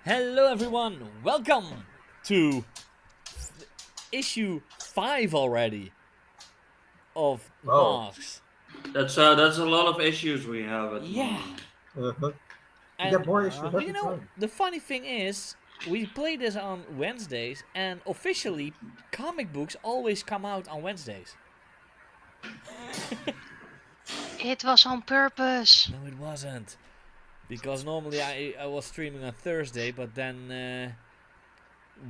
Hello everyone, welcome to issue 5 already of Oh, Masks. That's a lot of issues we have at the Yeah, moment. uh-huh. You get and more issues every you know, time. the funny thing is, we play this on Wednesdays, and officially, comic books always come out on Wednesdays. It was on purpose. No, it wasn't. Because normally I was streaming on Thursday, but then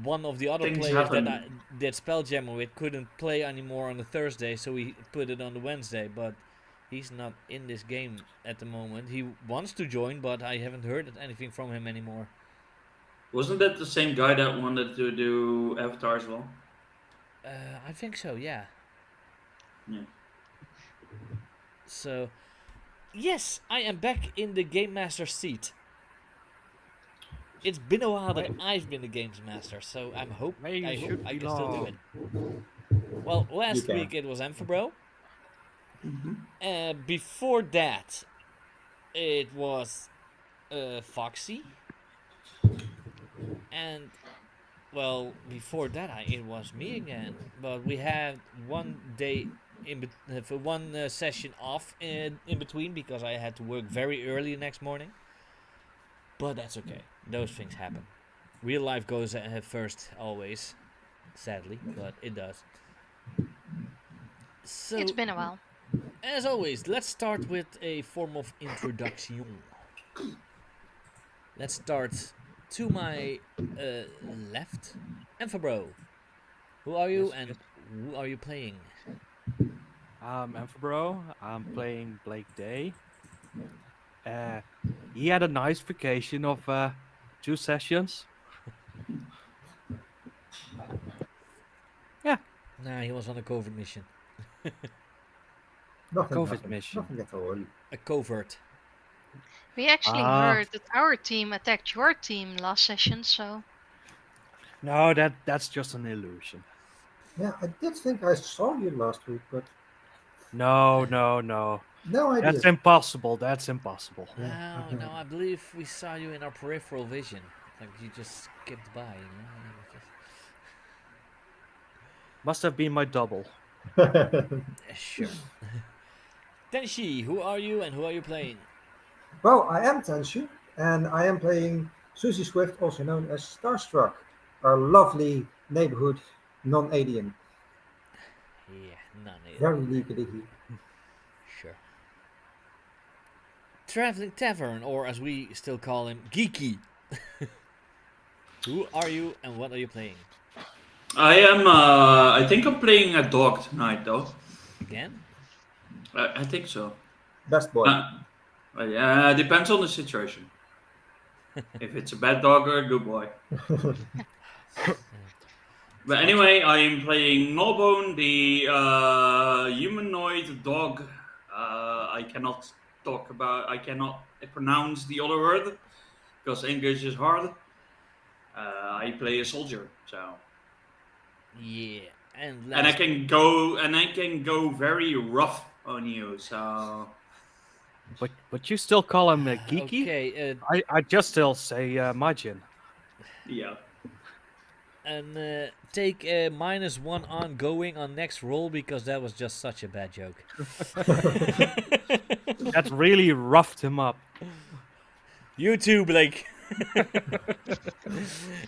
one of the other Things players that happen. I did Spelljammer with couldn't play anymore on the Thursday, so we put it on the Wednesday. But he's not in this game at the moment. He wants to join, but I haven't heard anything from him anymore. Wasn't that the same guy that wanted to do Avatar as well? I think so, yeah. Yeah. So, yes, I am back in the Game Master seat. It's been a while that Where, I've been the Games Master, so where you I hope should I can still do it. belong. Well, You last can. week it was Amphibro. hmm Before that, it was Foxy, and well, before that, it was me again. But we had one day for one session off in between because I had to work very early the next morning. But that's okay. Those things happen. Real life goes first always, sadly, but it does. It's So, been a while. as always, let's start with a form of introduction. Let's start to my left. Amphibro, who are you Yes, yes. and who are you playing? Amphibro. I'm playing Blake Day. Uh, he had a nice vacation of 2 sessions. Yeah, Nah, he was on a covert mission. Nothing COVID happened. mission. Nothing at all. A covert. We actually Ah, heard that our team attacked your team last session, so no, that's just an illusion. Yeah, I did think I saw you last week, but No, no, no. no That's idea. impossible. That's impossible. Yeah, Oh, no, I believe we saw you in our peripheral vision. Like you just skipped by, you know? And it was just... Must have been my double. Sure. Tenshi, who are you and who are you playing? well, I am Tenshi, and I am playing Susie Swift, also known as Starstruck, our lovely neighborhood non-alien. Yeah, none Very alien. legally. Sure. Traveling Tavern, or as we still call him, Geeky. Who are you and what are you playing? I am. I think I'm playing a dog tonight, though. Again? I think so. Best boy. Uh, yeah, depends on the situation. If it's a bad dog or a good boy. But Sponsor? anyway, I am playing Gnawbone, the humanoid dog. I cannot talk about. I cannot pronounce the other word because English is hard. I play a soldier, so Yeah. And and I last. can go very rough on you. So But you still call him geeky? Okay, I just still say Majin. yeah, and take a -1 ongoing on next roll because that was just such a bad joke. That really roughed him up. You too, Blake.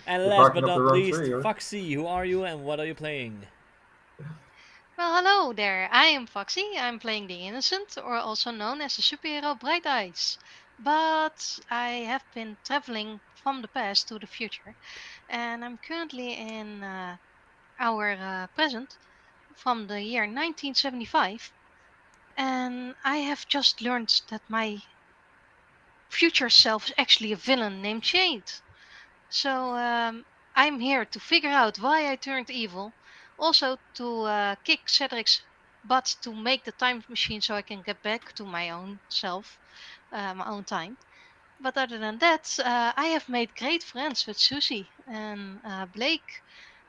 And You're last barking but up the not wrong least, tree, huh? Foxy, who are you and what are you playing? well, hello there. I am Foxy. I'm playing the Innocent, or also known as the superhero Bright Eyes. But I have been traveling from the past to the future, and I'm currently in our present from the year 1975. And I have just learned that my future self is actually a villain named Shade. So I'm here to figure out why I turned evil, also to kick Cedric's butt to make the time machine so I can get back to my own self, my own time. But other than that, I have made great friends with Susie and Blake.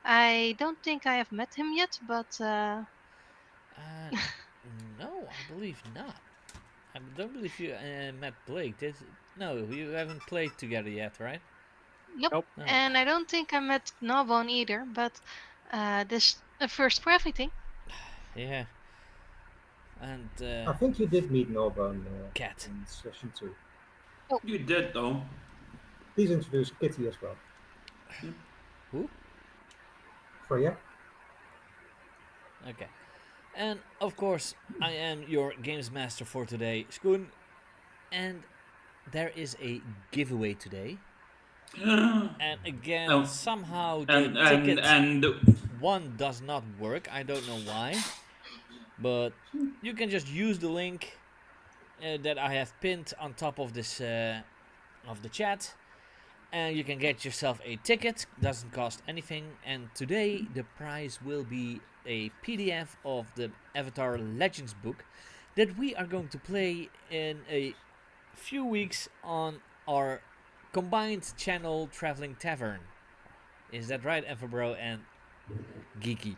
I don't think I have met him yet, but Uh, no, I believe not. I don't believe you met Blake. No, you haven't played together yet, right? Yep. Nope. No. And I don't think I met Gnawbone either, but this a first for everything. Yeah. And I think you did meet Gnawbone cat. in session 2. Oh, You did though. Please introduce Kitty as well. Yep. Who? Freya? Okay. And of course, I am your games master for today, Skoon. And there is a giveaway today. And again, Oh, somehow the and ticket and one does not work. I don't know why. But you can just use the link that I have pinned on top of this of the chat, and you can get yourself a ticket. Doesn't cost anything. And today the prize will be a PDF of the Avatar Legends book that we are going to play in a few weeks on our combined channel Traveling Tavern. Is that right, Everbro and Geeky?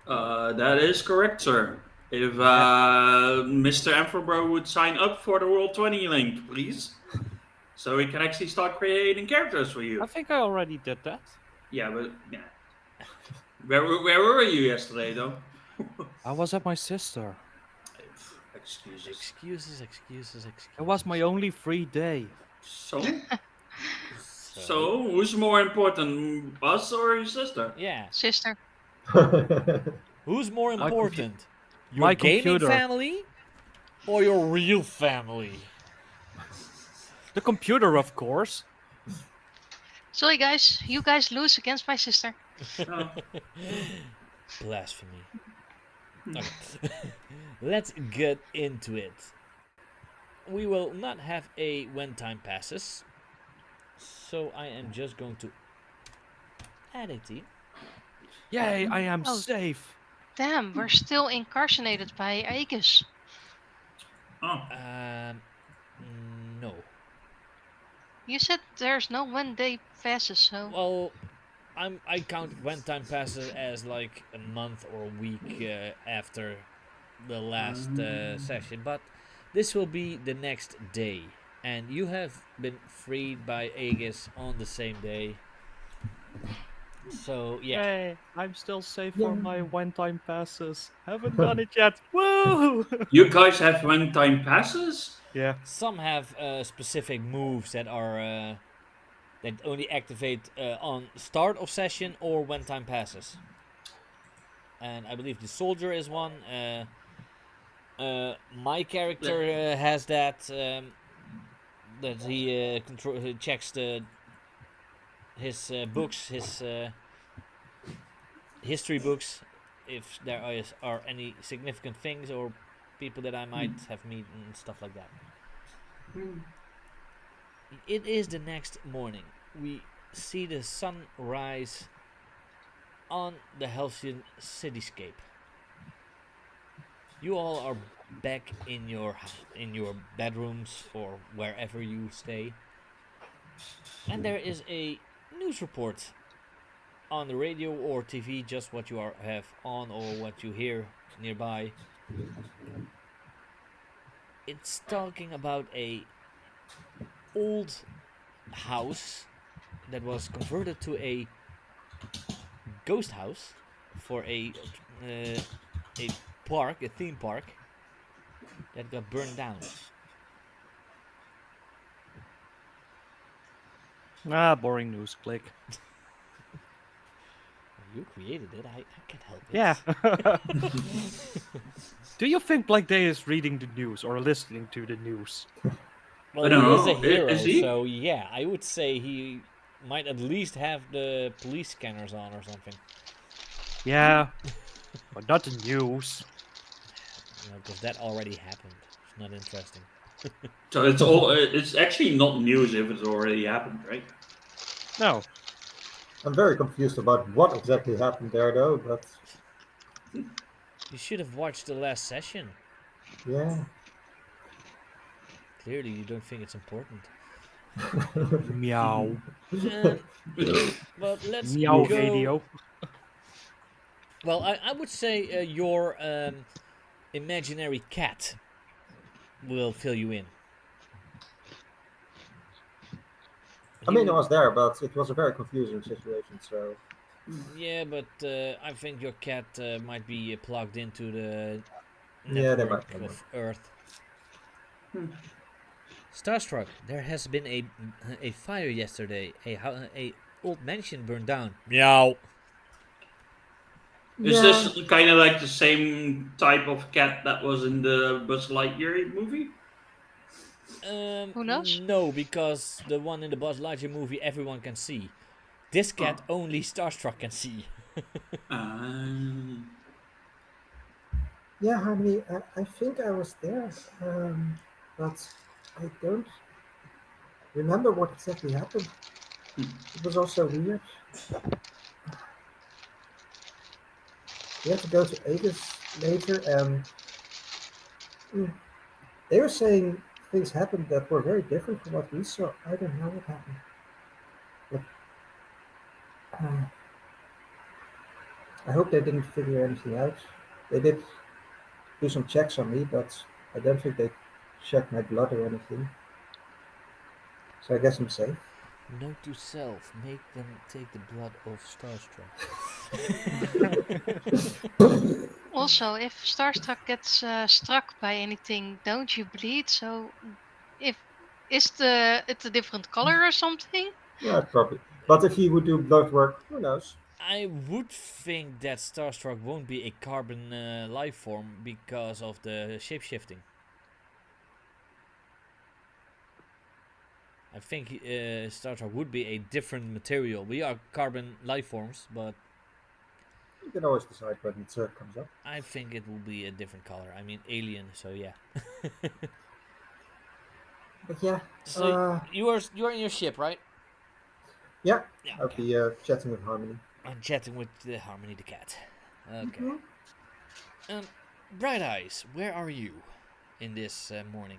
that is correct, sir. If Yeah. Mr. Amphibro would sign up for the World 20 link, please, so we can actually start creating characters for I you. think I already did that. Yeah, but yeah. Where were you yesterday, though? I was at my sister. Excuses. Excuses, excuses, It was my excuses. only free day. So? So, So, who's more important, us or your sister? yeah. sister. Who's more My important? Your my gaming computer. family or your real family? The computer, of course. Sorry, guys. You guys lose against my sister. Oh. Blasphemy. Okay. Let's get into it. We will not have a when time passes. So I am just going to add a team. Yay, I am Oh, safe. damn. We're still incarcerated by Aegis. Oh. No. You said there's no when day passes, so. Well, I count when time passes as like a month or a week after the last session, but this will be the next day, and you have been freed by Aegis on the same day. So yeah, Yay, I'm still safe Yeah. for my when time passes. Haven't done it yet. Woo! You guys have when time passes? Yeah. some have specific moves that are that only activate on start of session or when time passes. And I believe the soldier is one. My character has that that he control he checks the his books, his history books, if there are any significant things or people that I might have met and stuff like that. It is the next morning. We see the sun rise on the Halcyon cityscape. You all are back in your bedrooms or wherever you stay, and there is a news report on the radio or TV, just what you have on or what you hear nearby. It's talking about a old house that was converted to a ghost house for uh, a park, a theme park that got burned down. Ah, boring news. Click. You created it. I can't help it. Yeah. Do you think Black Day is reading the news or listening to the news? Well, I don't he is a know. Is hero, he? so yeah, I would say he might at least have the police scanners on or something. Yeah, but not the news. Because that already happened. It's not interesting. So it's all. It's actually not news if it's already happened, right? No. I'm very confused about what exactly happened there, though, but You should have watched the last session. yeah. Clearly, you don't think it's important. Meow. Um, but let's Meow go. radio. Well, I would say your imaginary cat will fill you in. I He mean, I would. was there, but it was a very confusing situation. So Yeah, but I think your cat might be plugged into the yeah, they might. network They might. of Earth. Hmm. Starstruck, there has been a fire yesterday. A old mansion burned down. Meow. Is Yeah, this kind of like the same type of cat that was in the Buzz Lightyear movie? Who knows? No, because the one in the Buzz Lightyear movie everyone can see. This Oh. cat only Starstruck can see. Uh, yeah. Harmony. I think I was there, but I don't remember what exactly happened. It was also weird. We had to go to Aegis later, and mm, they were saying things happened that were very different from what we saw. I don't know what happened, but I hope they didn't figure anything out. They did do some checks on me, but I don't think they checked my blood or anything. So I guess I'm safe. Note to self: make them take the blood of Starstruck. Also, if Starstruck gets struck by anything, don't you bleed? So, if is it's a different color or something? Yeah, probably. But if he would do blood work, who knows? I would think that Starstruck won't be a carbon life form because of the shapeshifting. I think Starstruck would be a different material. We are carbon life forms, but You can always decide when it comes up. I think it will be a different color. I mean, alien. So yeah. But yeah, So uh, you're in your ship, right? yeah, Yeah. I'll Okay. be chatting with Harmony. I'm chatting with Harmony the cat. Okay. Mhm. Um, Bright Eyes, where are you in this morning?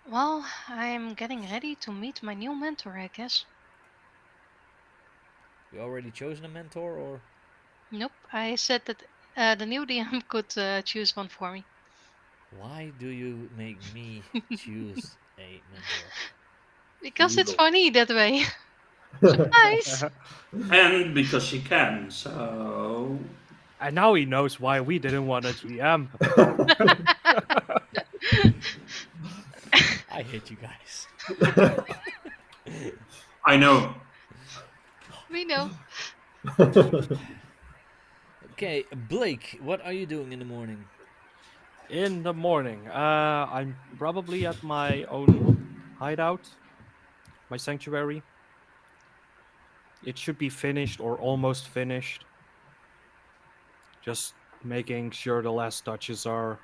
Well, I'm getting ready to meet my new mentor, I guess. You already chosen a mentor, or Nope, I said that the new DM could choose one for me. why do you make me choose a mentor? Because it's evil. funny that way. Surprise! And because she can, so. And now he knows why we didn't want a GM. I hate you guys. I know. We know. Okay, Blake, what are you doing in the morning? In the morning, I'm probably at my own hideout, my sanctuary. It should be finished or almost finished. Just making sure the last touches are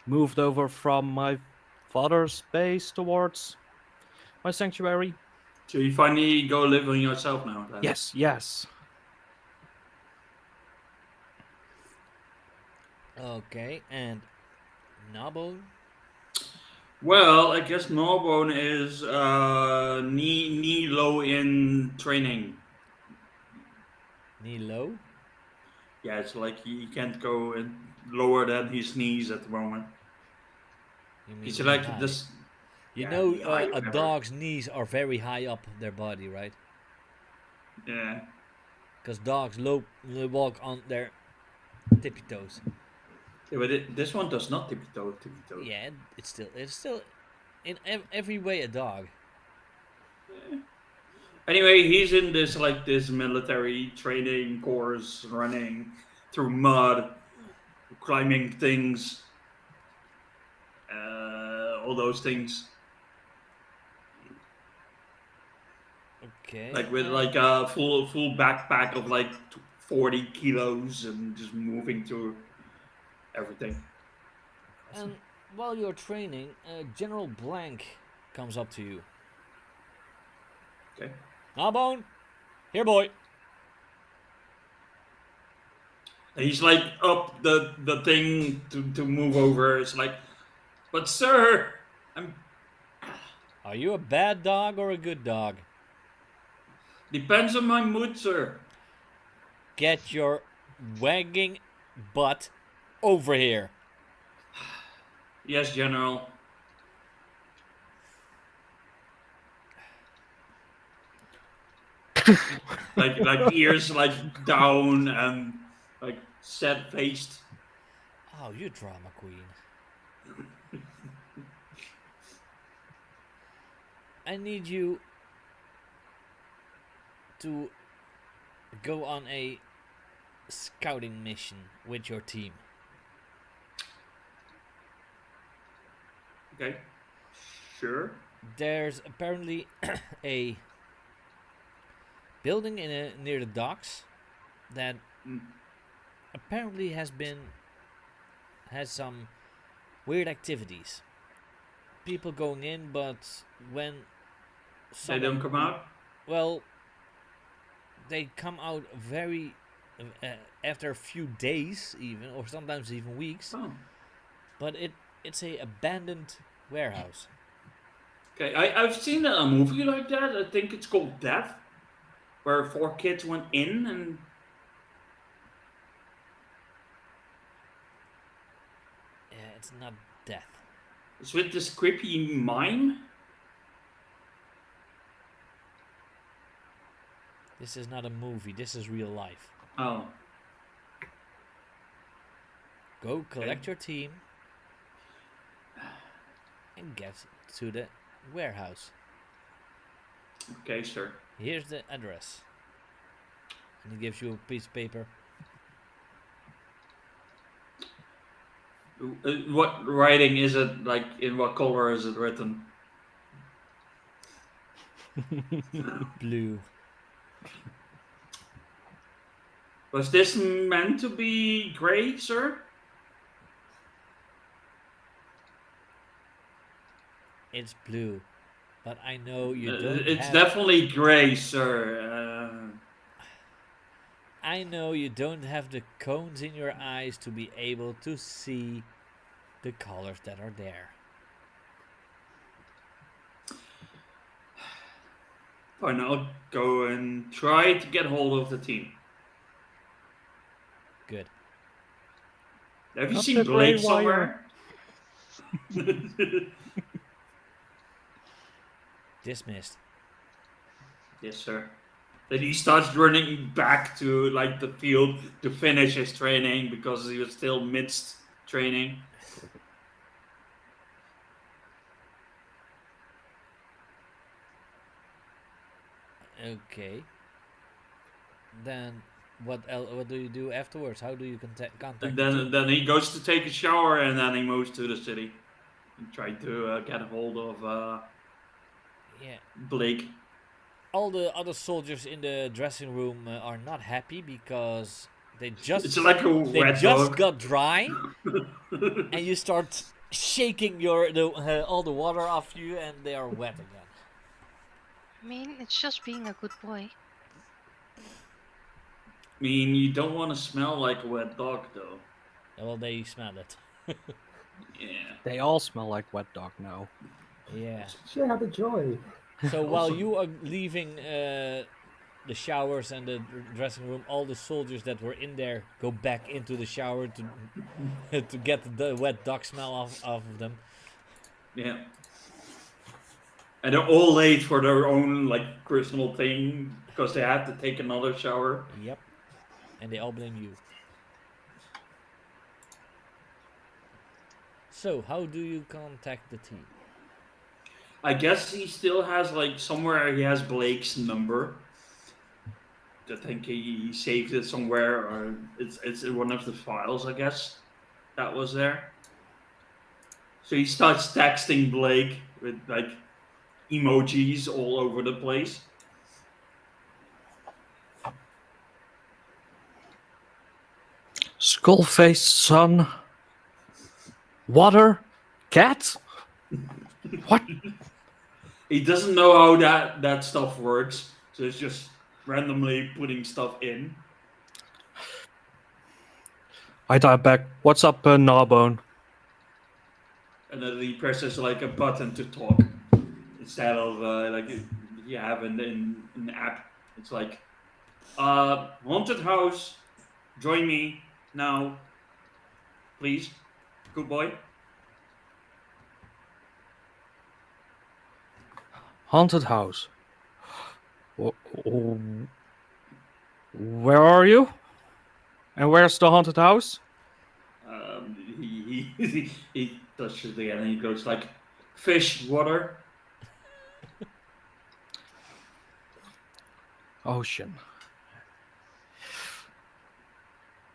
moved over from my father's base towards my sanctuary. So you finally go live on yourself now, then? Yes, yes. Okay, and Gnawbone? Well, I guess Gnawbone is knee low in training. Nilo? Yeah, it's like he can't go lower than his knees at the moment. You He's mean knee like high? this. You Yeah, know, knee high, a whatever. dog's knees are very high up their body, right? Yeah. Because dogs walk on their tippy toes. Yeah, but this one does not tippy toe, tippy toe. Yeah, it's still in every way a dog. Anyway, he's in this military training course, running through mud, climbing things, all those things. Okay. Like with like a full backpack of like 40 kilos and just moving through everything. Impressive. And while you're training, General Blank comes up to you. Okay. Gnawbone, here, boy. And he's like up the thing to move over. It's like, but sir, I'm Are you a bad dog or a good dog? depends on my mood, sir. Get your wagging butt over here. Yes, General. like ears like down and like sad faced. Oh, you drama queen. I need you to go on a scouting mission with your team. Okay, sure. There's apparently a building near the docks that Mm. apparently has some weird activities. People going in, but when They don't someone, come out. well, they come out very after a few days, even, or sometimes even weeks. Oh, But it's a abandoned warehouse. okay. I've seen a movie like that. I think it's called Death, where four kids went in and It's not death. it's with this creepy mime. This is not a movie. This is real life. Oh, Go okay. collect your team and get to the warehouse. Okay, sure. Here's the address. And he gives you a piece of paper. What writing is it? Like, in what color is it written? Blue. Was this meant to be gray, sir? It's blue. But I know you don't It's have. definitely gray, sir. I know you don't have the cones in your eyes to be able to see the colors that are there. Fine, I'll go and try to get hold of the team. Good. Have you Cut seen the gray Blake wire. somewhere? Dismissed. Yes, sir. Then he starts running back to like the field to finish his training because he was still midst training. Okay. Then what do you do afterwards? How do you And contact the then team? then he goes to take a shower and then he moves to the city and try to get a hold of Yeah. Blake. All the other soldiers in the dressing room are not happy because they It's just like a they wet just dog. got dry, and you start shaking all the water off you, and they are wet again. I mean, it's just being a good boy. I mean, you don't want to smell like a wet dog, though. Well, they smell it. Yeah. They all smell like wet dog now. Yeah. Share the joy. So while Also, you are leaving the showers and the dressing room, all the soldiers that were in there go back into the shower to to get the wet dog smell off of them. yeah. And they're all late for their own like personal thing because they had to take another shower. Yep. And they all blame you. So how do you contact the team? I guess he still has like somewhere he has Blake's number. I think he saved it somewhere, or it's in one of the files. I guess that was there. So he starts texting Blake with like emojis all over the place. Skull-faced son. Water. Cat. What? He doesn't know how that stuff works, so it's just randomly putting stuff in. I type back. What's up, Gnawbone? And then he presses like a button to talk instead of like you have in an app. It's like haunted house, join me now, please. Good boy. Haunted house. Oh, where are you? And where's the haunted house? He touches it and he goes like, fish, water. Ocean.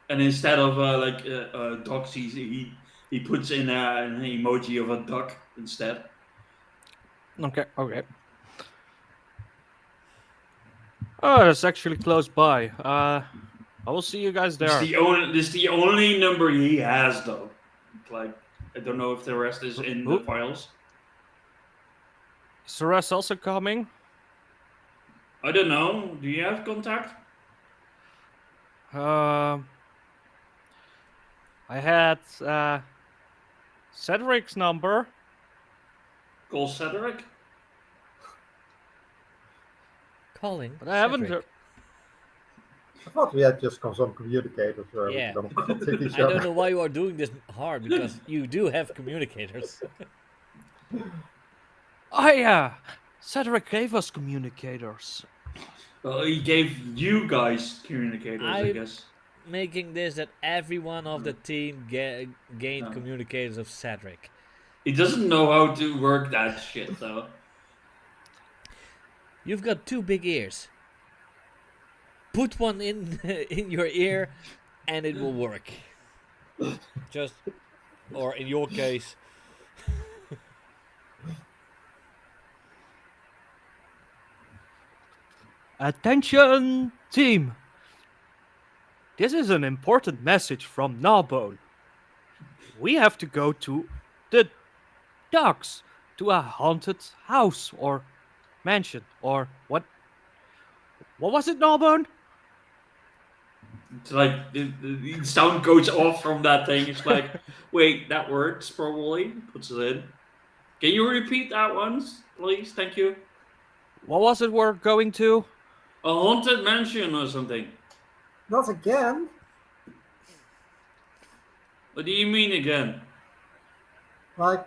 And instead of ducks, he puts in an emoji of a duck instead. Okay, okay. Oh, that's actually close by. I will see you guys there. This is the only number he has though. Like I don't know if the rest is in the Who files. is the rest also coming? I don't know. Do you have contact? Um, I had Cedric's number, Call Cedric. Calling but I haven't. Cedric. I thought we had just some communicators where we Yeah. can contact each I don't other. know why you are doing this hard because you do have communicators. Oh yeah, Cedric gave us communicators. Well, he gave you guys communicators, I I'm guess. making this that every one of the team gained No. communicators of Cedric. He doesn't know how to work that shit though. You've got two big ears. Put one in in your ear, and it will work. Just, or in your case, Attention, team. This is an important message from Gnawbone. We have to go to the docks to a haunted house or mansion or what? What was it, Gnawbone? It's like the sound goes off from that thing. It's like, wait, that works probably. Puts it in. Can you repeat that once, please? Thank you. What was it we're going to? A haunted mansion or something. Not again. What do you mean again? Like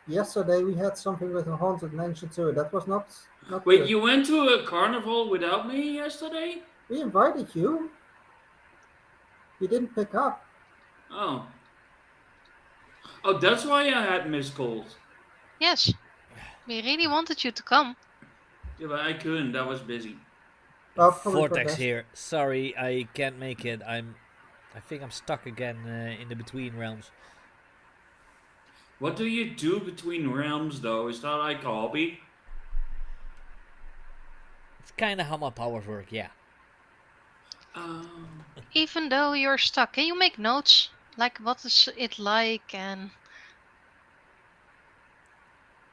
yesterday, we had something with a haunted mansion too. That was not Wait, good. you went to a carnival without me yesterday? We invited you. You didn't pick up. Oh. Oh, that's why I had missed calls. Yes, we really wanted you to come. Yeah, but I couldn't. I was busy. Well, probably for Vortex best. here. Sorry, I can't make it. I think I'm stuck again in the between realms. What do you do between realms, though? Is that like a hobby? It's kind of how my powers work. Yeah. Um, Even though you're stuck, can you make notes? Like, what is it like? And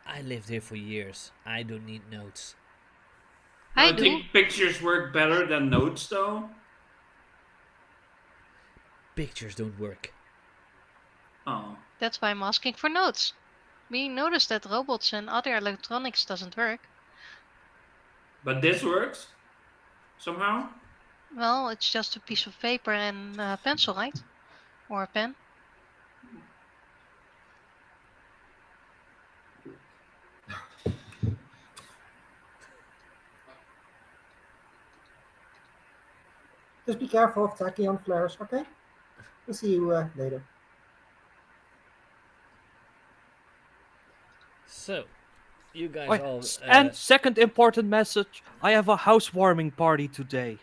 I lived here for years. I don't need notes. I I do. think pictures work better than notes, though. Pictures don't work. Oh. That's why I'm asking for notes. We noticed that robots and other electronics doesn't work. But this works? Somehow? Well, it's just a piece of paper and a pencil, right? Or a pen. Just be careful of tachyon flares, okay? We'll see you later. So, you guys Wait, all. and second important message: I have a housewarming party today.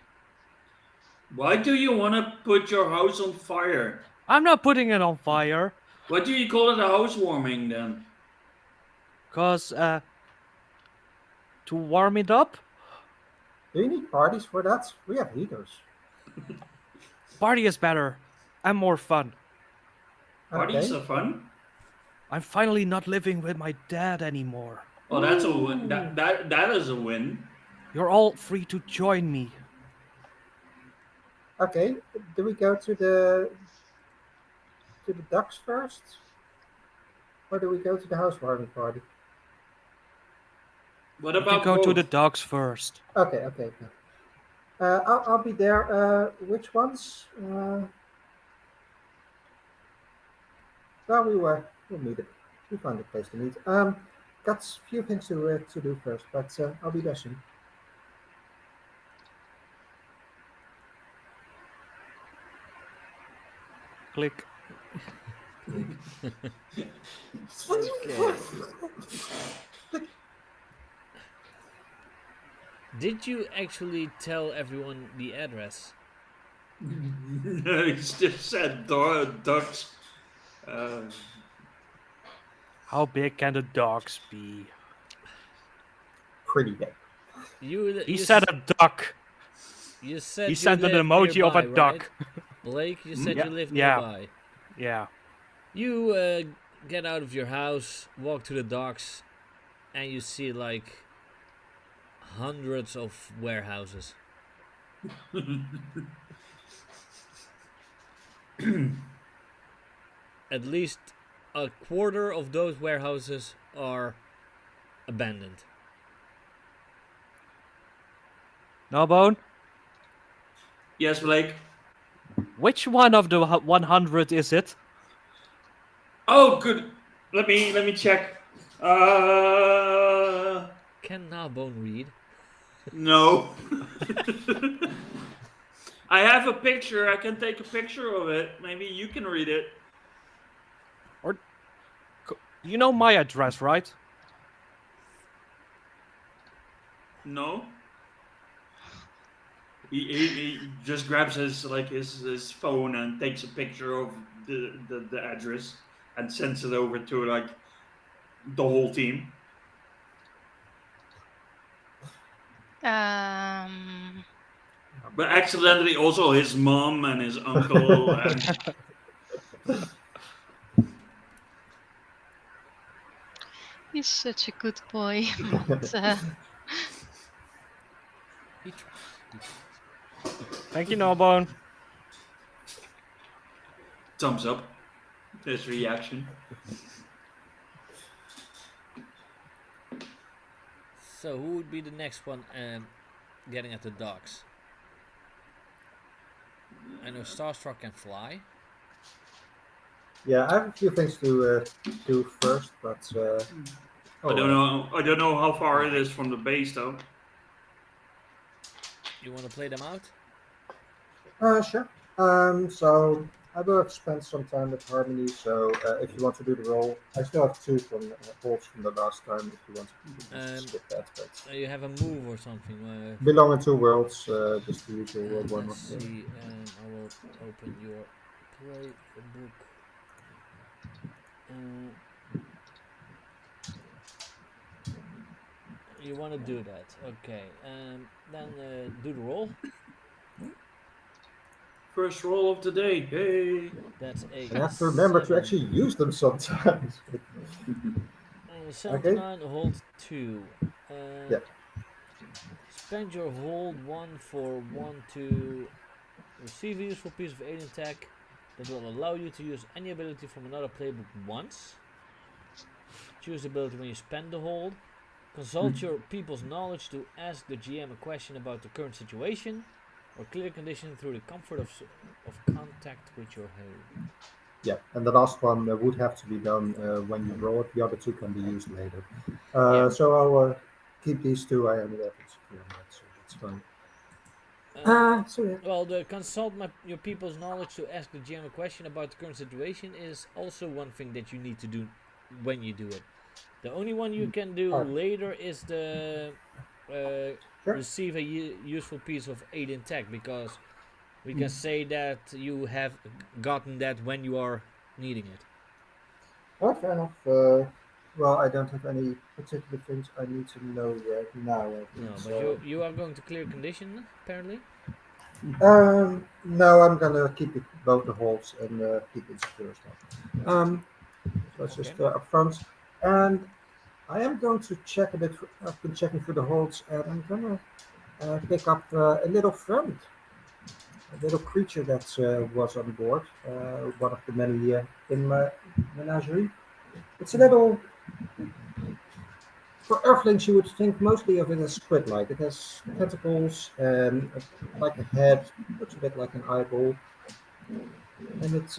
Why do you want to put your house on fire? I'm not putting it on fire, What do you call it a housewarming then? cause to warm it up. Do you need parties for that? We have heaters. Party is better and more fun. Parties Okay. are fun. I'm finally not living with my dad anymore. Oh, that's a win. Ooh. That is a win. You're all free to join me. Okay. Do we go to the ducks first, or do we go to the housewarming party? What We can about go to the both? dogs first. Okay. Okay. Okay. I'll be there. Which ones? Well, we'll meet it. We'll find a place to meet. Got a few things to do first, but I'll be there soon. Click. Click. Okay. Did you actually tell everyone the address? It's just said ducks. Uh, How big can the dogs be? Pretty big. You He you said s- a duck. you He said you sent an live emoji of a nearby, right? duck. Blake, you hmm? said Yeah, you live yeah, nearby. yeah. You get out of your house, walk to the docks, and you see like hundreds of warehouses. At least a quarter of those warehouses are abandoned. Gnawbone, Yes, Blake. which one of the 100 is it? Oh, good. Let me check. Can Gnawbone read? No. I have a picture. I can take a picture of it. Maybe you can read it. Or you know my address, right? No. He just grabs his phone and takes a picture of the address and sends it over to like the whole team. Um, But accidentally also his mom and his uncle and he's such a good boy, but He tries. He tries. Thank you, Gnawbone. thumbs up his reaction. So who would be the next one getting at the docks? I know Starstruck can fly. Yeah, I have a few things to do first, but I oh don't well. know. I don't know how far it Like, is from the base though. you want to play them out? Sure. So I will have spent some time with Harmony. So if you want to do the role, I still have two from holds from the last time. If you want to just Um, skip that, but you have a move or something. belong in two worlds. Just the usual one. Let's see. I will open your playbook. Uh, you want to do that? Okay. Then do the roll. First roll of the day. Hey. That's a And I have to remember to 7. actually use them sometimes. 7 to Okay. 9, hold 2. Uh, Yeah. spend your hold 1 for 1 to receive a useful piece of alien tech that will allow you to use any ability from another playbook once. Choose the ability when you spend the hold. Consult your people's knowledge to ask the GM a question about the current situation or clear condition through the comfort of contact with your hold. Yeah, and the last one would have to be done when you roll it. The other two can be used later. Yeah. So I'll keep these two. I ended up insecure on that, so that's fine. Uh, So yeah. well, the consult your people's knowledge to ask the GM a question about the current situation is also one thing that you need to do when you do it. The only one you can do All right. later is the Sure. receive a useful piece of alien tech because we can say that you have gotten that when you are needing it. All right, fair enough. Well, I don't have any particular things I need to know right now. I think No, but so. you are going to clear condition apparently. No, I'm gonna keep it both the holds and keep it secure as well. So it's Okay. just up front, and I am going to check a bit. I've been checking for the holds, and I'm gonna pick up a little friend, a little creature that was on board, one of the many in my menagerie. It's a little, for Earthlings, you would think mostly of it as squid-like. It has tentacles and like a head, looks a bit like an eyeball, and it's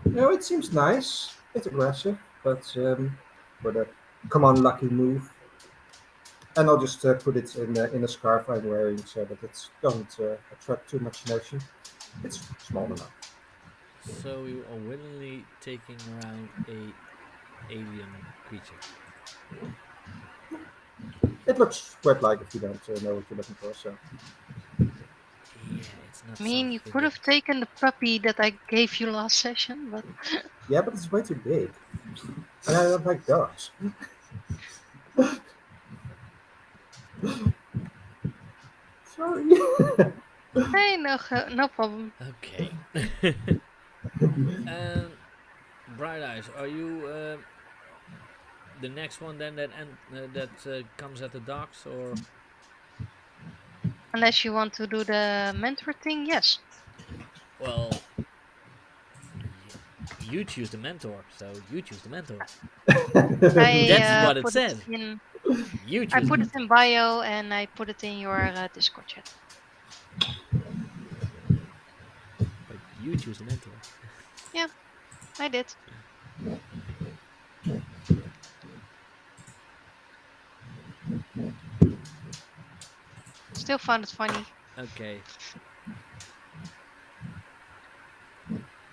it seems nice. It's aggressive, but for the come on lucky move, and I'll just put it in a scarf I'm wearing so that it doesn't attract too much notion. It's small enough. So you are willingly taking around a alien creature. It looks quite like if you don't know what you're looking for. So Yeah, it's not I mean, you something could that. have taken the puppy that I gave you last session, but yeah, but it's way too big, and I don't like dogs. Sorry. hey, no problem. Okay. um, Bright Eyes, are you the next one then that comes at the docks, or Unless you want to do the mentor thing, yes. well, y- you choose the mentor, so you choose the mentor. I That's what it put it says. in. You I choose the put it in mentor, bio and I put it in your Discord chat. but you choose the mentor. Yeah, I did. Still found it funny. Okay,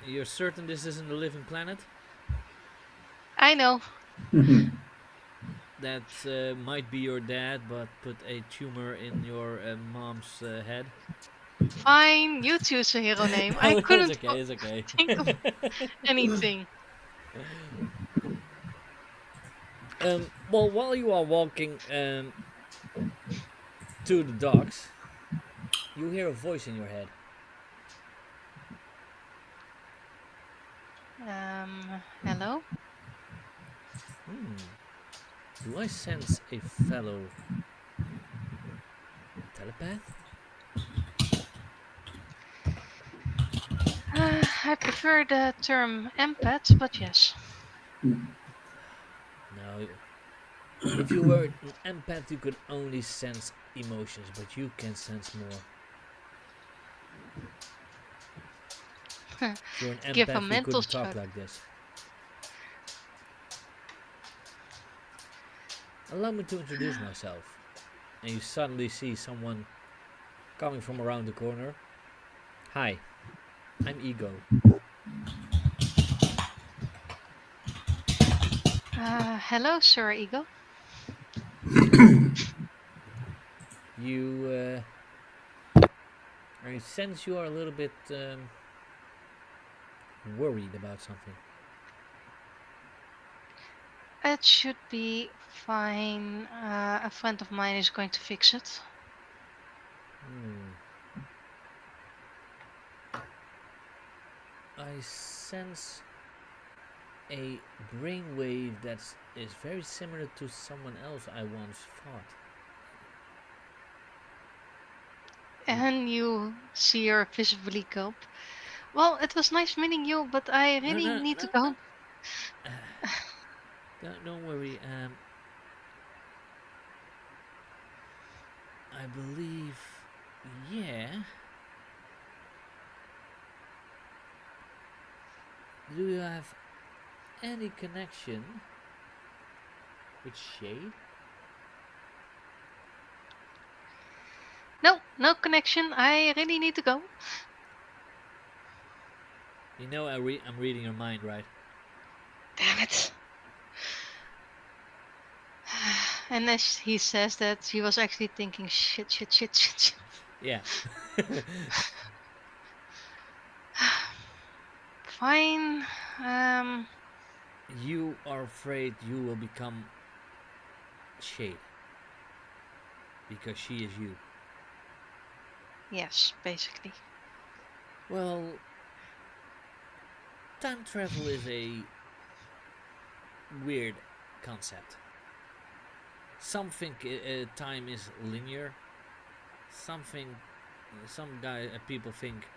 you're certain this isn't a living planet? I know. That might be your dad, but put a tumor in your mom's head. Fine, you choose a hero name. I No, no, it's couldn't okay. It's okay. think of anything. Well, while you are walking to the docks, you hear a voice in your head. Hello? Hmm. Do I sense a fellow telepath? I prefer the term empath, but yes. No. If you were an empath, you could only sense emotions, but you can sense more. If you're an Give a empath, you mental couldn't talk stroke. like this. Allow me to introduce myself. And you suddenly see someone coming from around the corner. Hi, I'm Ego. Hello, Sir Ego. You, I sense you are a little bit worried about something. It should be fine. A friend of mine is going to fix it. Hmm. I sense a brainwave that is very similar to someone else I once fought. And you see her visibly gulp. Well, it was nice meeting you, but I No, really no, need to no, no. go. Don't worry. I believe, yeah. Do you have any connection with Shade? No, no connection. I really need to go. You know, I'm reading your mind, right? Damn it. And as he says that, he was actually thinking, shit, shit, shit, shit, shit. Yeah. Fine. Um, You are afraid you will become Shade because she is you. yes, basically. Well, time travel is a weird concept. Some think time is linear. Something, people think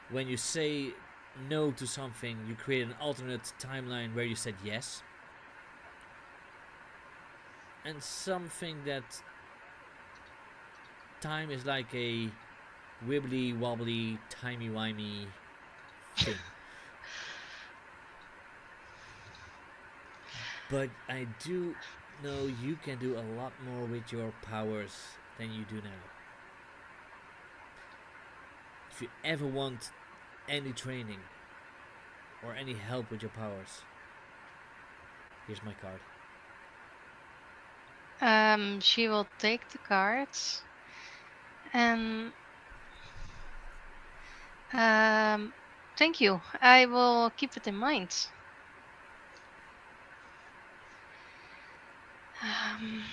when you say no to something, you create an alternate timeline where you said yes. And something that time is like a wibbly wobbly, timey wimey thing. But I do know you can do a lot more with your powers than you do now. If you ever want any training, or any help with your powers, here's my card. She will take the cards and um, thank you. I will keep it in mind. Um,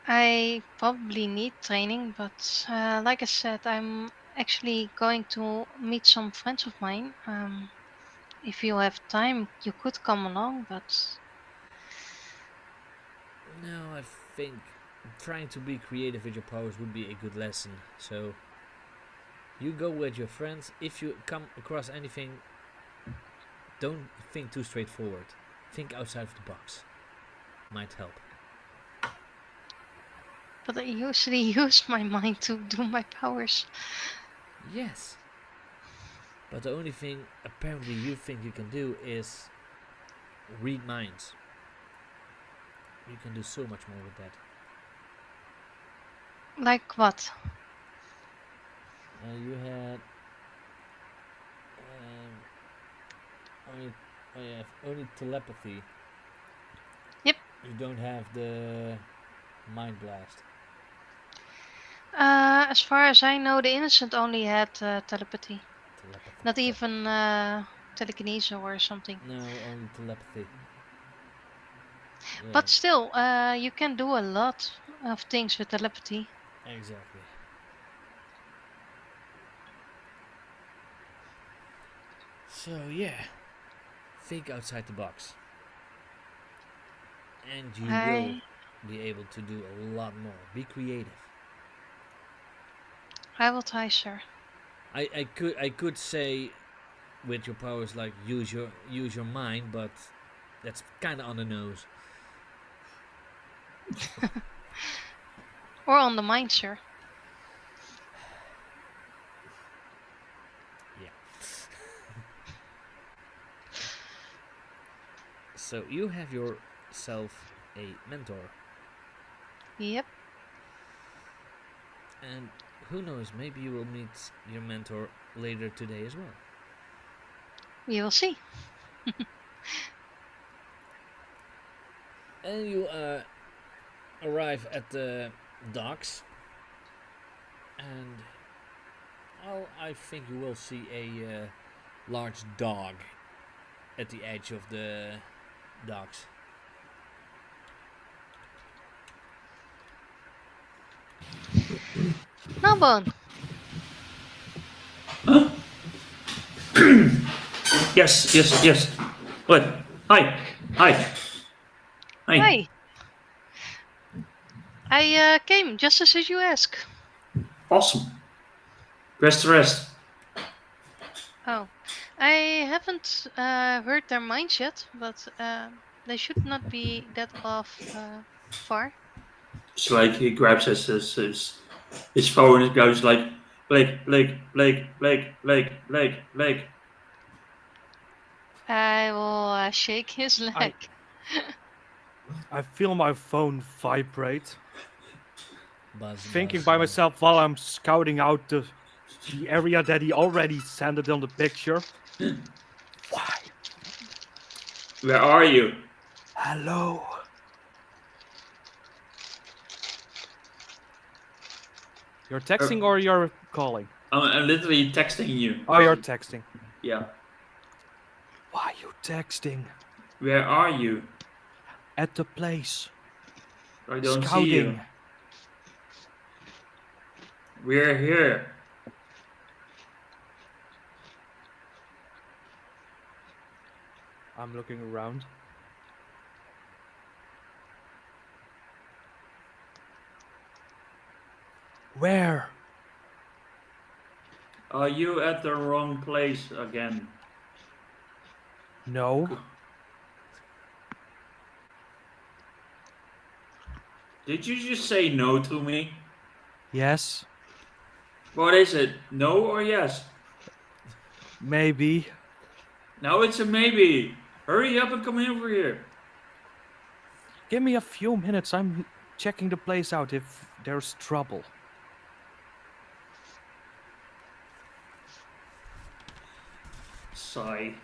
I probably need training, but like I said, I'm actually going to meet some friends of mine. If you have time, you could come along, but No, I think trying to be creative with your powers would be a good lesson. So you go with your friends. If you come across anything, don't think too straightforward. Think outside of the box. Might help. I usually use my mind to do my powers. Yes, but the only thing apparently you think you can do is read minds. You can do so much more with that. Like what? You had um, only, oh yeah, only telepathy. Yep. You don't have the mind blast. As far as I know, the innocent only had telepathy, Telepathy. not even telekinesis or something. No, only telepathy. Yeah, But still, you can do a lot of things with telepathy. exactly. So yeah, think outside the box, and you will I be able to do a lot more. Be creative. I will try, sir. I could say with your powers like use your mind, but that's kind of on the nose. Or on the mind, sir. Yeah. So you have yourself a mentor, Yep, and who knows, maybe you will meet your mentor later today as well. we will see. And you arrive at the docks, and I think you will see a large dog at the edge of the docks. Gnawbone. Huh? Yes, yes, yes. What? Hi. Hi. Hi. Hi. I came just as you asked. Awesome. Rest to rest. Oh, I haven't heard their minds yet, but they should not be that off far. It's like he grabs his phone and goes like, Blake. I will shake his I leg. I feel my phone vibrate, Buzz, thinking buzz, by buzz. myself while I'm scouting out the area that he already sent on the picture. Why? Where are you? Hello. You're texting Er, or you're calling? I'm literally texting you. Oh, you're texting. Yeah. Why you texting? Where are you? At the place. I don't see you. Scouting. We're here. I'm looking around. Where? Are you at the wrong place again? No. Did you just say no to me? Yes. What is it? No or yes? Maybe. Now it's a maybe. Hurry up and come over here. Give me a few minutes. I'm checking the place out if there's trouble. Sigh.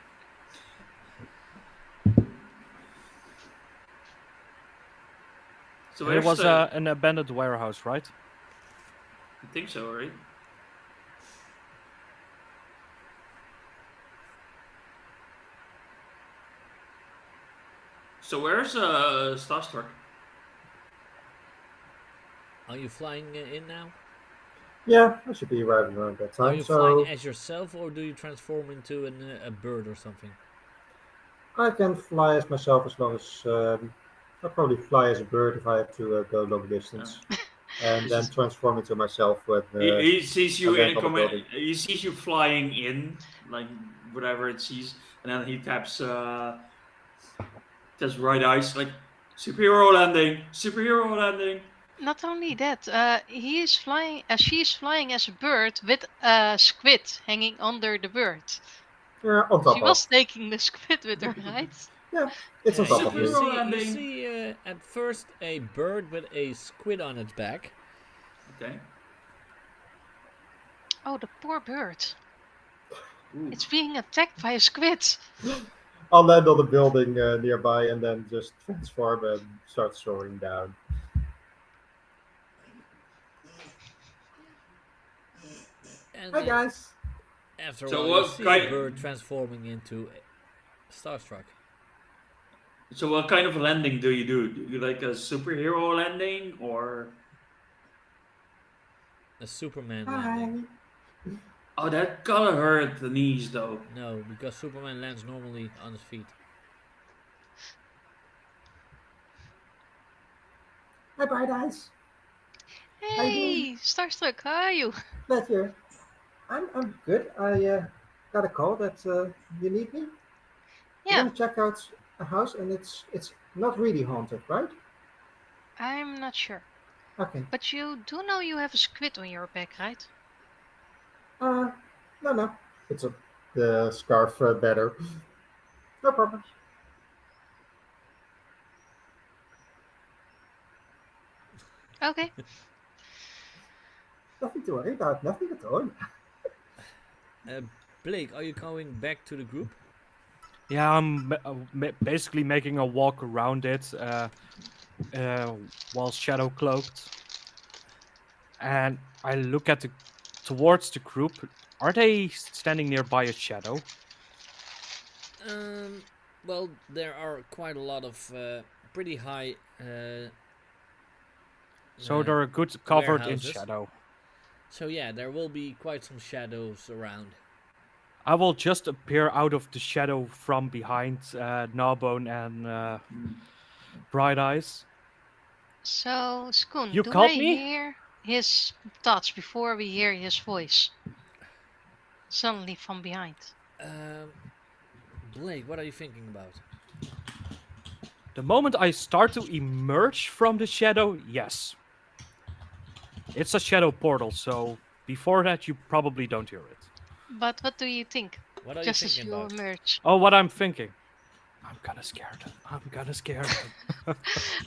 So And it where's was the? an abandoned warehouse, right? I think so, right? So where's Starstruck? Are you flying in now? Yeah, I should be arriving around that Are time. you flying So as yourself, or do you transform into a bird or something? I can fly as myself as long as I'll probably fly as a bird if I have to go long Uh, distance, and this then is transform into myself when he sees I you land in on the building. he sees you flying in, like whatever it sees, and then he taps right eyes like superhero landing. Not only that, he is flying. She's flying as a bird with a squid hanging under the bird. Yeah, on She top of. was taking the squid with her, right? Yeah, it's on top of You me. Superhero see, landing. at first a bird with a squid on its back. Okay. Oh, the poor bird. Ooh. It's being attacked by a squid. I'll land on the building nearby and then just transform and start soaring down. And Hi guys. after a So while, you what see the kind? bird transforming into a Starstruck. So what kind of landing do you do? Do you like a superhero landing or? A Superman landing. Hi. Oh, that gotta hurt the knees though. No, because Superman lands normally on his feet. Hi Bright Eyes. How you doing? Hey, Starstruck, how are you? Glad you're. I'm good. I got a call that you need me. We're Yeah, gonna check out a house and it's not really haunted, right? I'm not sure. Okay. But you do know you have a squid on your back, right? Uh, no. It's a the scarf better. No problem. Okay. Nothing to worry about. Nothing at all. Uh, Blake, are you going back to the group? Yeah, I'm basically making a walk around it uh, while shadow cloaked, and I look at the towards the group. Are they standing nearby a shadow? Um, well, there are quite a lot of pretty high So uh, they're good covered in warehouses. shadow. So yeah, there will be quite some shadows around. I will just appear out of the shadow from behind Gnawbone and Bright Eyes. So, Skoon, You do I called me? hear his thoughts before we hear his voice? Suddenly from behind. Um, Blake, what are you thinking about? The moment I start to emerge from the shadow, yes. It's a shadow portal, so before that, you probably don't hear it. But what do you think? What are you Just as thinking you about? emerge. Oh, what I'm thinking. I'm kinda scared. I'm kinda scared.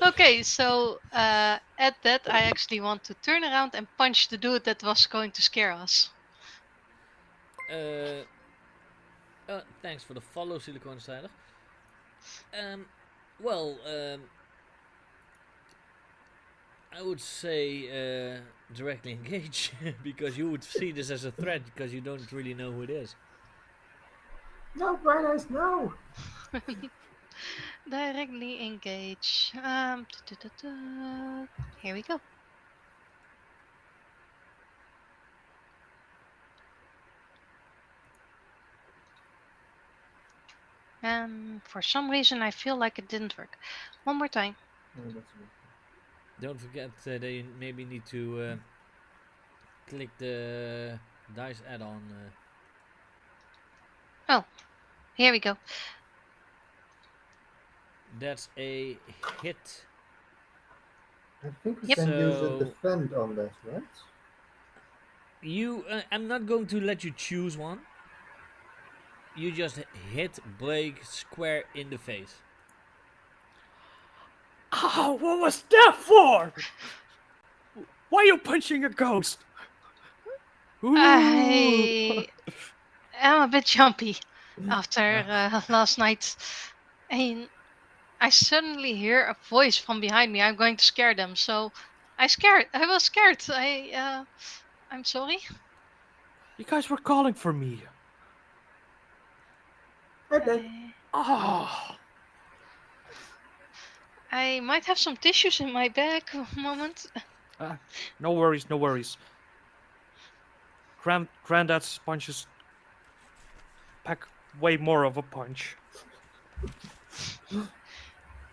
Okay, so at that, I actually want to turn around and punch the dude that was going to scare us. Uh, Thanks for the follow, Silicon Slider. Um, well, I would say directly engage because you would see this as a threat because you don't really know who it is. No, Bright Eyes, no. Directly engage. Here we go. For some reason, I feel like it didn't work. One more time. Oh, that's good. Don't forget that you maybe need to click the dice add-on. Oh, here we go. That's a hit. I think we Yep. can use a So defend on that, right? I'm not going to let you choose one. You just hit Blake square in the face. Oh, what was that for? Why are you punching a ghost? Ooh. I am a bit jumpy after last night. And I suddenly hear a voice from behind me. I'm going to scare them. So I scared. I was scared. I'm sorry. You guys were calling for me. Hi, Blake. I Oh, I might have some tissues in my bag. A moment. uh, no worries, no worries. Granddad's punches pack way more of a punch.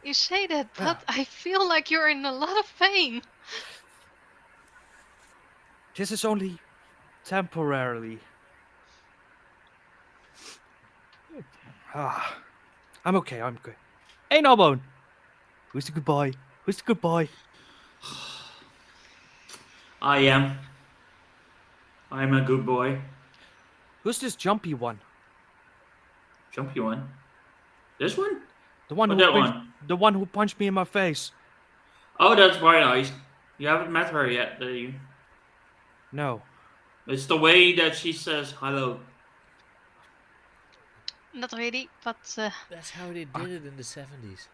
You say that, Ah, but I feel like you're in a lot of pain. this is only temporarily. Ah, I'm okay, I'm okay. Hey, Gnawbone! Who's the good boy? Who's the good boy? I am. I'm a good boy. Who's this jumpy one? Jumpy one. This one? The one Or who that punched, one? the one who punched me in my face. Oh, that's Bright Eyes. You haven't met her yet, do you? No. It's the way that she says hello. Not really, but That's how they Ah, did it in the 70s.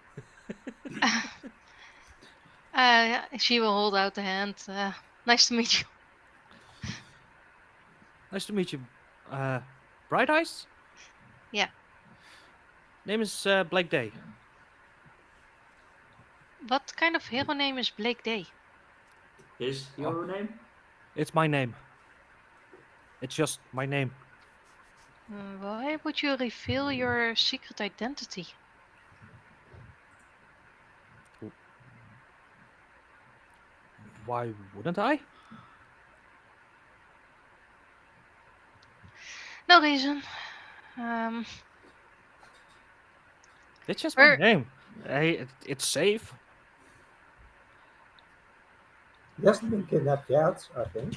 she will hold out the hand. Nice to meet you. nice to meet you. Uh, Bright Eyes? Yeah. Name is Blake Day. What kind of hero name is Blake Day? His Oh, hero name? it's my name. It's just my name. Why would you reveal your secret identity? W- Why wouldn't I? No reason. Um, It's just my we're name. Hey, it's safe. He hasn't been kidnapped yet, I think.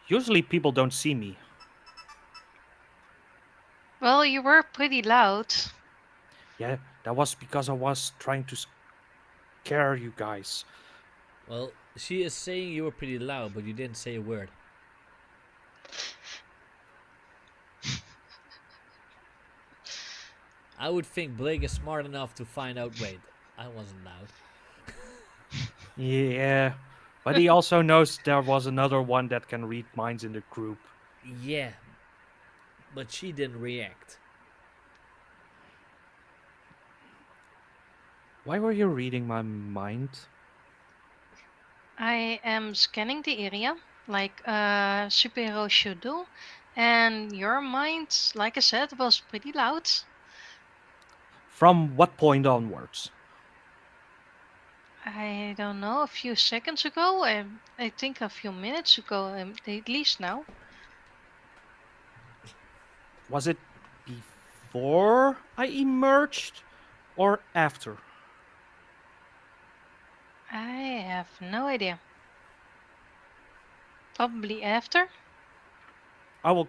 Usually people don't see me. well, you were pretty loud. Yeah, that was because I was trying to scare you guys. Well, she is saying you were pretty loud, but you didn't say a word. I would think Blake is smart enough to find out. Wait, I wasn't loud. Yeah, but he also knows there was another one that can read minds in the group. Yeah, but she didn't react. Why were you reading my mind? I am scanning the area like a superhero should do, and your mind, like I said, was pretty loud. From what point onwards? I don't know, a few seconds ago, I think a few minutes ago, at least now. Was it before I emerged or after? I have no idea. Probably after. I will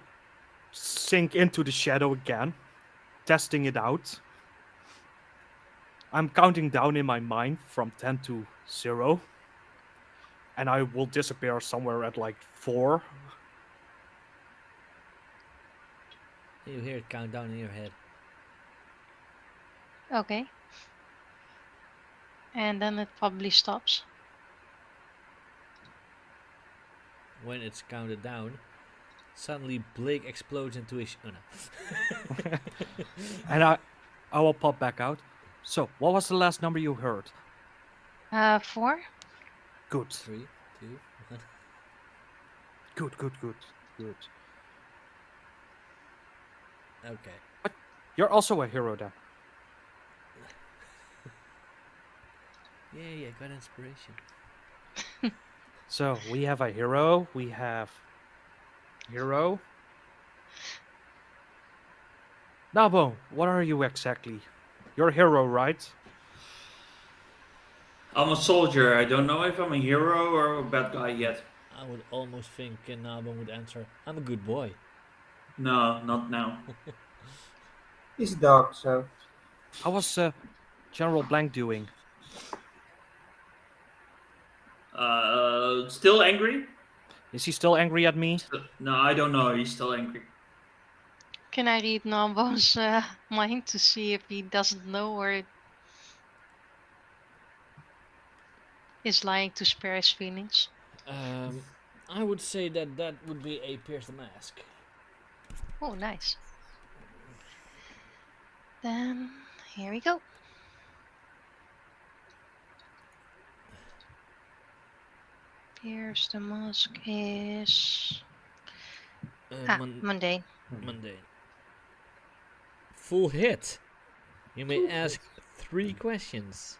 sink into the shadow again, testing it out. I'm counting down in my mind from 10 to 0, and I will disappear somewhere at like 4. You hear it count down in your head. Okay. And then it probably stops. When it's counted down, suddenly Blake explodes into his. Oh no. And I will pop back out. So, what was the last number you heard? 4. Good. Three, two, one. Good, good, good, good. Okay. But you're also a hero then. Yay, I got inspiration. So, we have a hero, we have hero. Nabo, what are you exactly? You're a hero, right? I'm a soldier. I don't know if I'm a hero or a bad guy yet. I would almost think Nabon would answer, I'm a good boy. No, not now. He's a dog, so How was General Blank doing? Still angry? Is he still angry at me? No, I don't know. He's still angry. Can I read Nambo's mind to see if he doesn't know or is lying to spare his feelings? Um, I would say that that would be a Pierce the Mask. Oh, nice. Then here we go. Pierce the mask is Mon- mundane. Mundane. Full hit. You may Full ask hit. 3 questions.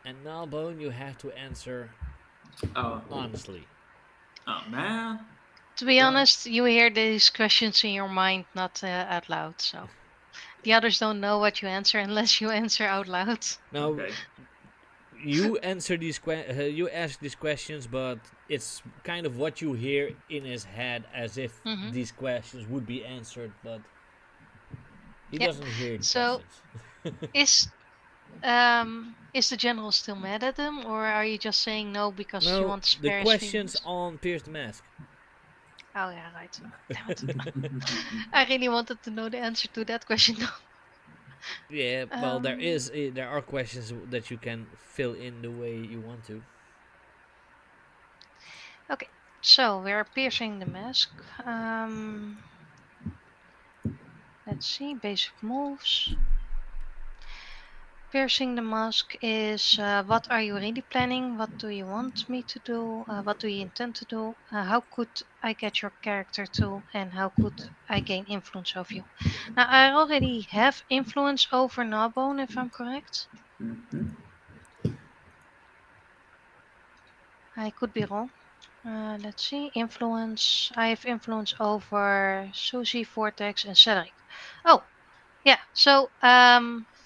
And now, Bone, you have to answer Oh, honestly. oh man. To be Well, honest, you hear these questions in your mind, not out loud. So the others don't know what you answer unless you answer out loud. Now, okay. you answer you ask these questions, but it's kind of what you hear in his head, as if Hmm. these questions would be answered, but he Yeah. doesn't hear the So questions. is the general still mad at them, or are you just saying no because you No, want to the spare his questions feelings? on Pierce the Mask. Oh yeah, right. Damn it! I really wanted to know the answer to that question though. Yeah, well, Um, there are questions that you can fill in the way you want to. okay, so we're piercing the mask. Let's see, basic moves. Piercing the mask is what are you really planning? What do you want me to do? What do you intend to do? How could I get your character to? And how could I gain influence over you? Now, I already have influence over Gnawbone, if I'm correct. Mhm. I could be wrong. Let's see. Influence. I have influence over Susie, Vortex, and Cedric. Oh, yeah. So,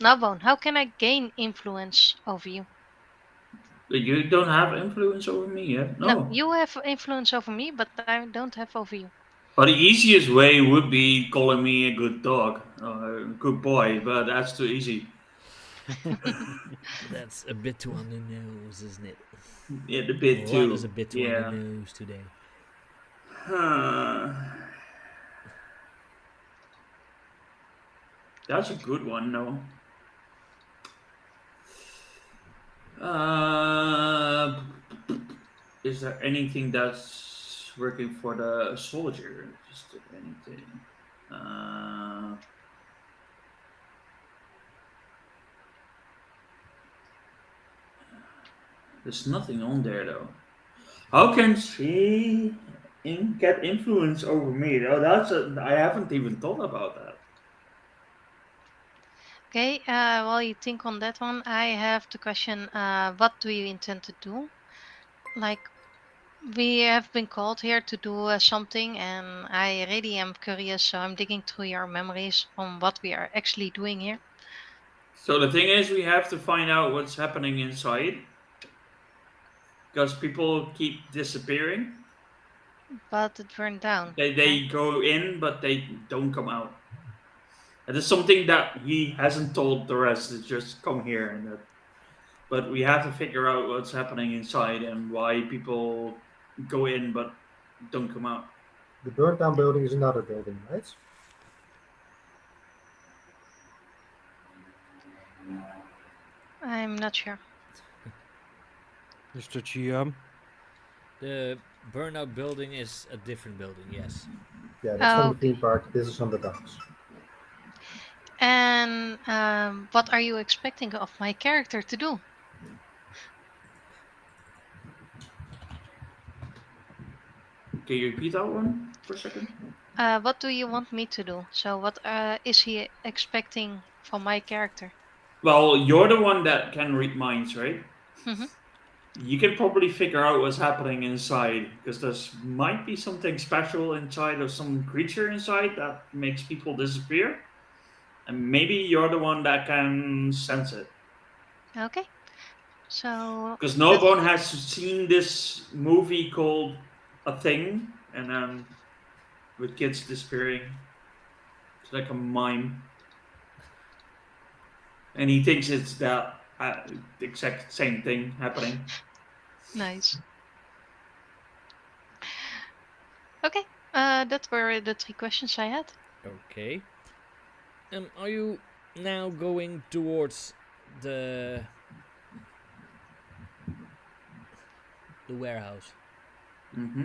Gnawbone, how can I gain influence over you? But you don't have influence over me yet? No, No. you have influence over me, but I don't have over you. But the easiest way would be calling me a good dog or a good boy, but that's too easy. That's a bit too on the nose, isn't it? Yeah, the A bit lot is a too. bit too on the Yeah. nose today. Huh. That's a good one, no? Uh, is there anything that's working for the soldier? Just anything. Uh, there's nothing on there though. How can she get influence over me? Oh, I haven't even thought about that. Okay, while you think on that one, I have the question what do you intend to do? Like, we have been called here to do something, and I really am curious, so I'm digging through your memories on what we are actually doing here. So the thing is, we have to find out what's happening inside because people keep disappearing. But it burned down, right? They go in, but they don't come out. And it's something that he hasn't told the rest. It's just come here and that. But we have to figure out what's happening inside and why people go in but don't come out. The burnt down building is another building, right? I'm not sure. Mr. GM. The burnout building is a different building, yes. Yeah, that's from the Okay. theme park. This is on the docks. And what are you expecting of my character to do? Can you repeat that one for a second? What do you want me to do? So, what is he expecting from my character? Well, you're the one that can read minds, right? Hmm. You can probably figure out what's happening inside because there's might be something special inside or some creature inside that makes people disappear. And maybe you're the one that can sense it. Okay. So, Because that's Gnawbone has seen this movie called A Thing, and with kids disappearing. It's like a mime, and he thinks it's that exact same thing happening. nice. Okay. That were the three questions I had. Okay. Are you now going towards the the warehouse? Mm-hmm.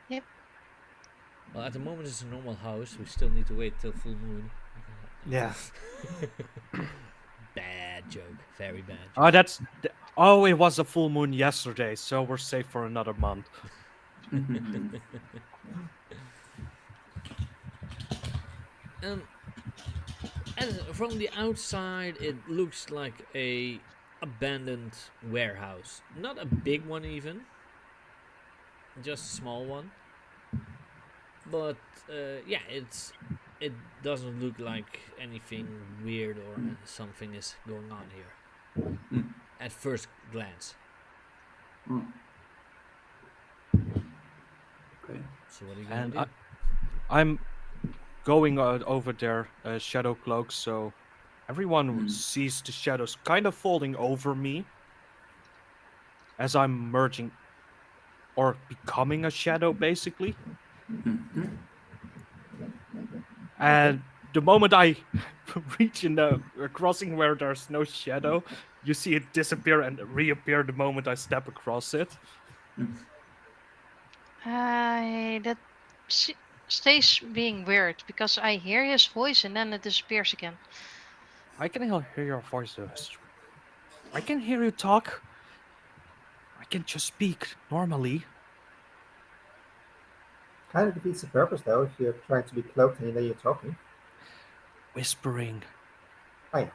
Yep. Well, at the moment it's a normal house. We still need to wait till full moon. Yeah. Bad joke. Very bad Oh, joke. Oh, it was a full moon yesterday, so we're safe for another month. Um, from the outside, it looks like a abandoned warehouse. Not a big one even, just a small one. But yeah, it doesn't look like anything weird or something is going on here at first glance. Okay. So what are you gonna And do? I'm going over there, shadow cloak, so everyone Mm. sees the shadows kind of folding over me as I'm merging or becoming a shadow, basically. Okay. And the moment I reach in the crossing where there's no shadow, you see it disappear and reappear the moment I step across it. That s- stays being weird because I hear his voice and then it disappears again. I can hear your voices. I can hear you talk. I can just speak normally, Kind of defeats the purpose, though, if you're trying to be cloaked and then you're talking. whispering. Oh, yeah.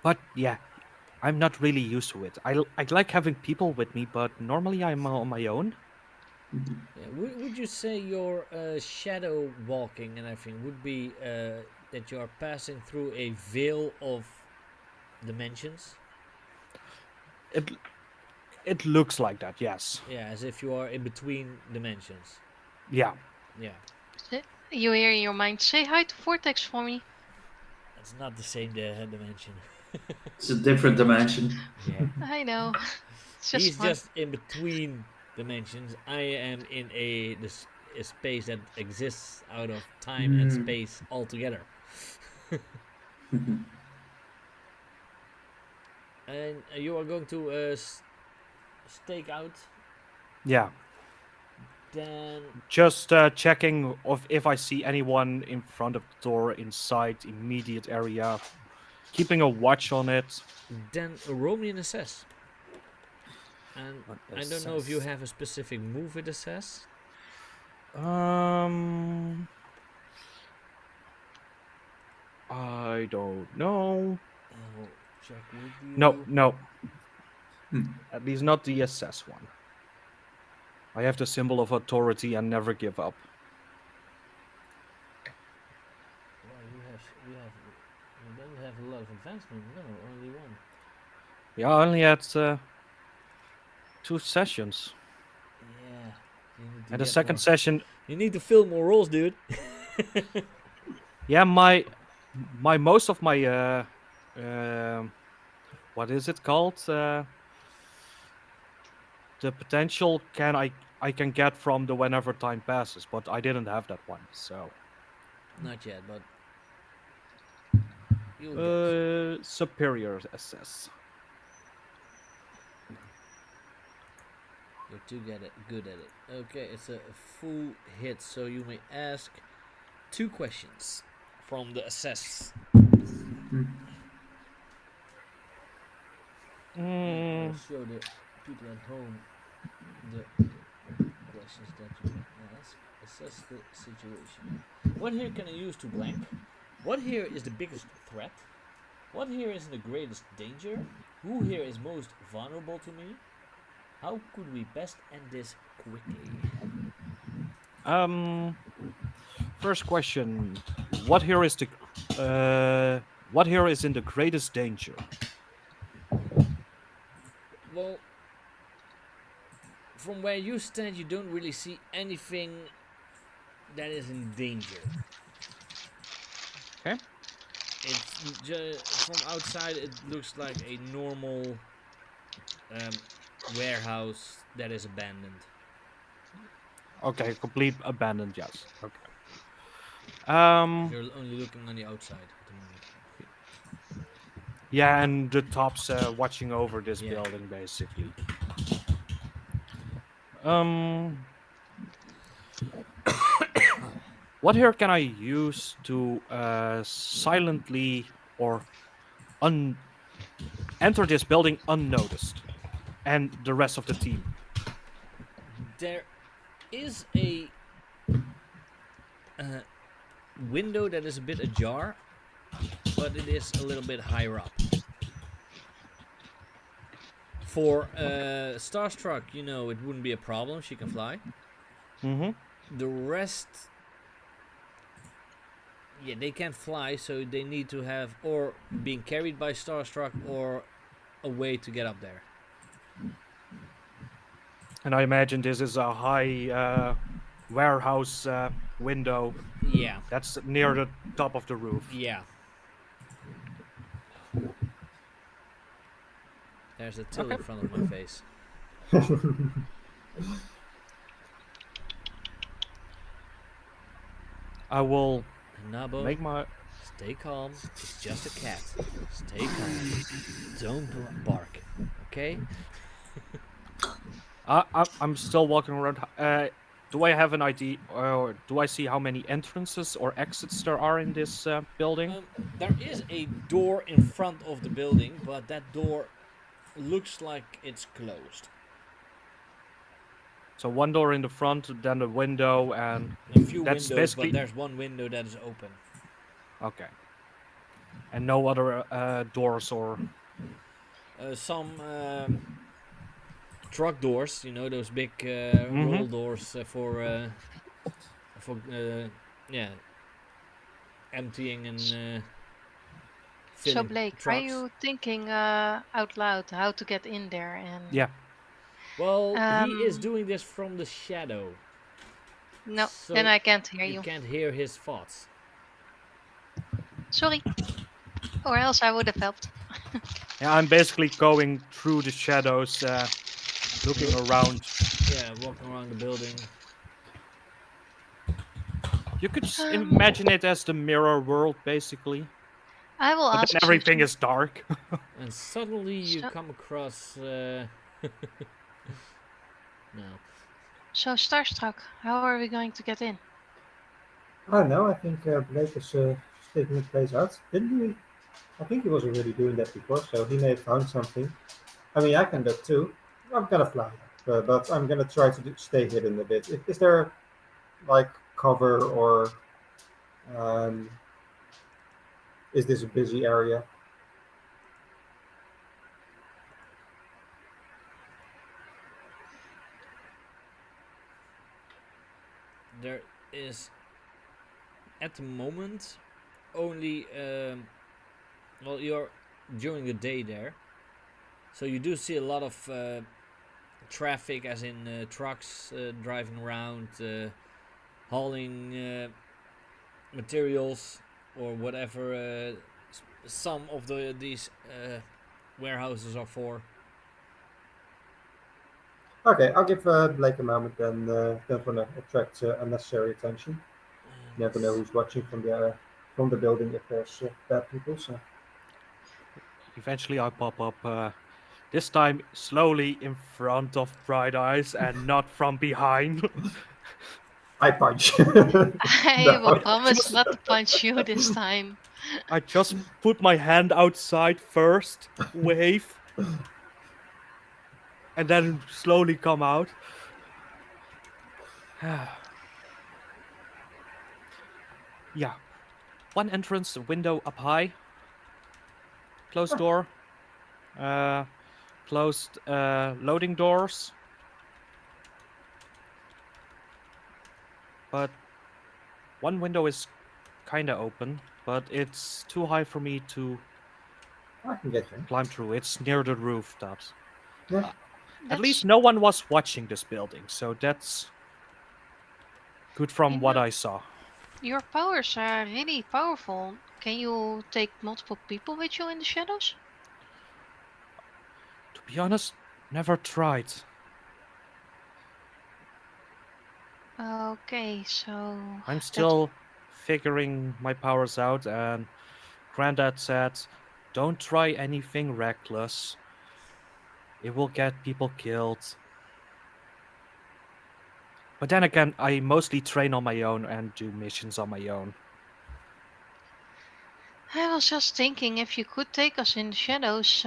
But yeah, I'm not really used to it. I like having people with me, but normally I'm on my own. Yeah, would you say your shadow walking and everything would be that you are passing through a veil of dimensions? It it looks like that, yes. Yeah, as if you are in between dimensions. Yeah. Yeah, You hear in your mind, say hi to Vortex for me. that's not the same dimension. It's a different dimension. Yeah, I know. It's just he's fun. just in between dimensions. I am in a space that exists out of time and Mm. space altogether. And you are going to stake out. Yeah. Then Just checking of if I see anyone in front of the door inside immediate area, keeping a watch on it. roll me an assess. And What I don't know if you assess? have a specific move with assess. Um, I don't know. I'll check with No, you. no, Hmm. at least not the assess one. I have the symbol of authority and never give up. Well, you don't have a lot of advancement. No, only one. Yeah, I only had 2 sessions, Yeah, you need to and the get second more. session, You need to fill more roles, dude. yeah, my most of my um what is it called? The potential I can get from the whenever time passes, but I didn't have that one, so Not yet, but you'll get. superior assess. You're too good at it. Okay, it's a full hit, so you may ask 2 questions from the assess. And I'll Mm, show the people at home the questions that you can ask. Assess the situation. What here can I use to blank? What here is the biggest threat? What here is the greatest danger? Who here is most vulnerable to me? How could we best end this quickly? um, first question: What here is the what here is in the greatest danger? Well, from where you stand, you don't really see anything that is in danger. Okay. It's just from outside, it looks like a normal um, warehouse that is abandoned. Okay, complete abandoned. Yes. Okay. If Um. you're only looking on the outside at the moment. Yeah, and the tops watching over this Yeah. building, basically. Um. What here can I use to silently or un enter this building unnoticed, and the rest of the team? There is a uh, window that is a bit ajar, but it is a little bit higher up. For Starstruck, it wouldn't be a problem. She can fly. Mm-hmm. The rest, yeah, they can't fly, so they need to have or being carried by Starstruck or a way to get up there. And I imagine this is a high warehouse window Yeah, that's near the top of the roof. yeah. There's a till Okay. in front of my face. I will Gnawbone, make my. stay calm. It's just a cat. Stay calm. Don't bark. Okay? I'm still walking around. Do I have an idea, or do I see how many entrances or exits there are in this building? There is a door in front of the building, but that door looks like it's closed. So one door in the front, then a window, and A few that's windows, but basically there's one window that is open. okay. And no other doors or. Some truck doors, those big Mm-hmm. roll doors for yeah, emptying and So filling Blake, are trucks. you thinking out loud how to get in there? And Yeah. Well, he is um, doing this from the shadow, no, then so I can't hear you you. can't hear his thoughts. Sorry, or else I would have helped. Yeah, I'm basically going through the shadows, looking around. Yeah, walking around the building. You could Um, imagine it as the mirror world, basically. I will But then ask everything something. is dark. And suddenly you So, come across. No. so Starstruck, how are we going to get in? I don't know. I think Blake is taking the place out. Didn't he? I think he was already doing that before, so he may have found something. I mean, I can do it too. I'm gonna fly, but I'm gonna try to stay hidden a bit. Is there like cover or um, is this a busy area? There is, at the moment, only. Well, you're during the day there. So you do see a lot of traffic, as in trucks driving around, hauling materials or whatever some of these warehouses are for. Okay, I'll give Blake a moment. Then don't want to attract unnecessary attention. You never know Let's who's watching from the building if there's bad people. So Eventually, I pop up. This time, slowly in front of Bright Eyes and not from behind. I punch. I will No. promise just, not to punch you this time. I just put my hand outside first, wave, and then slowly come out. Yeah, one entrance, a window up high, closed door, uh, closed loading doors, but one window is kind of open, but it's too high for me to I can get you. climb through. It's near the rooftops. Yeah. Uh, at least That's, no one was watching this building, so that's good you from what know, I saw. your powers are really powerful. Can you take multiple people with you in the shadows? To be honest, never tried. Okay, so I'm that still figuring my powers out, and Granddad said, don't try anything reckless. It will get people killed. But then again, I mostly train on my own and do missions on my own. I was just thinking if you could take us in the shadows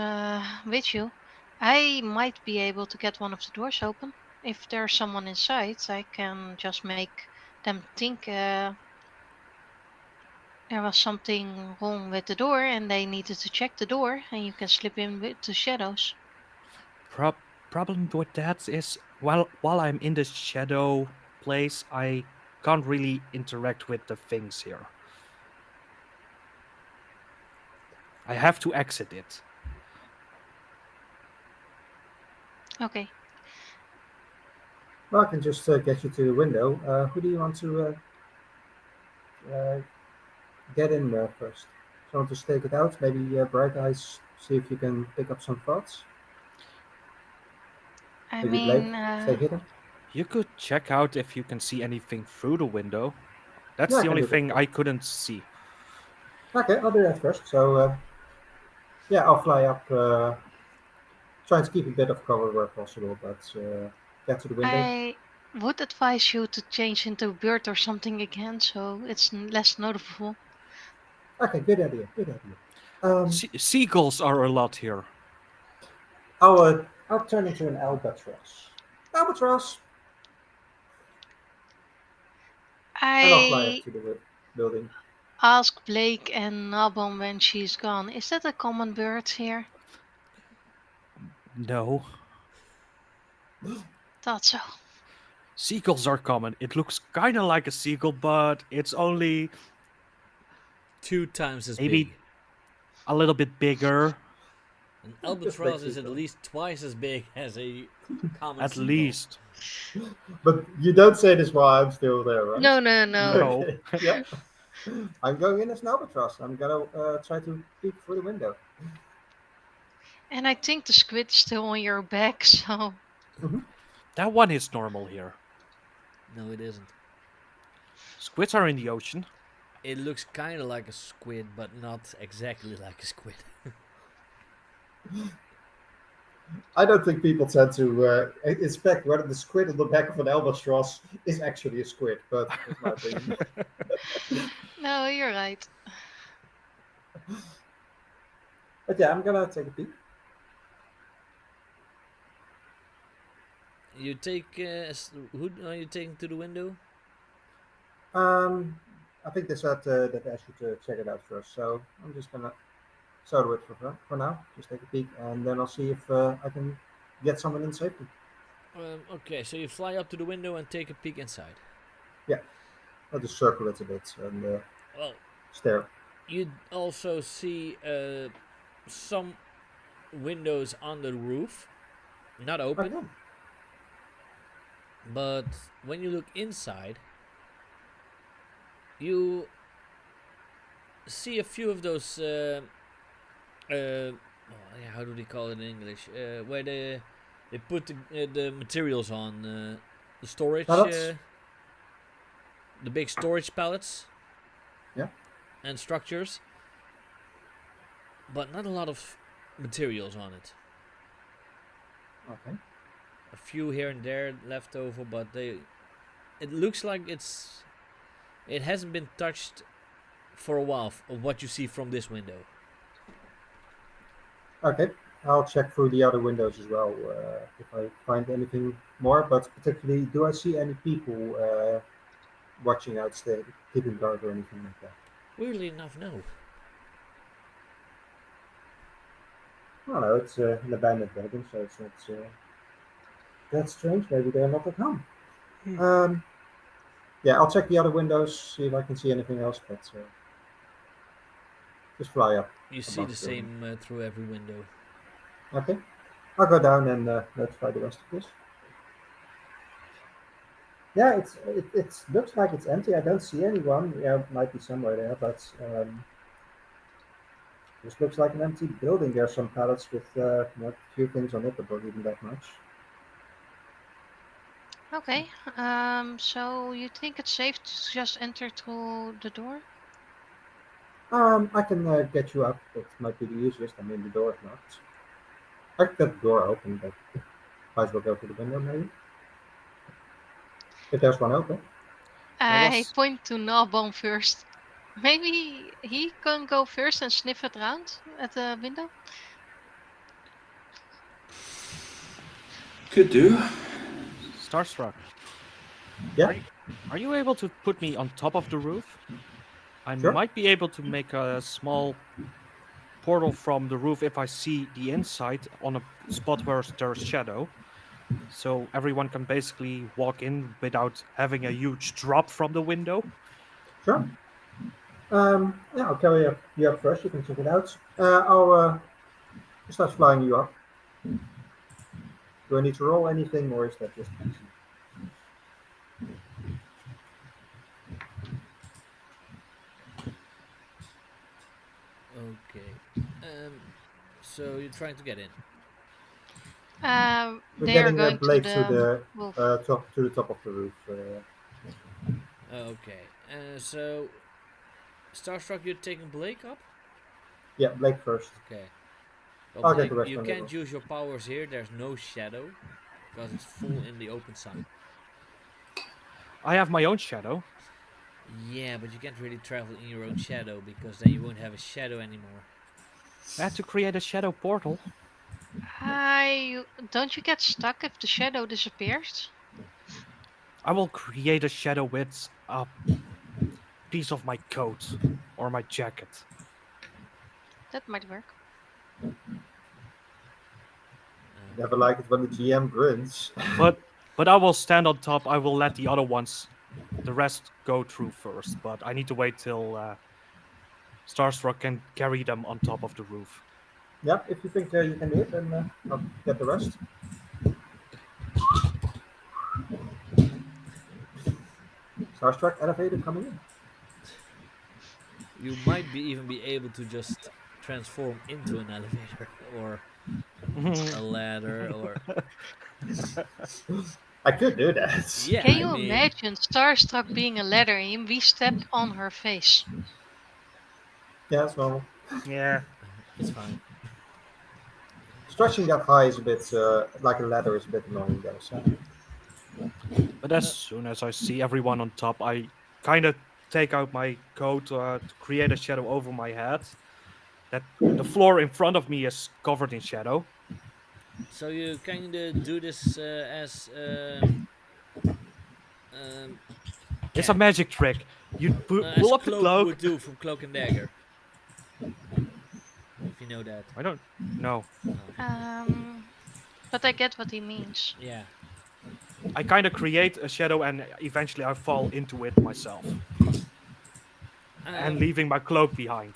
with you, I might be able to get one of the doors open. If there's someone inside, I can just make them think there was something wrong with the door and they needed to check the door, and you can slip in with the shadows. Problem with that is, while I'm in the shadow place, I can't really interact with the things here. I have to exit it. Okay. Well, I can just get you to the window. Who do you want to uh, get in there first? Someone to stake it out? Maybe Bright Eyes, see if you can pick up some thoughts. I Maybe Blake, mean, stay hidden. You could check out if you can see anything through the window. Yeah, That's I the can only do that thing first. I couldn't see. Okay, I'll do that first. So, yeah, I'll fly up, try to keep a bit of cover where possible, but get to the window. I would advise you to change into a bird or something again so it's less noticeable. Okay, good idea, good idea. Um, Seagulls are a lot here. I'll turn into an albatross. Albatross! And I'll fly up I to the building. asked Blake and Gnawbone when she's gone. Is that a common bird here? No. Thought so. Seagulls are common. It looks kind of like a seagull, but it's only 2 times as maybe big. a little bit bigger, An Just like albatross is at sequel. least twice as big as a common at seagull. least. But you don't say this while I'm still there, right? No, no, no. No. Okay, yeah. I'm going in as an albatross. I'm gonna try to peek through the window. And I think the squid is still on your back, so Mhm. That one is normal here. No, it isn't. Squids are in the ocean. It looks kind of like a squid, but not exactly like a squid. I don't think people tend to inspect whether the squid on the back of an albatross is actually a squid, but that's my opinion. no, you're right. But yeah, I'm gonna take a peek. You take. Who are you taking to the window? Um, I think they said that I should check it out first, so I'm just gonna solo it for now. Just take a peek, and then I'll see if I can get someone in safety. Okay, so you fly up to the window and take a peek inside. Yeah, I'll just circle it a bit and Well, stare. you also see some windows on the roof, not open, Okay, but when you look inside, you see a few of those. How do they call it in English? Where they put the materials on the storage, pallets. the big storage pallets Yeah. and structures, but not a lot of materials on it. Okay. A few here and there left over, but they. It looks like it hasn't been touched for a while. Of what you see from this window. Okay. I'll check through the other windows as well if I find anything more. But particularly, do I see any people watching out, keeping guard or anything like that? Weirdly enough, no. I don't know. It's an abandoned building, so it's not that strange. Maybe they're not at home. Um, yeah, I'll check the other windows, see if I can see anything else. But just fly up You see above the the building. same through every window. Okay. I'll go down and notify the rest of this. Yeah, it looks like it's empty. I don't see anyone. Yeah, might be somewhere there, but this looks like an empty building. There are some pallets with not a few things on it, but not even that much. Okay. So you think it's safe to just enter through the door? I can get you up. It might be the easiest. I mean, the door is locked. I can get the door open, but might as well go to the window maybe. If there's one open. There I was point to Gnawbone first. Maybe he can go first and sniff it around at the window. Could do. Starstruck. Yeah, Are you are you able to put me on top of the roof? I sure. might be able to make a small portal from the roof if I see the inside on a spot where there's shadow. So everyone can basically walk in without having a huge drop from the window. Sure. Yeah, I'll carry you up first. You can check it out. I'll start flying you up. Do I need to roll anything, or is that just easy? Okay. Um. So you're trying to get in. We're They are getting going to Blake to the the roof. top of the roof. Okay. So Starstruck, you're taking Blake up. Yeah, Blake first. Okay. Well, I'll get the Blake, rest you on the can't roof. use your powers here. There's no shadow because it's full in the open sun. I have my own shadow. Yeah, but you can't really travel in your own shadow because then you won't have a shadow anymore. I had to create a shadow portal. I don't you get stuck if the shadow disappears? I will create a shadow with a piece of my coat or my jacket. That might work. Never Okay. like it when the GM grins. But but I will stand on top. I will let the other ones, the rest, go through first. But I need to wait till Starstruck can carry them on top of the roof. Yep, if you think you can do it, then I'll get the rest. Starstruck elevator coming in. You might be even be able to just transform into an elevator or a ladder or I could do that. yeah. Can I you mean, imagine Starstruck being a ladder and we step on her face? Yeah, it's normal. Yeah. it's fine. Stretching that high is a bit like a ladder is a bit annoying though. So But as Uh, soon as I see everyone on top, I kind of take out my coat to create a shadow over my head. That the floor in front of me is covered in shadow. so you kind of do this as um, It's a cat, magic trick. You as pull up the Cloak would cloak. do from Cloak and Dagger, if you know that. I don't know. Oh, Um, but I get what he means. yeah. I kind of create a shadow and eventually I fall into it myself and Um, leaving my cloak behind.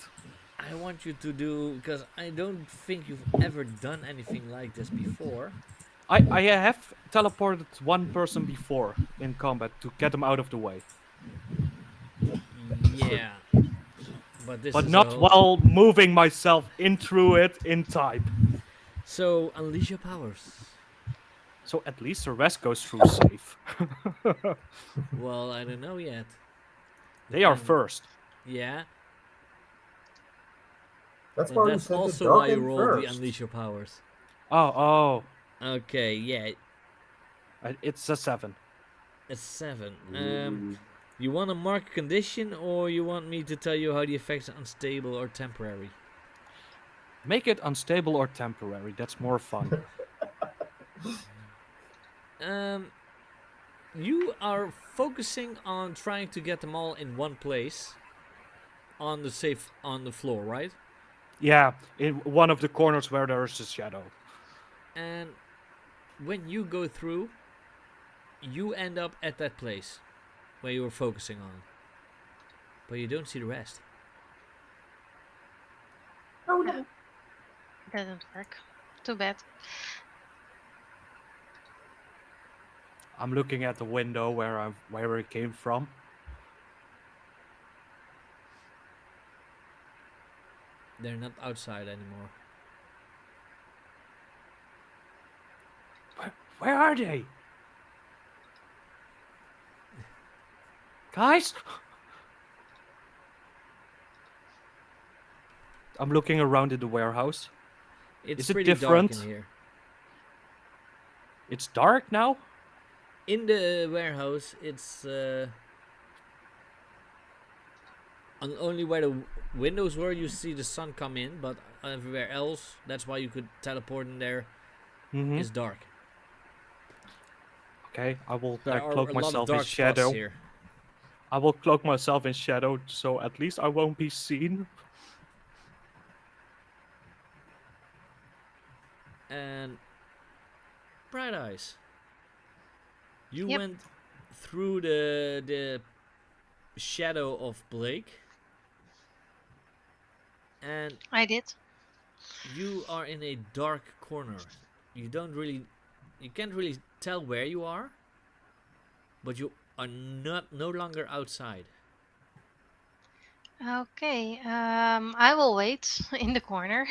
I want you to do because I don't think you've ever done anything like this before. I have teleported one person before in combat to get them out of the way, Yeah, but this but is a not whole. while moving myself in through it in time. So unleash your powers. So at least the rest goes through safe. Well, I don't know yet. They are Depends. first. Yeah, that's but why we that's sent the also dog why you in rolled the first. unleash your powers. Oh, Okay, yeah, it's a 7. a 7. Ooh. You want to mark a condition, or you want me to tell you how the effects are unstable or temporary? Make it unstable or temporary. That's more fun. Um, you are focusing on trying to get them all in one place on the safe on the floor, right? Yeah, in one of the corners where there is a shadow. And when you go through, you end up at that place where you were focusing on, but you don't see the rest. Oh Ah, no. didn't work. Too bad. I'm looking at the window where it came from. They're not outside anymore. Where are they? Guys, I'm looking around in the warehouse. It's Is it pretty dark in different? here. It's dark now. In the warehouse, it's only where the windows were, you see the sun come in, but everywhere else, that's why you could teleport in there, Mm-hmm. is dark. Okay, I will There are cloak a lot of myself in dark spots shadow. here. I will cloak myself in shadow, so at least I won't be seen. And Bright Eyes, you Yep, went through the shadow of Blake, and I did. you are in a dark corner. You don't really, you can't really tell where you are, but you are not no longer outside. Okay, I will wait in the corner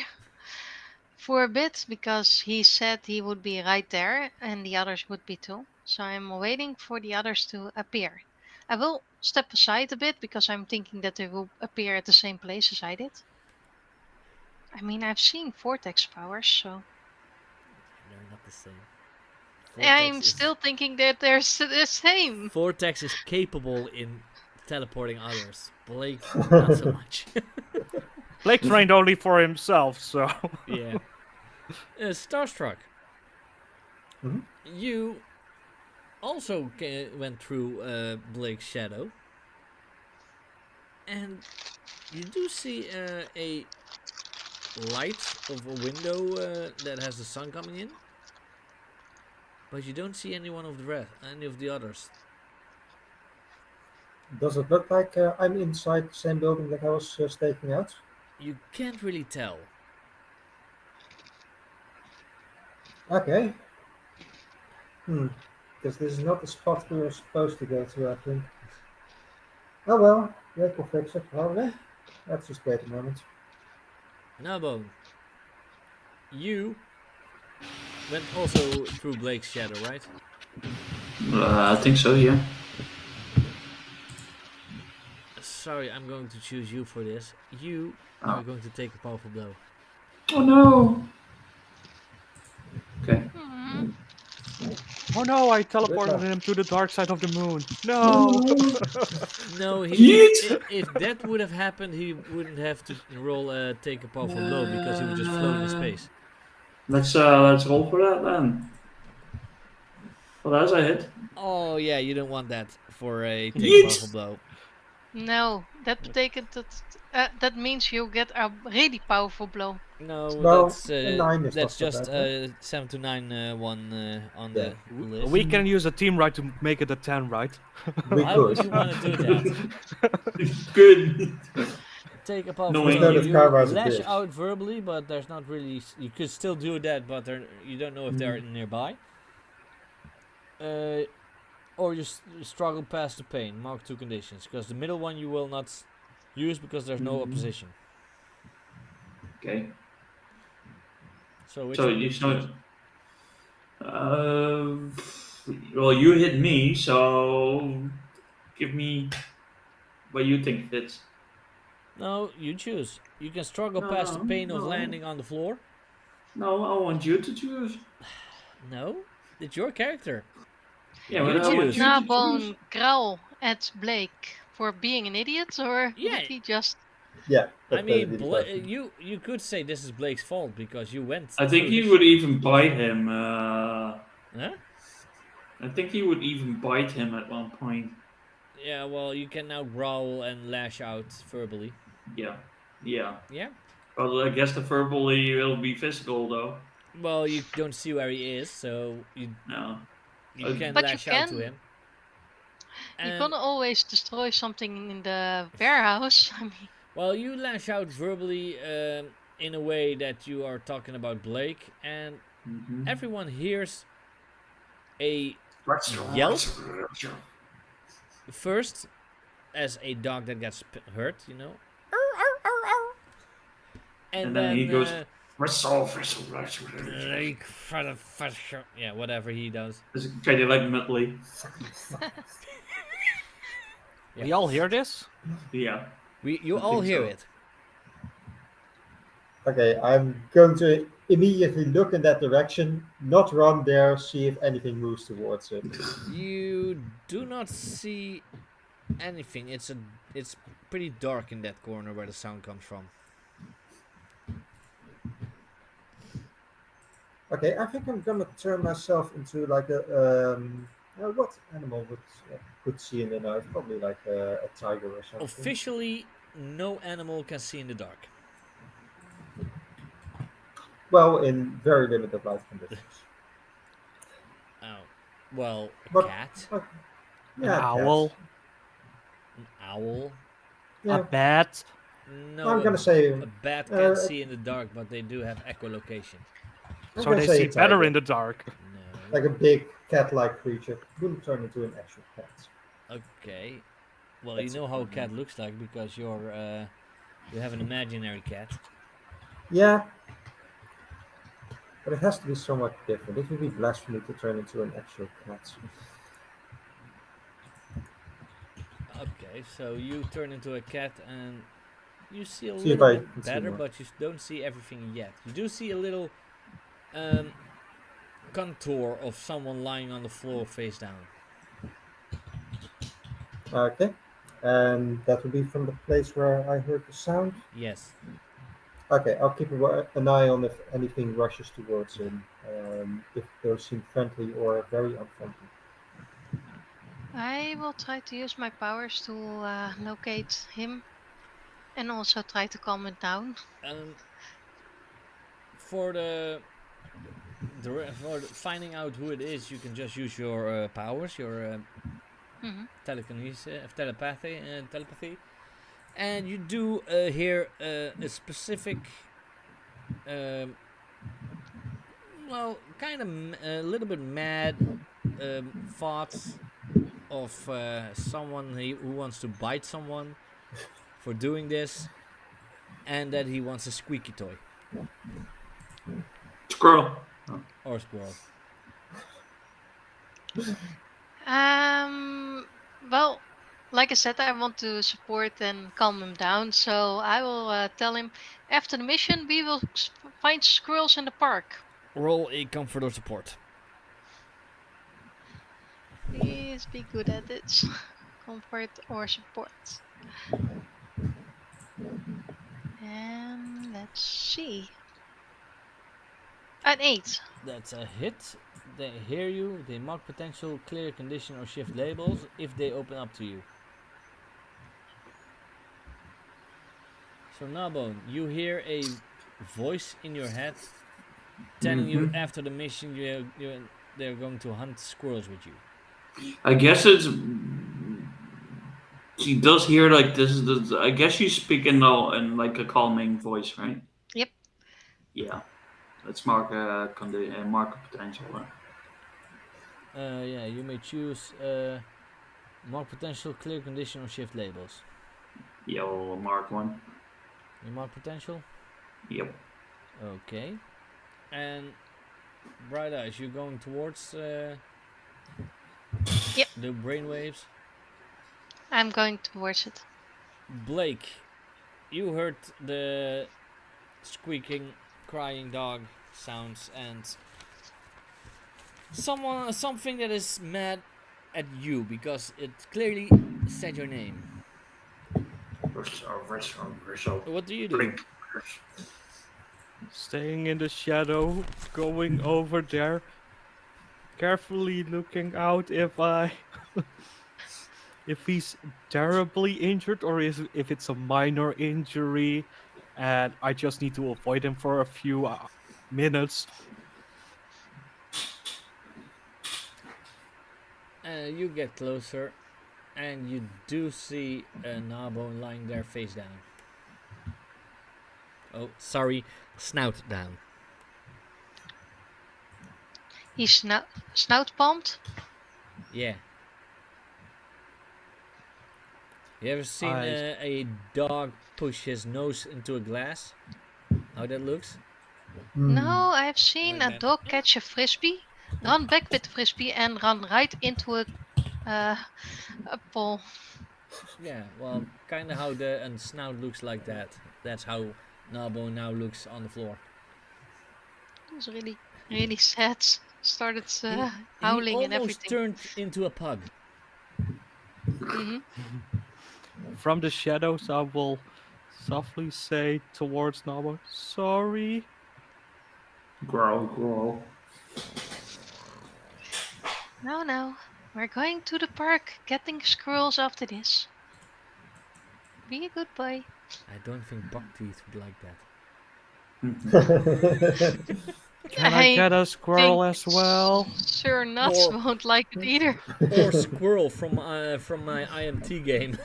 for a bit because he said he would be right there and the others would be too. So I'm waiting for the others to appear. I will step aside a bit because I'm thinking that they will appear at the same place as I did. I mean, I've seen vortex powers, so They're not the same. Vortex I'm is still thinking that they're the same. Vortex is capable in teleporting others. Blake, not so much. Blake trained only for himself, so. Yeah. Starstruck, Mhm. you also went through Blake's shadow, and you do see a light of a window that has the sun coming in, but you don't see any of the others. Does it look like I'm inside the same building that I was staking out? You can't really tell. Okay. Hmm. Because this is not the spot we were supposed to go to, I think. Oh well, Blake will fix it, probably. Let's just wait a moment. Gnawbone, you went also through Blake's shadow, right? I think so, yeah. Sorry, I'm going to choose you for this. You are Oh, going to take a powerful blow. oh no! Okay. Hmm. Oh no, I Good teleported luck. him to the dark side of the moon. No! No! No, Yeet! if that would have happened, he wouldn't have to roll take a powerful blow because he would just float in space. Let's roll for that then. Well, that's a hit. Oh yeah, you don't want that for a take a Yeet! powerful blow. No, that betekent that means you get a really powerful blow. No, Well, a 9 is not that's so just bad, right? 7 to 9 one on Yeah, the list. We can use a team right to make it a 10, right? we Why would could. you want to do that? Good. Take a powerful We Knowing blow. know that you. You Karma is a lash bitch. out verbally, but there's not really. You could still do that, but you don't know if they're Mm. nearby. Uh, or you struggle past the pain. Mark two conditions, because the middle one you will not use because there's no opposition. Okay. So which So one you would you choose? so uh, well, you hit me, so give me what you think fits. No, you choose. You can struggle No, past the no, pain of no, landing on the floor. no. I want you to choose. No, it's your character. Yeah, You but I Did want choose. you to choose. Gnawbone growl at Blake for being an idiot, or did Yeah, he just? Yeah, I that played mean, really close. you could say this is Blake's fault because you went I think through he his would shadow. even bite him. Huh? I think he would even bite him at one point. Yeah, well, you can now growl and lash out verbally. Yeah, yeah. Yeah. Well, I guess the verbally will be physical though. Well, you don't see where he is, so No. you Uh, can But you lash out to can. him. You And can always destroy something in the warehouse. I mean, well, you lash out verbally in a way that you are talking about Blake, and mhm. everyone hears a yelp first as a dog that gets hurt, you know, and And then he then goes, Blake yeah, whatever he does. kind of like Muttley. Fucking, fucking. Yeah. We all hear this? Yeah, You I all think hear so. it. Okay, I'm going to immediately look in that direction, not run there, see if anything moves towards it. You do not see anything. It's pretty dark in that corner where the sound comes from. Okay, I think I'm gonna turn myself into like what animal could see in the night? Probably like a tiger or something. Officially, no animal can see in the dark. Well, in very limited light conditions. Oh, well, a But cat, like, An yeah, cats. owl? an owl. A Yeah, bat? No, I'm gonna say, a bat can't uh, see in the dark, but they do have echolocation. I'm So gonna they say see a better in tiger, the dark. No. like a big cat-like creature. Wouldn't turn into an actual cat. Okay. Well, you That's a know how a crime. cat looks like because you have an imaginary cat. Yeah, but it has to be somewhat different. It would be blasphemy to turn into an actual cat. Okay, so you turn into a cat and you see a See if little I bit can see better, more. but you don't see everything yet. You do see a little um, contour of someone lying on the floor face down. Okay, and that would be from the place where I heard the sound. Yes. Okay, I'll keep an eye on if anything rushes towards him, if those seem friendly or very unfriendly. I will try to use my powers to locate him and also try to calm it down. Um, for for finding out who it is, you can just use your powers, your Hmm. telekinesis, telepathy, and you do hear a specific, um, well, kind of a little bit mad thoughts of someone who wants to bite someone for doing this, and that he wants a squeaky toy Squirrel. Oh. or a squirrel. Um, well, like I said, I want to support and calm him down, so I will tell him after the mission we will find squirrels in the park. Roll a comfort or support. Please be good at it. Comfort or support. And let's see. An 8. That's a hit. They hear you. They mark potential, clear condition, or shift labels if they open up to you. So Gnawbone, you hear a voice in your head telling you Hmm. after the mission they're going to hunt squirrels with you. I guess it's. She does hear like this. I guess she's speaking though in like a calming voice, right? Yep. Yeah. Let's mark mark a potential. Yeah, you may choose mark potential, clear condition, or shift labels. Yeah, we'll mark one. You mark potential? Yep. Okay. And Bright Eyes, you're going towards Yep. the brainwaves. I'm going towards it. Blake, you heard the squeaking, crying dog sounds and something that is mad at you because it clearly said your name. What do you do? Blink. Staying in the shadow, going over there, carefully looking out if he's terribly injured or if it's a minor injury and I just need to avoid him for a few minutes. You get closer and you do see a Gnawbone lying there face down. Oh, sorry, snout down. He's snout pumped. Yeah. You ever seen I a dog push his nose into a glass? How that looks? Hmm. No, I've seen Like a that. dog catch a frisbee, run back with the frisbee, and run right into uh, a pole. Yeah, well, kind of how the and snout looks like that. That's how Gnawbone now looks on the floor. It was really, really sad. Started He he howling and almost everything. turned into a pug. Hmm. From the shadows, I will softly say towards Nabo, sorry. Growl, growl. No, no. We're going to the park, getting squirrels after this. Be a good boy. I don't think buck teeth would like that. Can I I get a think squirrel as well? Sir Nuts Or won't like it either. squirrel from my IMT game.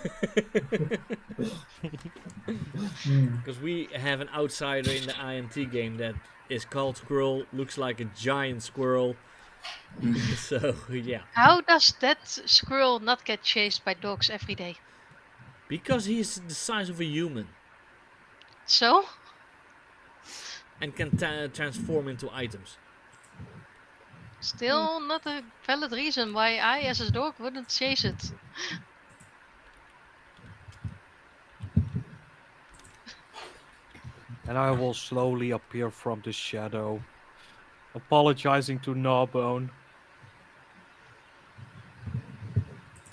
Hmm. Because we have an outsider in the IMT game that is called Squirrel, looks like a giant squirrel. So yeah, How does that squirrel not get chased by dogs every day? because he's the size of a human So, and can transform into items. still not a valid reason why I, as a dog, wouldn't chase it. And I will slowly appear from the shadow, apologizing to Gnawbone.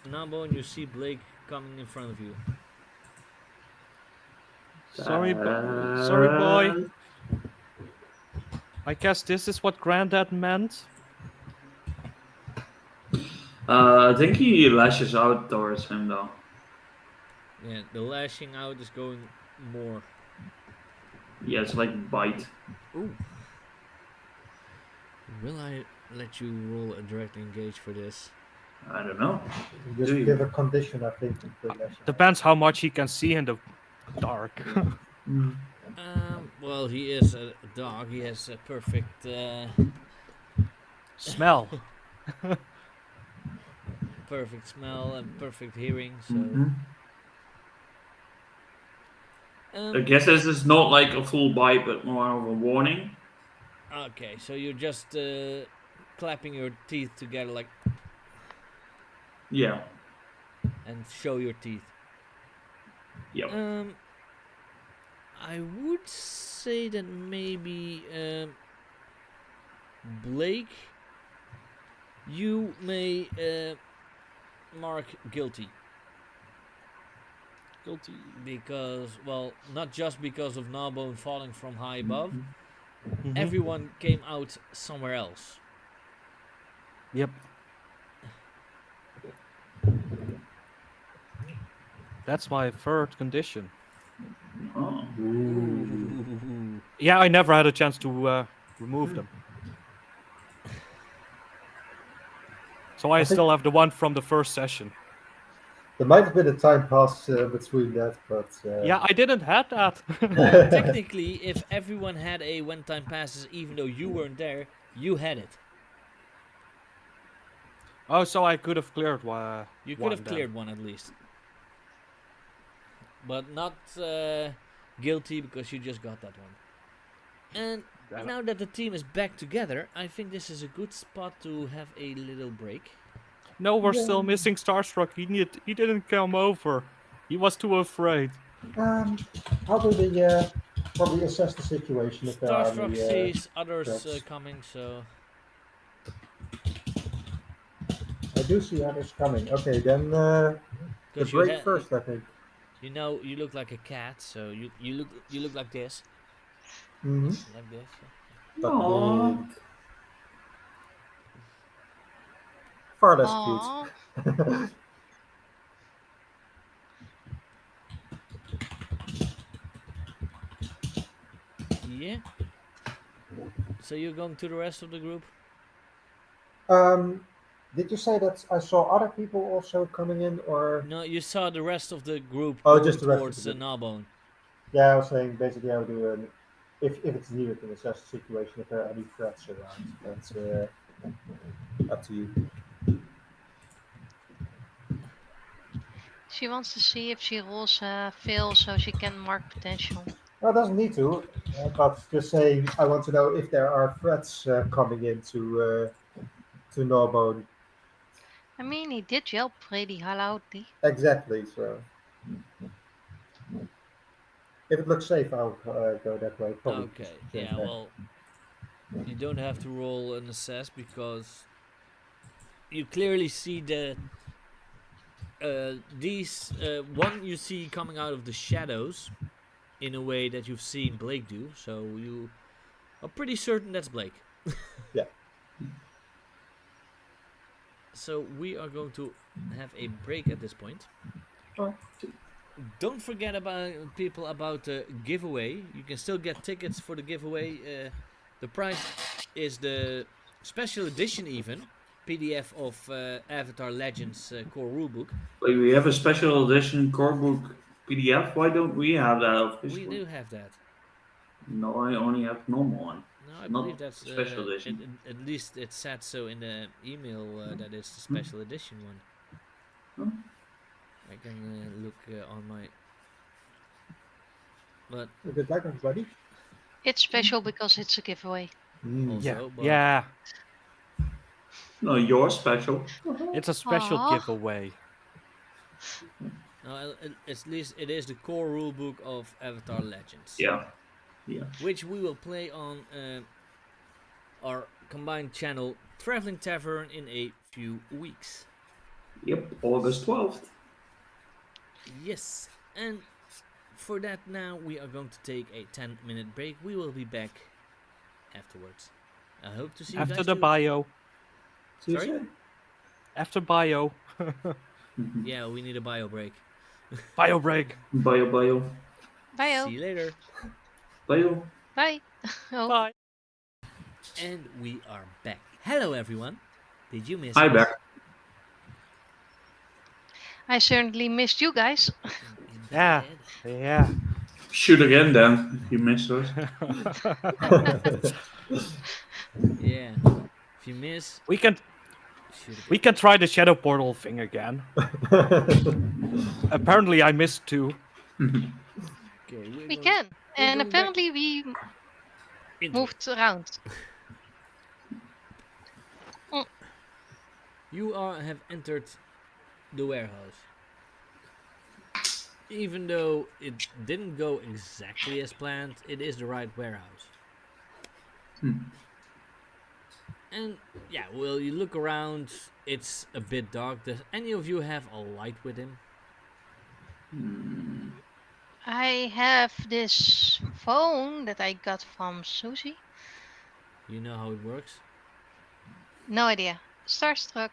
Nabo, and you see Blake coming in front of you. Sorry, boy. Uh, I guess this is what Granddad meant. I think he lashes out towards him though. Yeah, the lashing out is going more. Yeah, it's like bite. Ooh. Will I let you roll a direct engage for this? I don't know. You Do just you? give a condition, I think, with the lashing out. Depends how much he can see in the dark. Mm. Well, he is a dog. He has a perfect, Smell. perfect smell and perfect hearing. So, Hmm. I um, guess this is not like a full bite, but more of a warning. okay. So you're just clapping your teeth together, like, Yeah. and show your teeth. Yep. Um, I would say that maybe Blake, you may mark guilty Guilty. because, well, not just because of Gnawbone falling from high above. Mhm. Hmm. Everyone came out somewhere else. Yep. That's my third condition. Oh. Ooh. Yeah, I never had a chance to remove them. So I I think still have the one from the first session. there might have been a time pass between that, but Yeah, I didn't have that. Well, technically, if everyone had a when time passes, even though you weren't there, you had it. Oh, so I could have cleared You could have one then. cleared one at least, but not guilty because you just got that one. And Damn it. now that the team is back together, I think this is a good spot to have a little break. No, we're yeah. still missing Starstruck. He didn't come over. He was too afraid. How do they probably assess the situation if there are Starstruck any sees others threats? coming, so I do see others coming. Okay, then the because break first, I think. you know you look like a cat, so you look like this, Hmm. like this. But Aww. far less cute. Aww. Yeah. So you're going to the rest of the group? um, did you say that I saw other people also coming in, or No, you saw the rest of the group oh, going just the rest of the towards group? Gnawbone. Yeah, I was saying basically I would do an if it's needed to assess the situation if there are any threats around. That's up to you. She wants to see if she rolls fail so she can mark potential. No, it doesn't need to, but just saying I want to know if there are threats coming into to Gnawbone. I mean, he did yell pretty loudly. Exactly. So if it looks safe, I'll go that way. Probably just Okay, yeah, transparent. well, you don't have to roll an assess because you clearly see that these one you see coming out of the shadows in a way that you've seen Blake do, so you are pretty certain that's Blake. Yeah. So we are going to have a break at this point. Oh, Don't forget about people about the giveaway. You can still get tickets for the giveaway. The prize is the special edition, even PDF of Avatar Legends core rulebook. Wait, we have a special edition core book PDF. Why don't we have that We officially? do have that. No, I only have normal one, No, I believe not that's special edition. at least it said so in the email that it's the Hmm? special edition one. Huh? I can look on my. But good luck, everybody. It's special because it's a giveaway. Yeah, also, but yeah. No, you're special. It's a special Aww. giveaway. no, at least it is the core rulebook of Avatar Legends, Yeah, yeah. which we will play on our combined channel Traveling Tavern in a few weeks. Yep, August 12th. Yes, and for that now we are going to take a 10-minute break. We will be back afterwards. I hope to see you After guys the too. bio. See you Sorry? soon. After bio. Yeah, we need a bio break. Bio break. Bio. Bye. See you later. Bio. Bye. Oh, Bye. And we are back. Hello everyone. Did you miss Hi, us? back. I certainly missed you guys. In Yeah. bed. Yeah. Shoot again then, if you missed us. Yeah. If you miss, we can shoot again. we can try the shadow portal thing again. Apparently I missed two. Okay, we're We going. can. We're And going back apparently we into it. moved around. Mm, You have entered the warehouse. Even though it didn't go exactly as planned, it is the right warehouse. And yeah, well, you look around, it's a bit dark. Does any of you have a light with him? I have this phone that I got from Susie. You know how it works? No idea. Starstruck.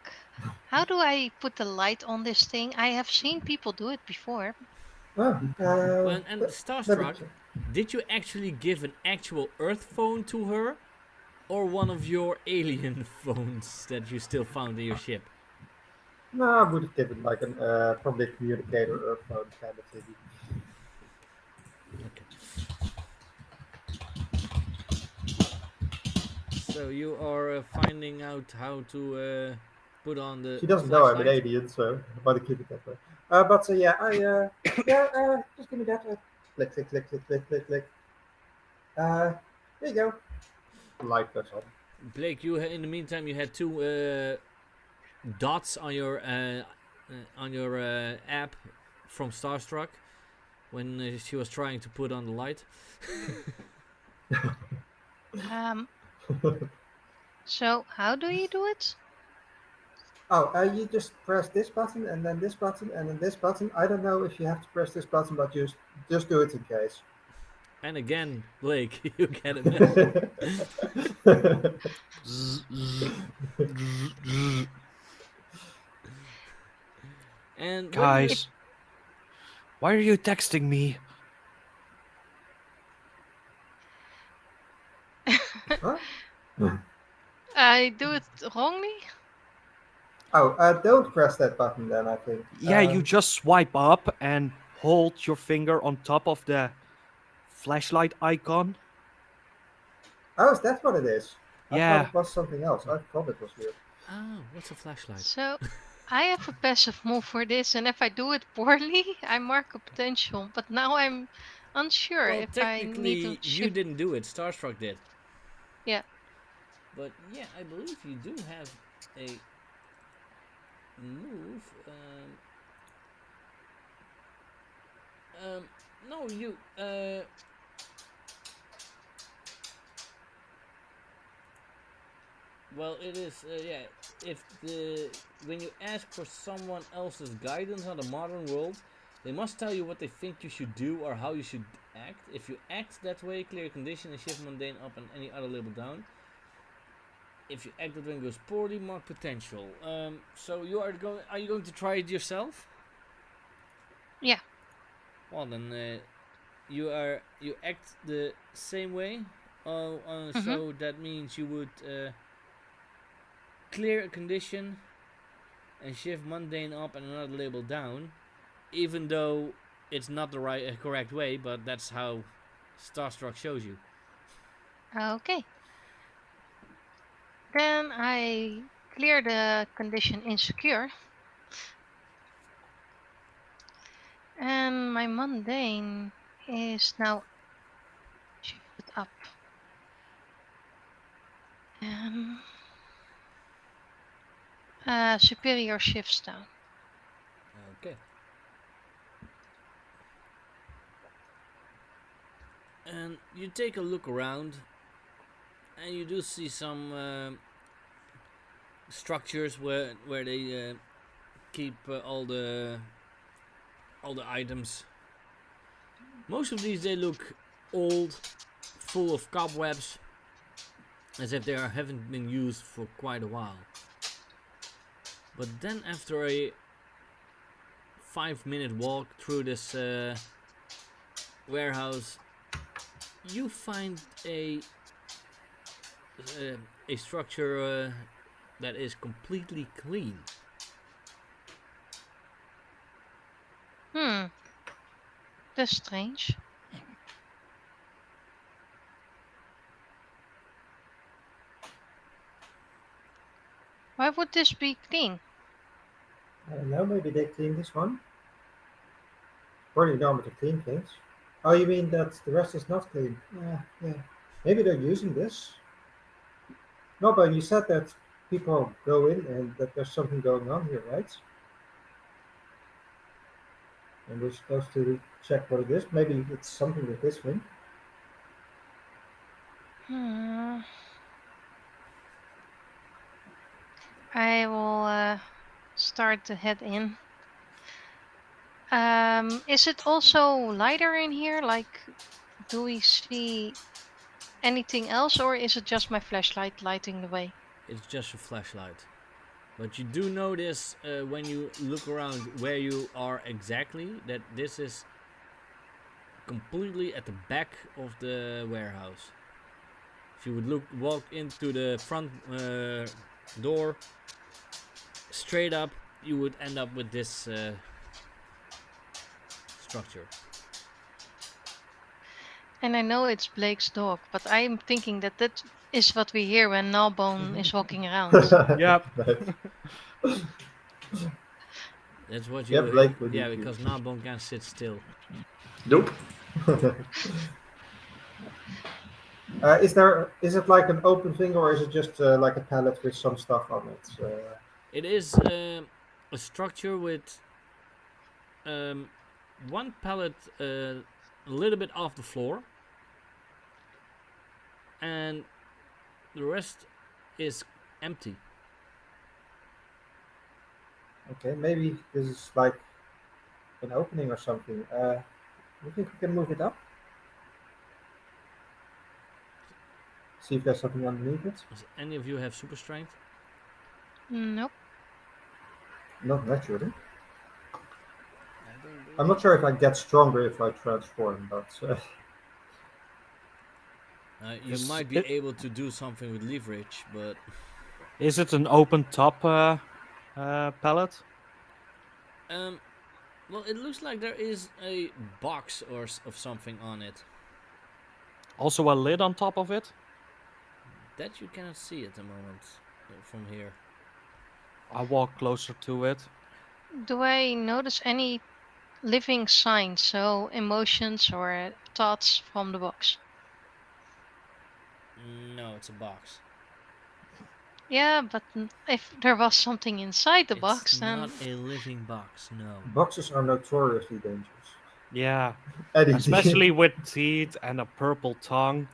How do I put the light on this thing? I have seen people do it before. Oh, Well, and let me Starstruck, check. did you actually give an actual Earth phone to her? Or one of your alien phones that you still found in your ship? No, I would have given like an probably a communicator or a phone kind of thing. Okay. So you are finding out how to put on the She doesn't know I'm an flashlight? alien, so I want to keep it that way. But yeah, just give me that. Click, click, click, click, click, click, click. There you go. Light goes on. Blake, you in the meantime you had two dots on your app from Starstruck when she was trying to put on the light. Um, so how do you do it? Oh, you just press this button and then this button and then this button. I don't know if you have to press this button, but just do it in case. And again, Blake, you get a message. And Guys, why are you texting me? Huh? I do it wrongly? Oh, don't press that button then. I think. Yeah, you just swipe up and hold your finger on top of the flashlight icon. Oh, is that what it is? I thought Yeah. it was something else. I thought it was weird. oh, what's a flashlight? So I have a passive move for this, and if I do it poorly, I mark a potential. But now I'm unsure Well, if I need to technically, you shoot. didn't do it. Starstruck did. Yeah. But yeah, I believe you do have a move. Um, no, you. Well, it is. Yeah. If the when you ask for someone else's guidance on the modern world, they must tell you what they think you should do or how you should act. If you act that way, clear condition and shift mundane up and any other label down. If you act that way and goes poorly, mark potential. So you are going. Are you going to try it yourself? Yeah. Well, then you act the same way. Mm-hmm. So that means you would clear a condition and shift mundane up and another label down, even though it's not the right correct way. But that's how Starstruck shows you. Okay. Then I clear the condition insecure, and my mundane is now shifted up. And superior shifts down. Okay. And you take a look around, and you do see some structures where they keep all the items. Most of these they look old, full of cobwebs, as if they haven't been used for quite a while. But then after a 5-minute walk through this warehouse, you find a structure that is completely clean. Hmm, that's strange. Why would this be clean? I don't know, maybe they clean this one? Pretty normal to clean things. Oh, you mean that the rest is not clean? Yeah, yeah. Maybe they're using this. No, but you said that people go in and that there's something going on here, right? And we're supposed to check what it is. Maybe it's something with this thing. Hmm. I will start to head in. Is it also lighter in here? Like, do we see anything else, or is it just my flashlight lighting the way? It's just a flashlight. But you do notice when you look around where you are exactly that this is completely at the back of the warehouse. If you would walk into the front door straight up, you would end up with this structure. And I know it's Blake's dog, but I'm thinking that that is what we hear when Gnawbone is walking around. Yep. Right. That's what Yeah, you. Blake would Yeah, need to. because Gnawbone can't sit still. Nope. Is it like an open thing or is it just like a pallet with some stuff on it? It is a structure with um, one pallet a little bit off the floor, and the rest is empty. Okay, maybe this is like an opening or something. You think we can move it up? See if there's something underneath it? Does any of you have super strength? Nope. Not naturally. I don't I'm not believe. sure if I get stronger if I transform, but You Is might be it able to do something with leverage, but is it an open top pallet? um, well, it looks like there is a box or of something on it Also a lid on top of it? that you cannot see at the moment from here. I walk closer to it. Do I notice any living signs, so emotions or thoughts from the box? No, it's a box. Yeah, but if there was something inside the It's box, not then a living box, no. Boxes are notoriously dangerous. Yeah, Indeed. especially with teeth and a purple tongue.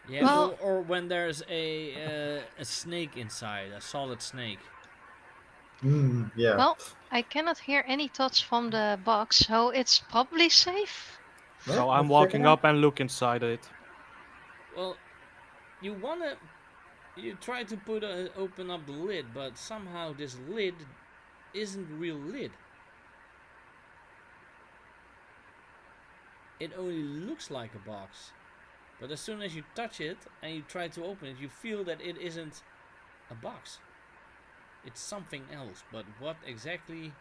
Yeah, well, or when there's a snake inside, a solid snake. Yeah. well, I cannot hear any thoughts from the box, so it's probably safe. Yeah, So I'm let's check it walking out. up and look inside it. Well, you wanna you try to open up the lid, but somehow this lid isn't a real lid. It only looks like a box. But as soon as you touch it and you try to open it, you feel that it isn't a box. It's something else. But what exactly,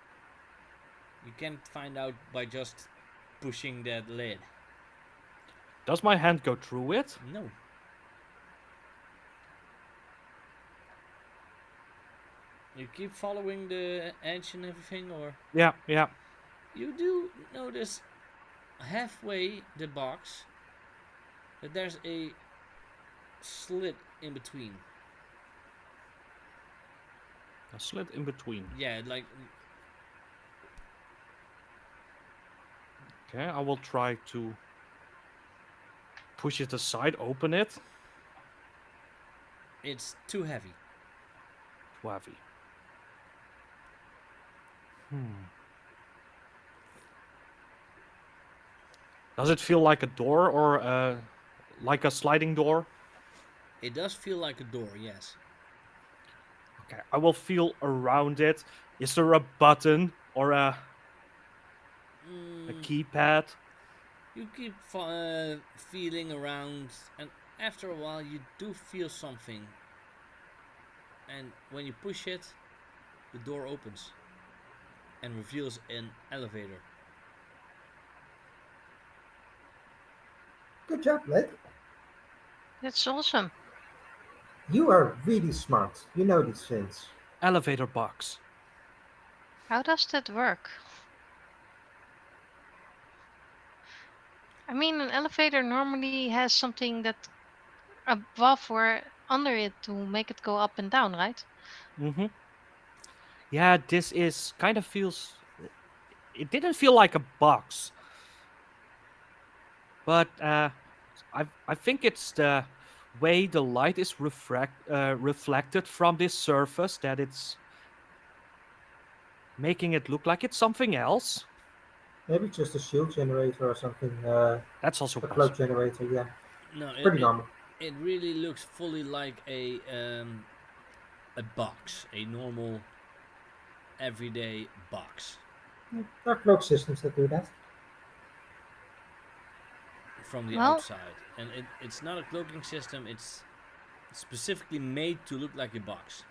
you can't find out by just pushing that lid. Does my hand go through it? No. You keep following the edge and everything, or Yeah, yeah. you do notice halfway the box that there's a slit in between. A slit in between. Yeah, like Okay, I will try to push it aside, open it. it's too heavy. Too heavy. Hmm. Does it feel like a door or like a sliding door? It does feel like a door, yes. Okay, I will feel around it. Is there a button or a Mm, keypad? you keep feeling around, and after a while, you do feel something. And when you push it, the door opens and reveals an elevator. Good job, Blake. That's awesome. You are really smart. You know these things. Elevator box. How does that work? I mean, an elevator normally has something that above or under it to make it go up and down, right? Mm-hmm. Yeah, this is kind of feels. It didn't feel like a box, but I think it's the way the light is reflected from this surface that it's making it look like it's something else. Maybe just a shield generator or something. That's also A float possible. generator, yeah. No, It's pretty normal. it really looks fully like a box, a normal everyday box There are cloak systems that do that. from the Well, outside, and it's not a cloaking system. It's specifically made to look like a box.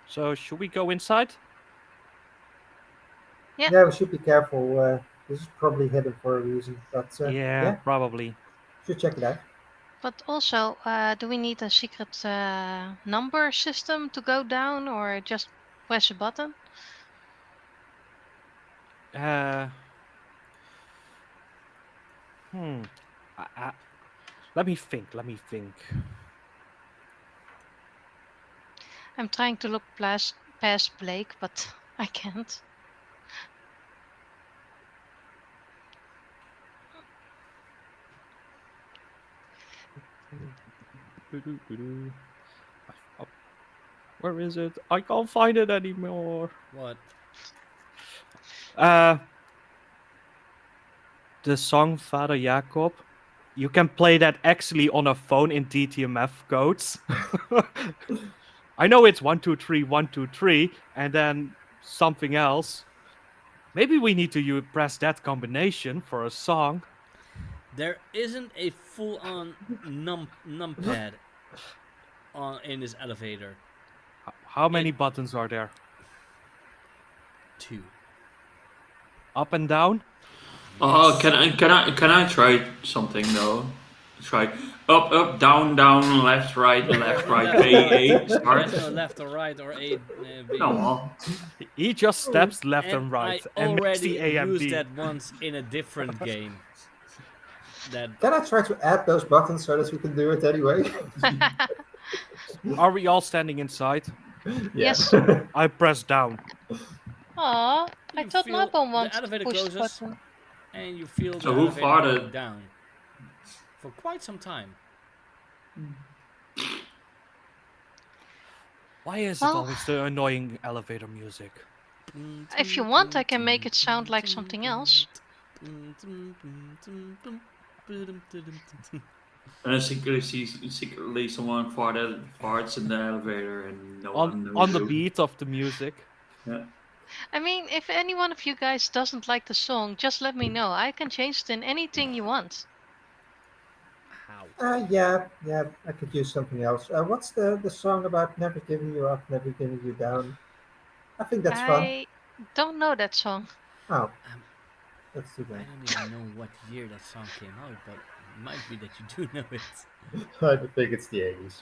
So should we go inside? yeah, Yeah, we should be careful. This is probably hidden for a reason, but Yeah, yeah, probably. should check it out. but also, do we need a secret number system to go down or just press a button? Uh, hmm. I, I, let me think. Let me think. I'm trying to look past Blake, but I can't. Oh, where is it? I can't find it anymore. What? Uh, the song Father Jacob. You can play that actually on a phone in DTMF codes. I know it's 123 123 and then something else. Maybe we need to press that combination for a song. There isn't a full-on numpad on in this elevator. How many It buttons are there? two. Up and down? Oh, Yes. can I try something though? Try up, up, down, down, left, Or right, left or right. A, start. Yes, no, left or right or A, No, B. He just steps left And and right I and makes the already A and used B. that once in a different game. That Can I try to add those buttons so that we can do it anyway? Are we all standing inside? Yeah. Yes. I press down. Aw, I You thought feel Gnawbone the wanted to elevator push the closes, button. and you feel So the who elevator going farted? down for quite some time. Why is it Well, always the annoying elevator music? if you want, I can make it sound like something else. And then secretly someone farts in the elevator and no On one knows on the who. beat of the music. Yeah. I mean, if any one of you guys doesn't like the song, just let me know. I can change it in anything you want. How? Yeah, I could use something else. What's the song about never giving you up, never giving you down? I think that's fun. I don't know that song. Oh, Um, that's too I bad. don't even know what year that song came out, but it might be that you do know it. I don't think it's the 80s.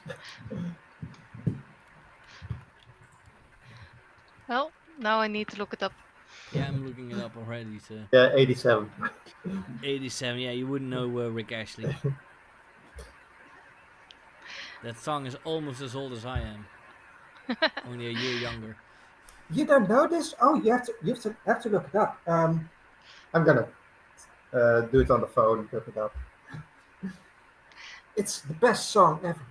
Well, now I need to look it up. Yeah, I'm looking it up already. So Yeah, 87. 87. Yeah, you wouldn't know Rick Ashley. That song is almost as old as I am, only a year younger. You don't know this? Oh, you have to look it up. I'm gonna do it on the phone. Look it up. It's the best song ever.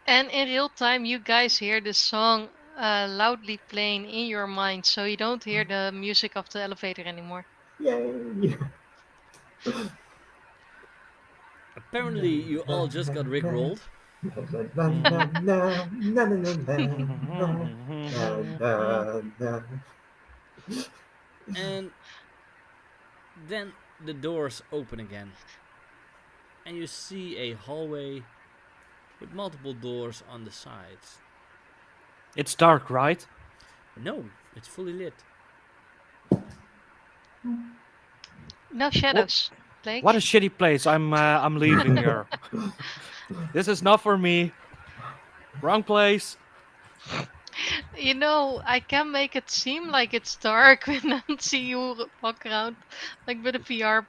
And in real time, you guys hear this song loudly playing in your mind, so you don't hear the music of the elevator anymore. Yay! Apparently, you all just got Rick rolled, Mhm. and then the doors open again, and you see a hallway with multiple doors on the sides. It's dark, right? No, it's fully lit. No What? shadows, What a Blake. shitty place. I'm leaving here. This is not for me. Wrong place. You know, I can make it seem like it's dark when I see you walk around like with a VR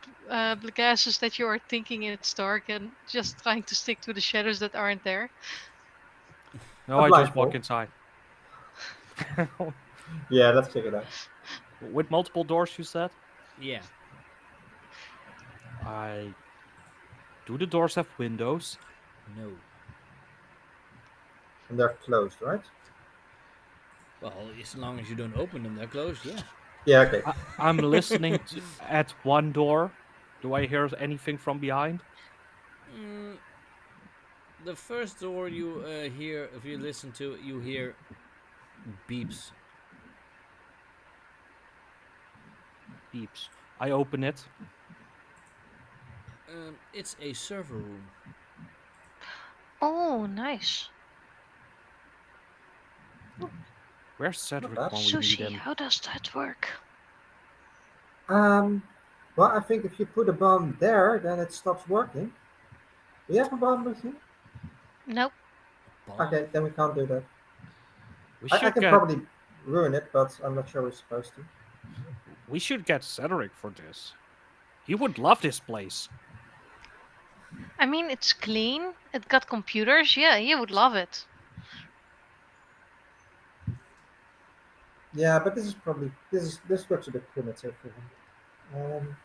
glasses that you are thinking it's dark and just trying to stick to the shadows that aren't there. No, A I just walk blindfold. inside. Yeah, let's check it out. With multiple doors, you said? Yeah, I do the doors have windows? no. And they're closed, right? Well, as long as you don't open them, they're closed, yeah. Yeah, okay. I'm listening at one door. Do I hear anything from behind? Mm, the first door you hear, if you listen to it, you hear beeps. Beeps. I open it. It's a server room. Oh, nice. Where's Not Cedric bad. when we need Sushi, him? how does that work? Um, well, I think if you put a bomb there, then it stops working. Do you have a bomb with you? Nope. Bomb? Okay, then we can't do that. We I should can get probably ruin it, but I'm not sure we're supposed to. we should get Cedric for this. He would love this place. I mean, it's clean. It got computers. Yeah, you would love it. Yeah, but this looks a bit primitive for him. Um,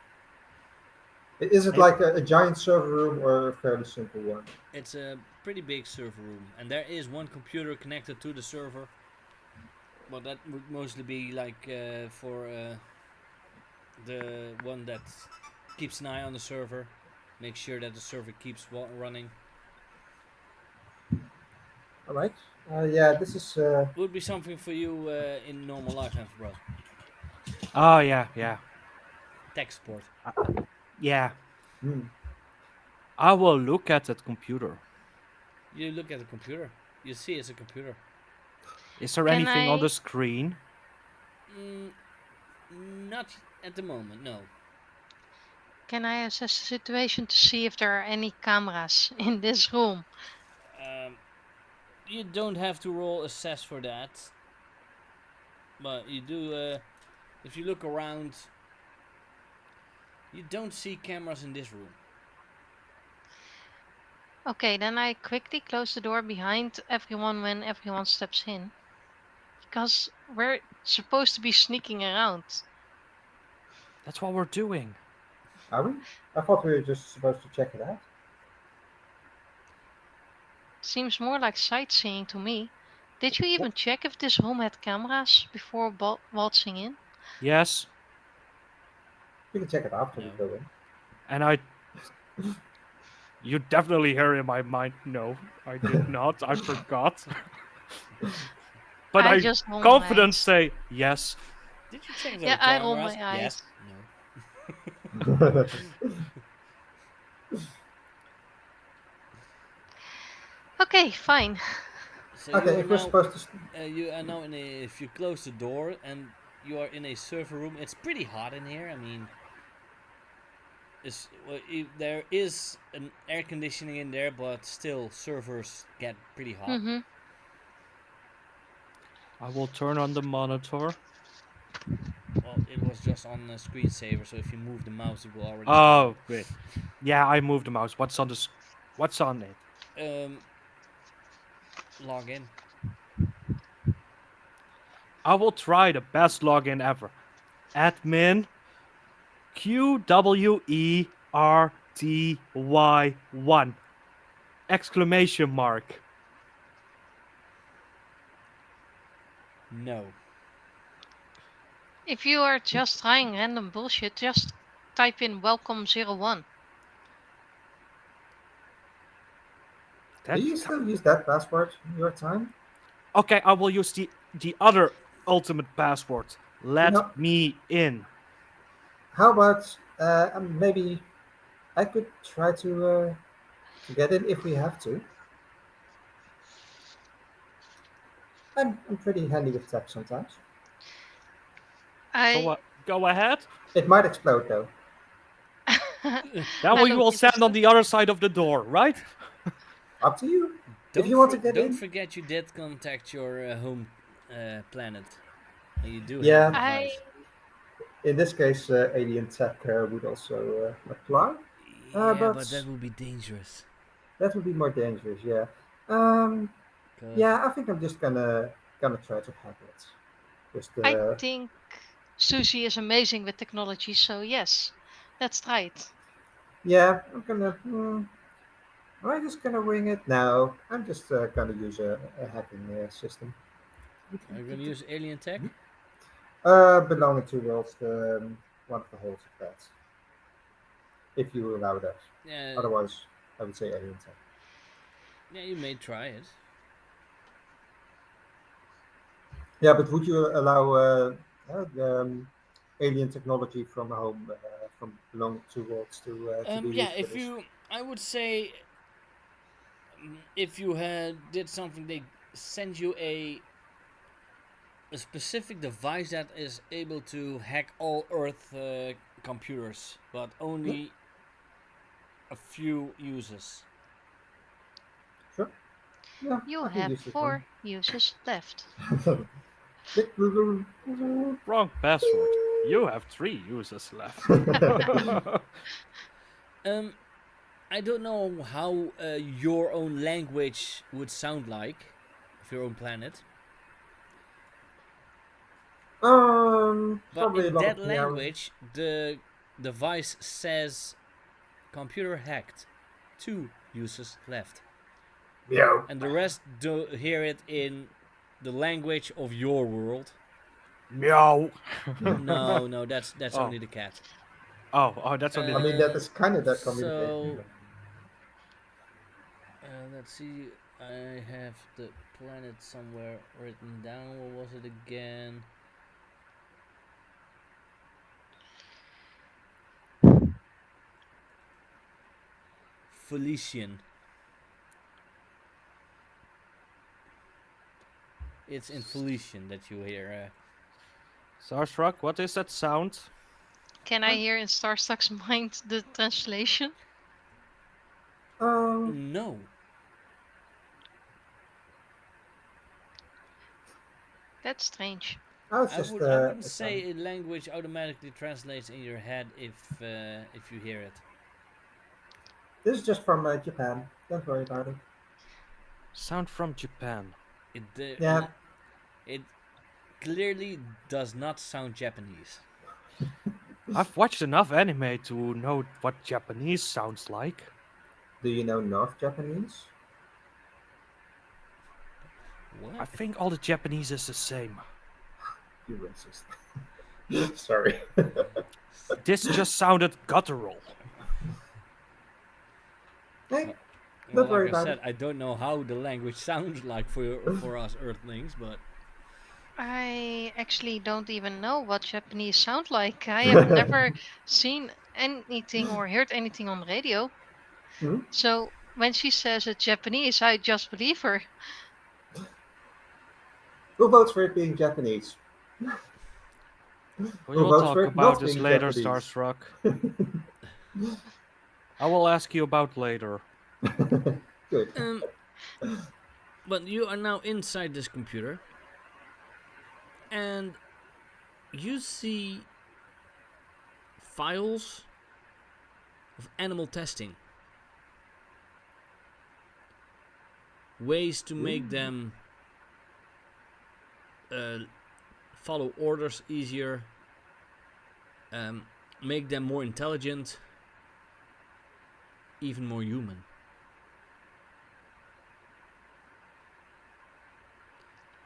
is it Maybe like a giant server room or a fairly simple one? It's a pretty big server room, and there is one computer connected to the server. But that would mostly be like for the one that keeps an eye on the server, make sure that the server keeps running. All right. Yeah, this is. Would be something for you in normal life, bro. Oh yeah. Tech support. Uh, yeah. Hmm. I will look at that computer. You look at the computer. You see it's a computer. Is there Can anything on the I screen? Mm, not at the moment, no. can I assess the situation to see if there are any cameras in this room? Um, you don't have to roll assess for that, but you do. If you look around, you don't see cameras in this room. Okay, then I quickly close the door behind everyone when everyone steps in. Because we're supposed to be sneaking around. That's what we're doing. Are we? I thought we were just supposed to check it out. Seems more like sightseeing to me. Did you Wha- even check if this room had cameras before waltzing in? Yes, We can check it after we No. go in. and I. You definitely hear in my mind. No, I did not. I forgot. But I I just roll my confident eyes. say yes. Did you check if there Yeah, were I roll my cameras? Yes. eyes. No. Okay, fine. So Okay, if we're supposed to. you are now in a. If you close the door and you are in a server room, it's pretty hot in here. I mean, there is an air conditioning in there, but still servers get pretty hot. Mm-hmm. I will turn on the monitor. Well, it was just on the screensaver, so if you move the mouse, it will already start. Oh, wait. Yeah, I moved the mouse. What's on the? What's on it? Um, log in. I will try the best login ever. Admin QWERTY1 exclamation mark. No. If you are just trying random bullshit, just type in welcome 01. Do That you still use that password in your time? okay? I will use the other ultimate password. You Let know, me in. how about maybe I could try to get in if we have to. I'm pretty handy with tech sometimes. Go I go ahead. It might explode though. Then I we look will stand on interested. the other side of the door, right? Up to you. If you want to get Don't in, forget you did contact your home planet, and you do have a yeah. I device. In this case, alien tech would also apply. Yeah, But but that would be dangerous. that would be more dangerous. Yeah. Um, Cause yeah. I think I'm just gonna try to hack it. Just I think Susie is amazing with technology, so yes, let's try it. yeah. I'm gonna. Am I just gonna wing it? No. I'm just gonna use a hacking system. are you gonna use alien tech? Belonging to Worlds, one of the holes of that, if you allow that. Yeah, Otherwise, I would say alien tech. yeah, you may try it. Yeah, but would you allow alien technology from a home, from belonging to Worlds to be Yeah, used for this? I would say, if you had did something, they send you a specific device that is able to hack all Earth computers, but Yeah, only a few users. sure. Yeah, You I can have use this one. 4 uses left. Wrong password. You have 3 users left. Um, I don't know how your own language would sound like of your own planet, but Probably a in lot that of meow. language, the device says computer hacked, 2 users left, Meow. and the rest do hear it in the language of your world. Meow. No, no, that's Oh, only the cat. oh, that's only I the. mean, that Uh, is kind of that communication. so But let's see. I have the planet somewhere written down. What was it again? Felician. It's in Felician that you hear. Starstruck, what is that sound? Can I hear in Starstruck's mind the translation? um, No, That's strange. it's just I wouldn't a sound. say a language automatically translates in your head if you hear it. This is just from Japan. Don't worry about it. Sound from Japan. Yeah, It clearly does not sound Japanese. I've watched enough anime to know what Japanese sounds like. do you know North Japanese? I What? think all the Japanese is the same. You racist. Sorry. This just sounded guttural. Hey, Well, well, don't like worry I about it. said, I don't know how the language sounds like for us Earthlings, but I actually don't even know what Japanese sound like. I have never seen anything or heard anything on radio. Hmm? So when she says it's Japanese, I just believe her. Who votes for it being Japanese? We Who will votes for talk it about not this being later, Japanese? Starstruck. I will ask you about later. Good. um, but you are now inside this computer, and you see files of animal testing, ways to make them uh, follow orders easier, um, make them more intelligent, even more human.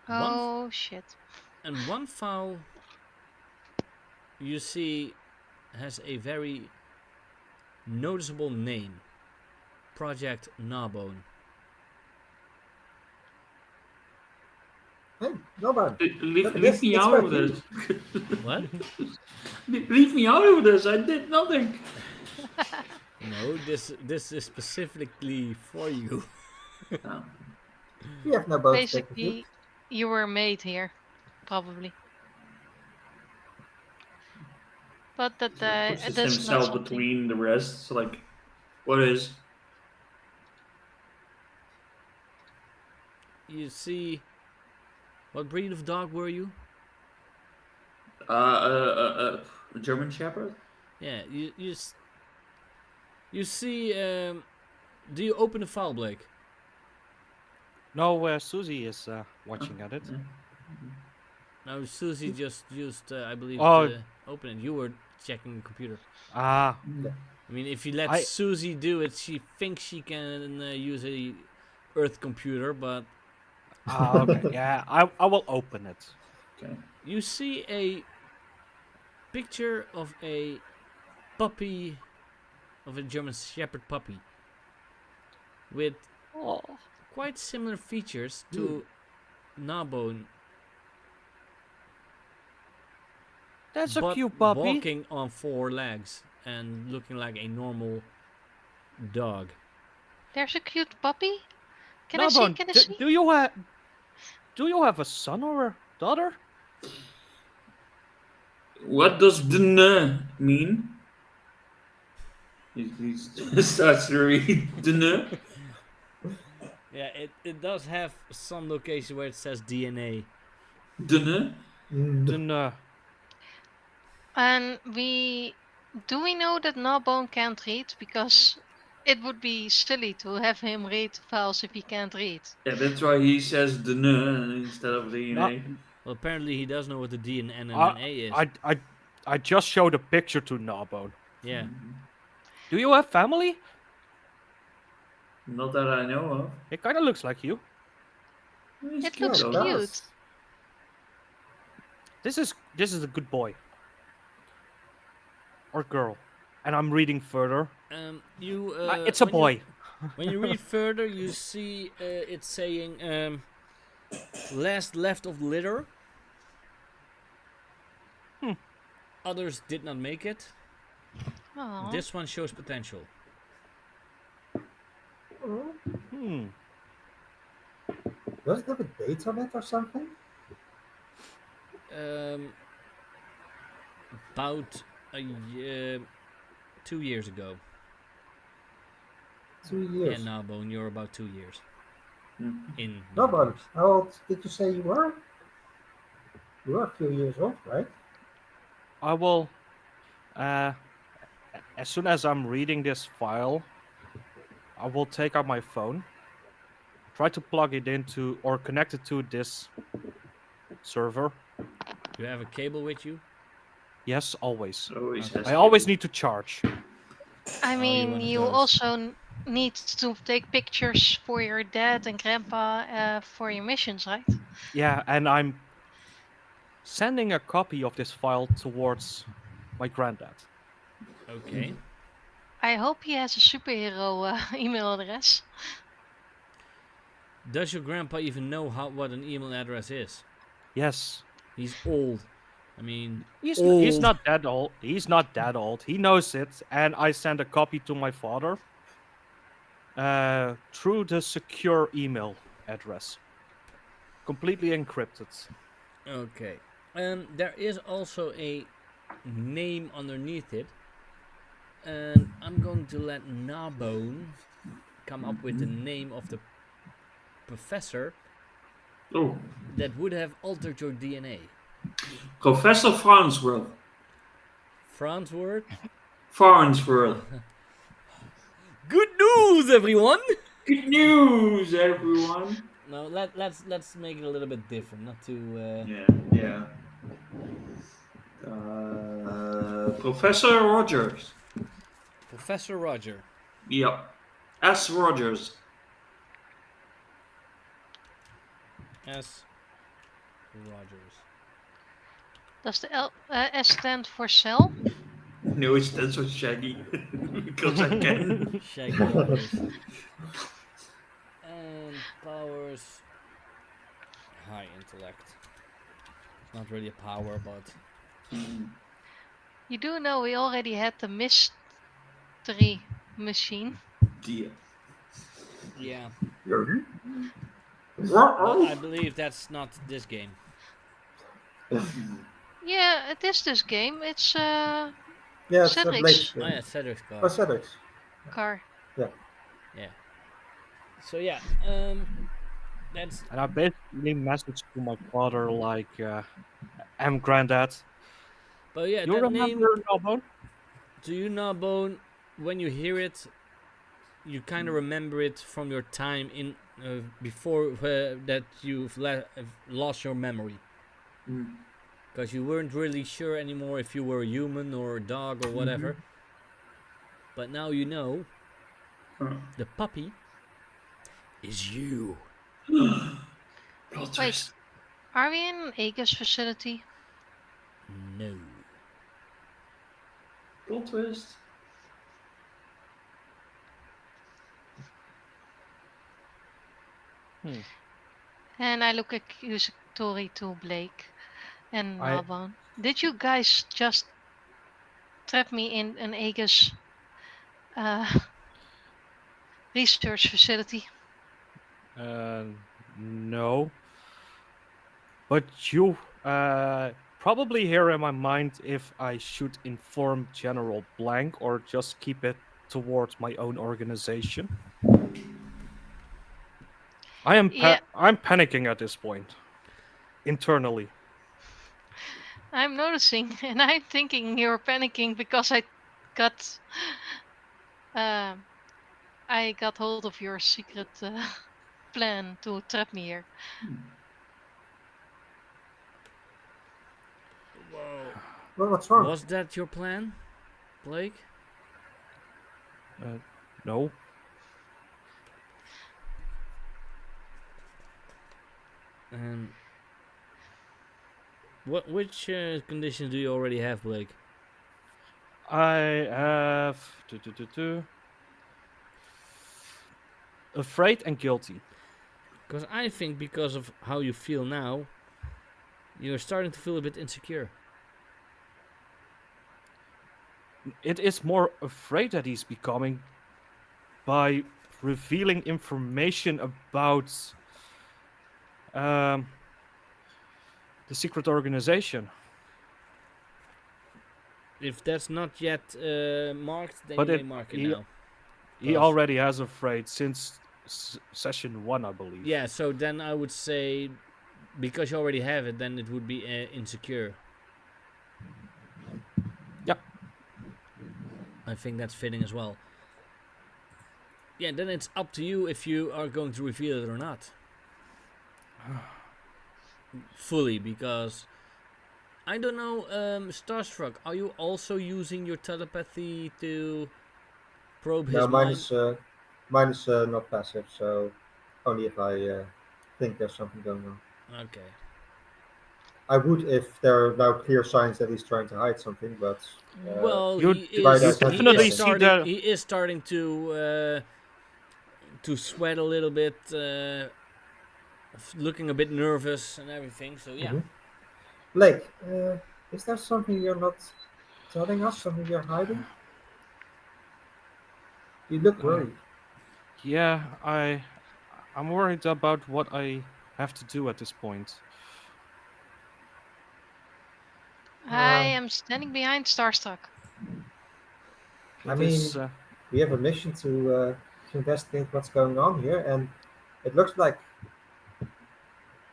One Oh shit. and one file you see has a very noticeable name: Project Gnawbone. Hey, Gnawbone. Leave, Look at leave this. me It's out about of you. this. What? Leave me out of this. I did nothing. No, this is specifically for you. Oh. We have no bone to pick with you. Basically, you were made here, probably. But Pushes that's not himself something. between the rest. So like, what is? You see, what breed of dog were you? German Shepherd? Yeah, you see. Do you open the file, Blake? No, Susie is Oh, watching at it. yeah. No, Susie just used, I believe, Oh, the open it. You were checking the computer. ah, Yeah. I mean, if you let I Susie do it, she thinks she can use a Earth computer, but okay. Yeah, I will open it. Okay. you see a picture puppy, of a German Shepherd puppy, with Oh, quite similar features to Gnawbone, that's a but cute puppy. walking on four legs and looking like a normal dog. There's a cute puppy. Can I No, see? Bon, Can I see? do you have a son or a daughter? What does the "n" mean? He starts to read the "n." Yeah, it does have some location where it says DNA. The "n"? Mm. Then And we know that Gnawbone can't read because it would be silly to have him read files if he can't read. Yeah, that's why he says the "n" instead of the no, "na." Well, apparently he does know what the D and N and I an A is. I I I just showed a picture to Gnawbone. Yeah. Do you have family? Not that I know of. It kind of looks like you. He's It Yeah, cute looks it though. cute. does. This is a good boy or girl, and I'm reading further. You It's a boy. when you read further, you see it's saying last left of litter. Hmm. Others did not make it. Oh, This one shows potential. Oh, Hmm. does it have a date on it or something? Um, about a year, 2 years ago. 2 years. Yeah, Gnawbone, you're about 2 years Hmm. in Gnawbone, universe. how old did you say you were? You were a few years old, right? I will. Uh, as soon as I'm reading this file, I will take out my phone, try to plug it into or connect it to this server. You have a cable with you? Yes, always. Always Okay. has I always cable. need to charge. I Oh, you're mean, one of you those. also need to take pictures for your dad and grandpa for your missions, right? Yeah, and I'm sending a copy of this file towards my granddad. Okay. I hope he has a superhero email address. Does your grandpa even know what an email address is? Yes. He's old. I mean, He's old. not that old. He's not that old. He knows it, and I send a copy to my father through the secure email address, completely encrypted. Okay. There is also a name underneath it, and I'm going to let Gnawbone come up with the name of the professor Oh, that would have altered your DNA. Professor Farnsworth. Farnsworth. Farnsworth. Good news, everyone. Good news, everyone. No, let's make it a little bit different, not too. Yeah, yeah. Professor Rogers. Professor Roger. Yep. S. Rogers. S. Rogers. Does the S stand for cell? No, it stands for Shaggy. Because I can. Shaggy always. And powers. High intellect. It's not really a power, but You do know we already had the mystery machine. Dear. yeah. Yeah. But I believe that's not this game. Yeah, it is this game. It's Yeah, it's a Blake's Cedric's Oh game. yeah, Cedric's Oh, car. Cedric's. car. Yeah. Yeah. So yeah, that's. And I basically messaged to my father like, "I'm granddad. But yeah, You that name. remember Gnawbone?" Do you know, Bone? When you hear it, you kind of remember it from your time in before that you've lost your memory, because you weren't really sure anymore if you were a human or a dog or whatever. But now you know the puppy is you. Plot Wait, twist. are we in an Aegis facility? No. Plot twist. Hmm. And I look accusatory to Blake and I Gnawbone. Did you guys just trap me in an Aegis uh, research facility? uh, no, but you probably hear in my mind if I should inform General Blank or just keep it towards my own organization. Yeah, I'm panicking at this point internally. I'm noticing, and I'm thinking you're panicking because got uh, I got hold of your secret plan to trap me here. Whoa. Well, what's wrong? Was that your plan, Blake? Uh, no, And which conditions do you already have, Blake? I have afraid and guilty. Because I think because of how you feel now, you're starting to feel a bit insecure. It is more afraid that he's becoming by revealing information about um, the secret organization. If that's not yet marked, then you But may mark it now. he 'Cause- already has afraid since session 1, I believe. yeah, so then I would say because you already have it, then it would be insecure. Yeah. I think that's fitting as well. yeah, then it's up to you if you are going to reveal it or not fully. Because I don't know, Starstruck, are you also using your telepathy to probe No, his mind? mine is not passive, so only if I think there's something going on. Okay. I would if there are now clear signs that he's trying to hide something, but uh, Well, You Bright you Eyes hasn't said definitely see anything. that. he is starting to sweat a little bit, looking a bit nervous and everything. So yeah. Hmm. Blake, is there something you're not telling us? Something you're hiding? You look Uh, worried. yeah, I'm worried about what I have to do at this point. I Um, am standing behind Starstruck. I It mean, is. we have a mission to investigate what's going on here, and it looks like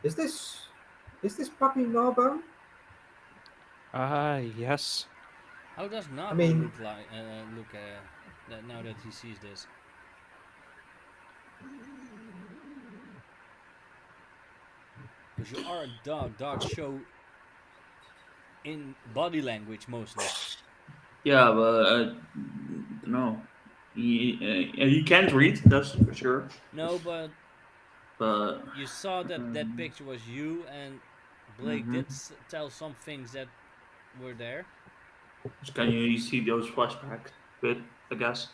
is this is this puppy Gnawbone? Yes. How does I Gnawbone mean, look like? Look that now that he sees this, because you are a dog. Dogs show in body language mostly. Yeah, but no, he can't read. That's for sure. No, but But you saw that that um, picture was you, and Blake mhm. did tell some things that were there. So can you see those flashbacks? Bit, I guess.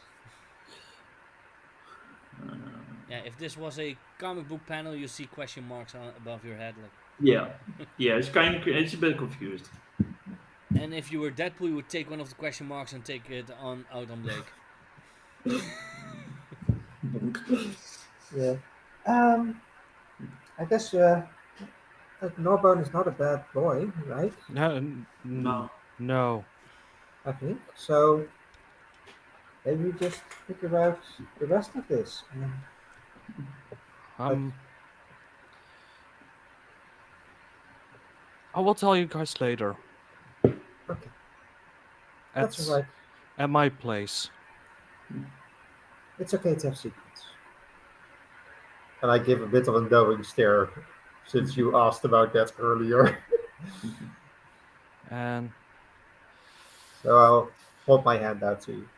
Yeah, if this was a comic book panel, you see question marks on above your head, like. Yeah, yeah. It's a bit confused. And if you were Deadpool, you would take one of the question marks and take it on out on Blake. yeah. I guess that Gnawbone is not a bad boy, right? No, No. no. I think so. Maybe we just figure out the rest of this. Like, Um, I will tell you guys later okay, that's all at right. at my place. It's okay to have secrets. And I give a bit of a knowing stare since you asked about that earlier. And So I'll hold my hand out to you.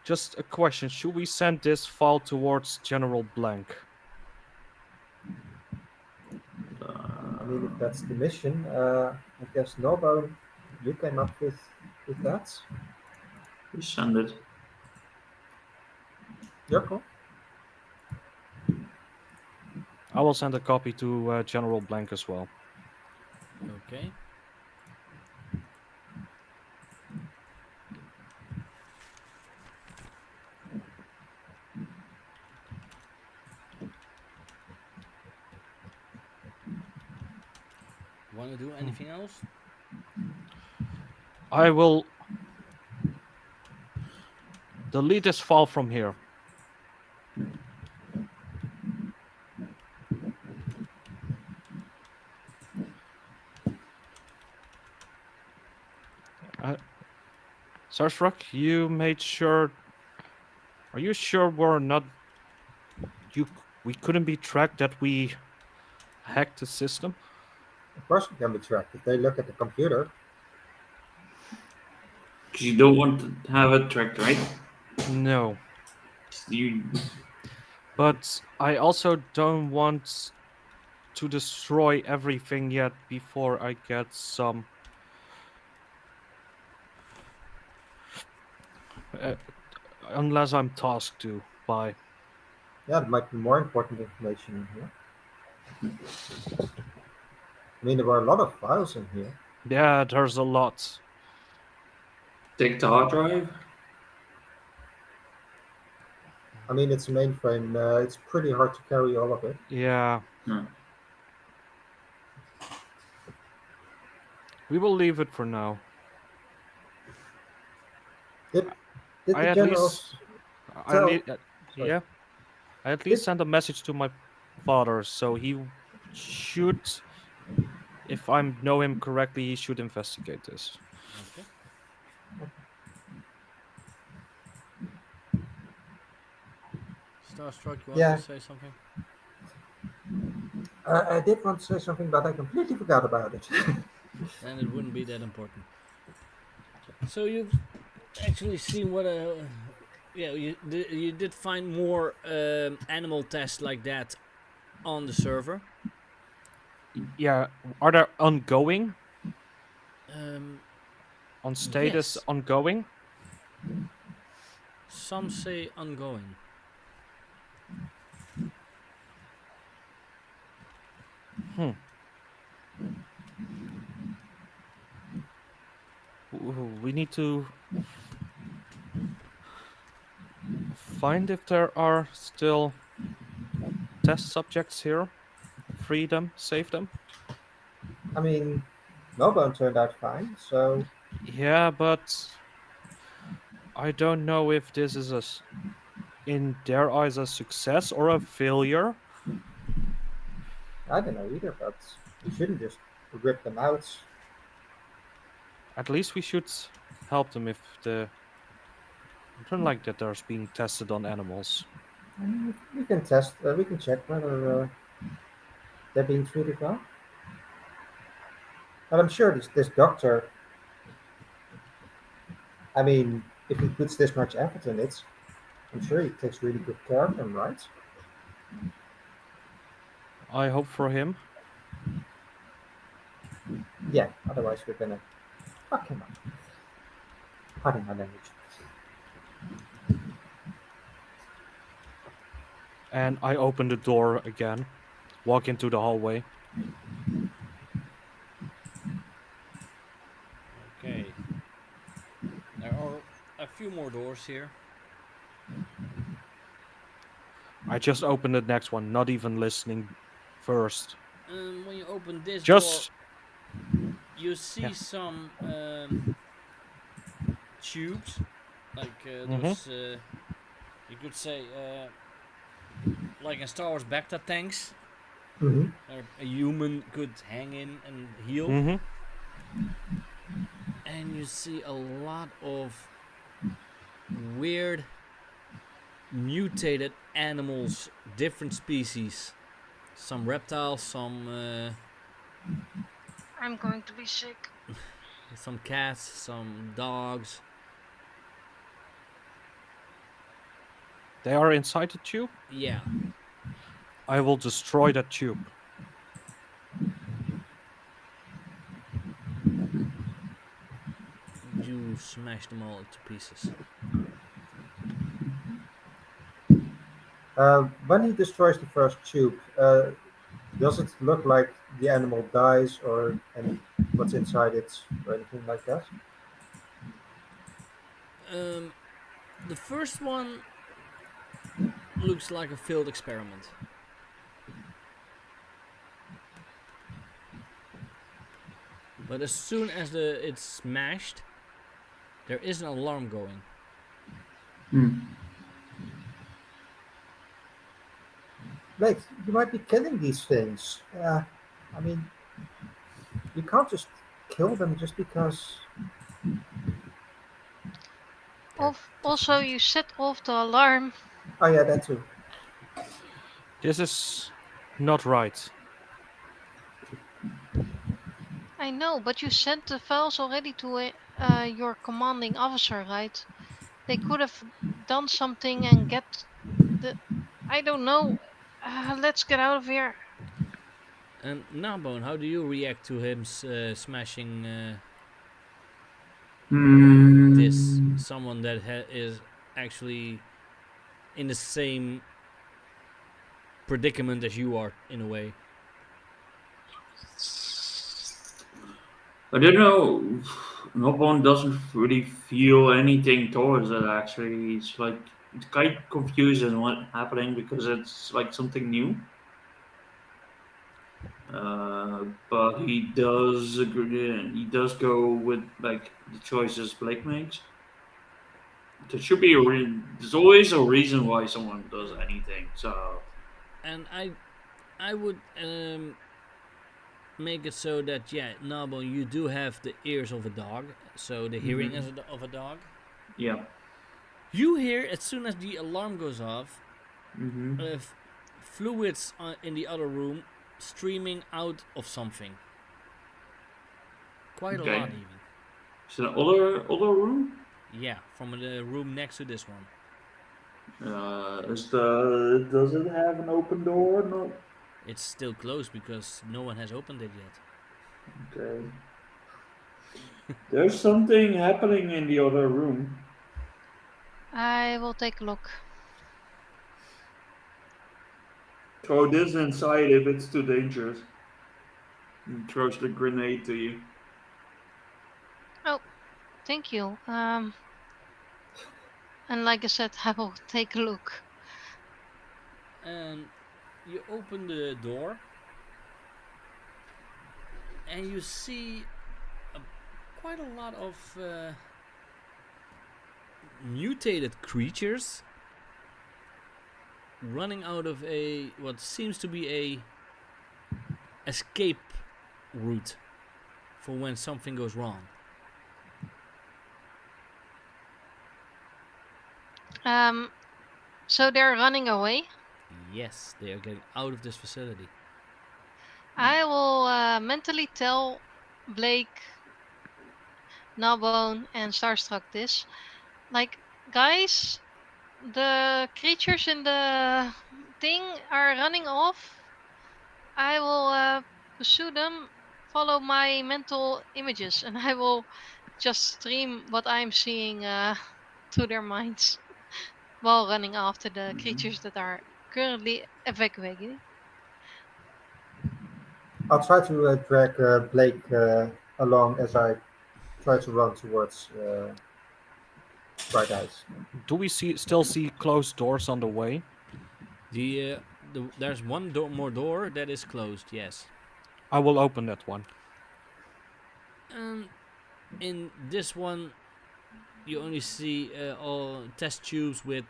just a question: should we send this file towards General Blank? I mean, if that's the Um, mission, I guess Gnawbone, you came up with that. we send it. Your call. I will send a copy to General Blank as well. Okay. Want to do Hmm. anything else? I will delete this file from here. Uh, Sarstruck, you made sure. Are you sure we're not? We couldn't be tracked that we hacked the system. Of course, we can be tracked. If they look at the computer, Because you don't want to have it tracked, right? No, You but I also don't want to destroy everything yet before I get some. Uh, unless I'm tasked to by. yeah, there might be more important information in here. I mean, there were a lot of files in here. Yeah, there's a lot. take the hard drive. I mean, it's a mainframe. It's pretty hard to carry all of it. Yeah, No. we will leave it for now. Did did I the at least. generals I at tell? least. Sorry. Yeah, I at least Did sent a message to my father, so he should, if I know him correctly, he should investigate this. Okay. Starstruck, you want to Yeah, say something? I did want to say something, but I completely forgot about it. Then it wouldn't be that important. So you've actually seen what a yeah you did find more animal tests like that on the server. Yeah, are there ongoing Um, on status yes, ongoing? some say ongoing. Hmm. We need to find if there are still test subjects here. Free them, save them. I mean, Gnawbone turned out fine, so Yeah, but I don't know if this is in their eyes a success or a failure. I don't know either, but we shouldn't just rip them out. At least we should help them if the. I don't like that there's being tested on animals. I mean, we can test, we can check whether they're being treated well. But I'm sure this doctor, I mean, if he puts this much effort in it, I'm sure he takes really good care of them, right? I hope for him. Yeah, otherwise we're gonna fuck him up. Pardon my language. And I open the door again, walk into the hallway. Okay, there are a few more doors here. I just open the next one, not even listening first. When you open this door, Just you see yeah. some tubes, like Mm-hmm. those. You could say, like in Star Wars, Bacta tanks, Mm-hmm. where a human could hang in and heal. Mm-hmm. And you see a lot of weird mutated animals, different species. Some reptiles, I'm going to be sick. some cats, some dogs. They are inside the tube. Yeah, I will destroy that tube. you smash them all into pieces. When he destroys the first tube, does it look like the animal dies or any what's inside it or anything like that? Um, the first one looks like a failed experiment, but as soon as it's smashed, there is an alarm going. Hmm. Like, you might be killing these things. I mean, you can't just kill them just because. They're Also, you set off the alarm. Oh yeah, that too. This is not right. I know, but you sent the files already to your commanding officer, right? They could have done something and get the. I don't know. Let's get out of here. And Gnawbone, how do you react to him smashing this Hmm. someone that is actually in the same predicament as you are in a way? I don't know. No one doesn't really feel anything towards it. Actually, it's like it's quite confusing what's happening because it's like something new. But he does agree. He does go with like the choices Blake makes. There should be there's always a reason why someone does anything. So And I would make it so that yeah, Gnawbone, you do have the ears of a dog, so the hearing mhm. of a dog. Yeah. You hear as soon as the alarm goes off Mm-hmm. Fluids in the other room streaming out of something. Quite a Okay. lot, even. Is there other room? Yeah, from the room next to this one. Does it have an open door? No. It's still closed because no one has opened it yet. Okay. There's something happening in the other room. I will take a look. Throw this inside if it's too dangerous. And throws the grenade to you. Oh, thank you. And like I said, I will take a look. And you open the door and you see a, quite a lot of mutated creatures running out of a what seems to be a escape route for when something goes wrong. Um, so they're running away. Yes, they are getting out of this facility. I will mentally tell Blake, Gnawbone, and Starstruck this. Like, guys, the creatures in the thing are running off. I will pursue them, follow my mental images, and I will just stream what I'm seeing to their minds while running after the creatures that are currently evacuating. I'll try to drag Blake along as I try to run towards Bright Eyes. Do we still see closed doors on the way? There's one more door that is closed. Yes, I will open that one. and in this one you only see all test tubes with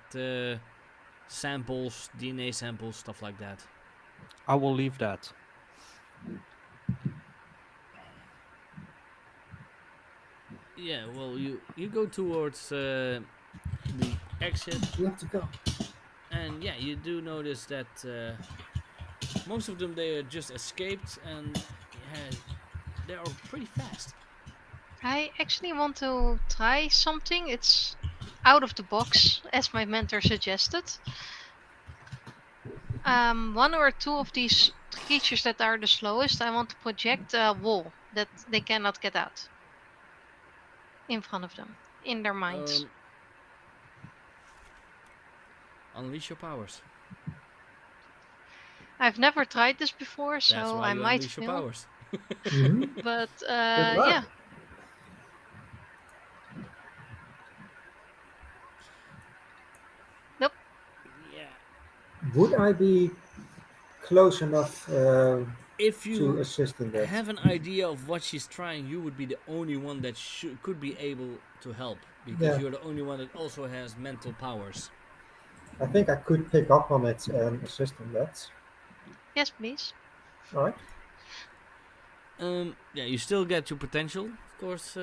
samples, DNA samples, stuff like that. I will leave that. Yeah, well, you go towards the exit, We have to go. and yeah, you do notice that most of them they just escaped, and yeah, they are pretty fast. I actually want to try something. It's out of the box, as my mentor suggested. One or two of these creatures that are the slowest, I want to project a wall that they cannot get out in front of them, in their minds. Um, Unleash your powers. I've never tried this before, That's so why I you might unleash your fail. powers. Hmm. But Good luck. yeah, nope. Yeah. Would I be close enough If to you assist in that? have an idea of what she's trying, you would be the only one that could be able to help because Yeah, you're the only one that also has mental powers. I think I could pick up on it and assist in that. Yes, please. All right. Yeah, you still get your potential, of course,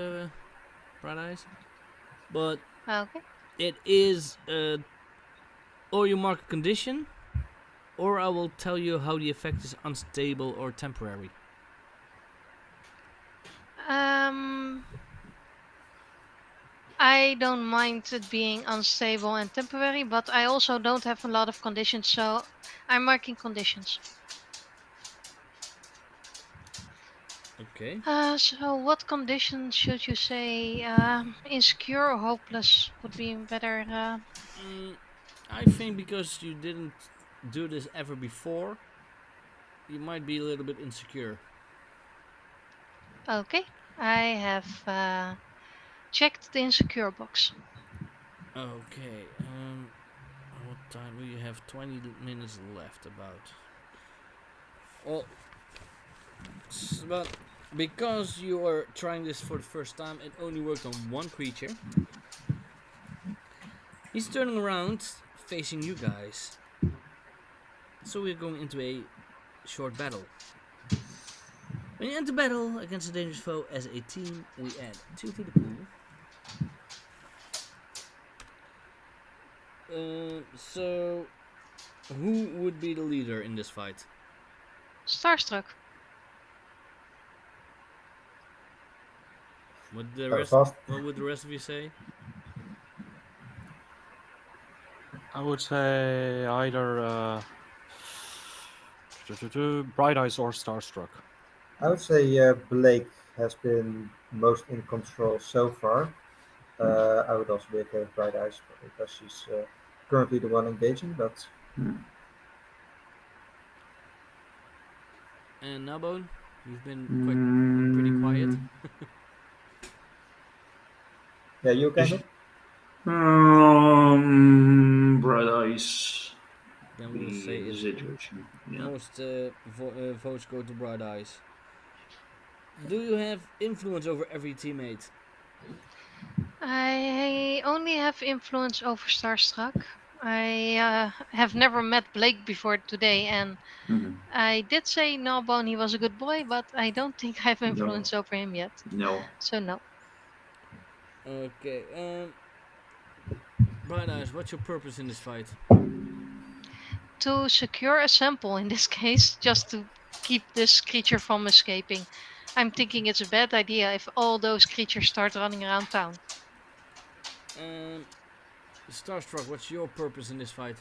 Bright Eyes, but Okay. it is or you mark a condition, or I will tell you how the effect is unstable or temporary. Um, I don't mind it being unstable and temporary, but I also don't have a lot of conditions, so I'm marking conditions. Okay. So what condition should you say? Insecure or hopeless would be better. Mm, I think because you didn't do this ever before, you might be a little bit insecure. Okay, I have checked the insecure box. Okay. What time do you have? 20 minutes left. About. Well, but because you are trying this for the first time, it only worked on one creature. He's turning around, facing you guys. So we're going into a short battle. When you enter battle against a dangerous foe as a team, we add 2 to the pool. So Who would be the leader in this fight? Starstruck. What the That was rest? fast. What would the rest of you say? I would say either Bright Eyes or Starstruck. I would say Blake has been most in control so far. I would also be okay with Bright Eyes because she's currently the one engaging. But Hmm. And Nabone, you've been quite pretty quiet. Mm, yeah, you okay, is- Nick? Bright eyes. Then we'll say Be the it. situation. Yeah. Most votes go to Bright Eyes. Do you have influence over every teammate? I only have influence over Starstruck. I have never met Blake before today, and Mhm. I did say Gnawbone he was a good boy, but I don't think I have No. influence over him yet. No. So no. Okay. Bright Eyes, what's your purpose in this fight? To secure a sample in this case, just to keep this creature from escaping. I'm thinking it's a bad idea if all those creatures start running around town. Um, Starstruck, what's your purpose in this fight?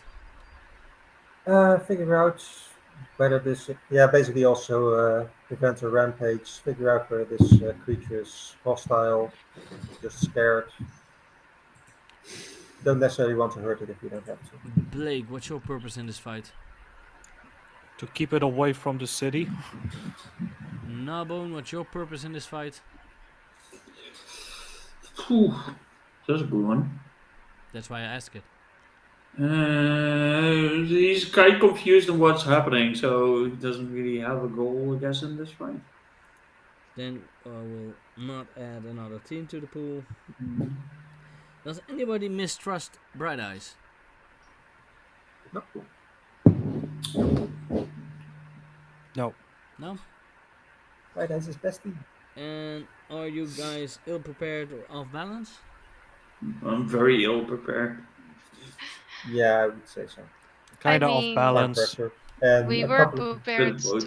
Figure out whether this, yeah, basically also prevent a rampage. Figure out whether this creature is hostile, just scared. Don't necessarily want to hurt it if you don't have to. Blake, what's your purpose in this fight? To keep it away from the city. Nabone, what's your purpose in this fight? Phew. That's a good one. That's why I ask it. He's quite confused on what's happening, so he doesn't really have a goal, I guess, in this fight. Then I will not add another team to the pool. Mm. Does anybody mistrust Bright Eyes? No, No. No? right, that's his bestie. And are you guys ill prepared or off balance? I'm very ill prepared. Yeah, I would say so. I Kinda off mean, Hard balance. pressure and we a were couple of prepared Bit of both.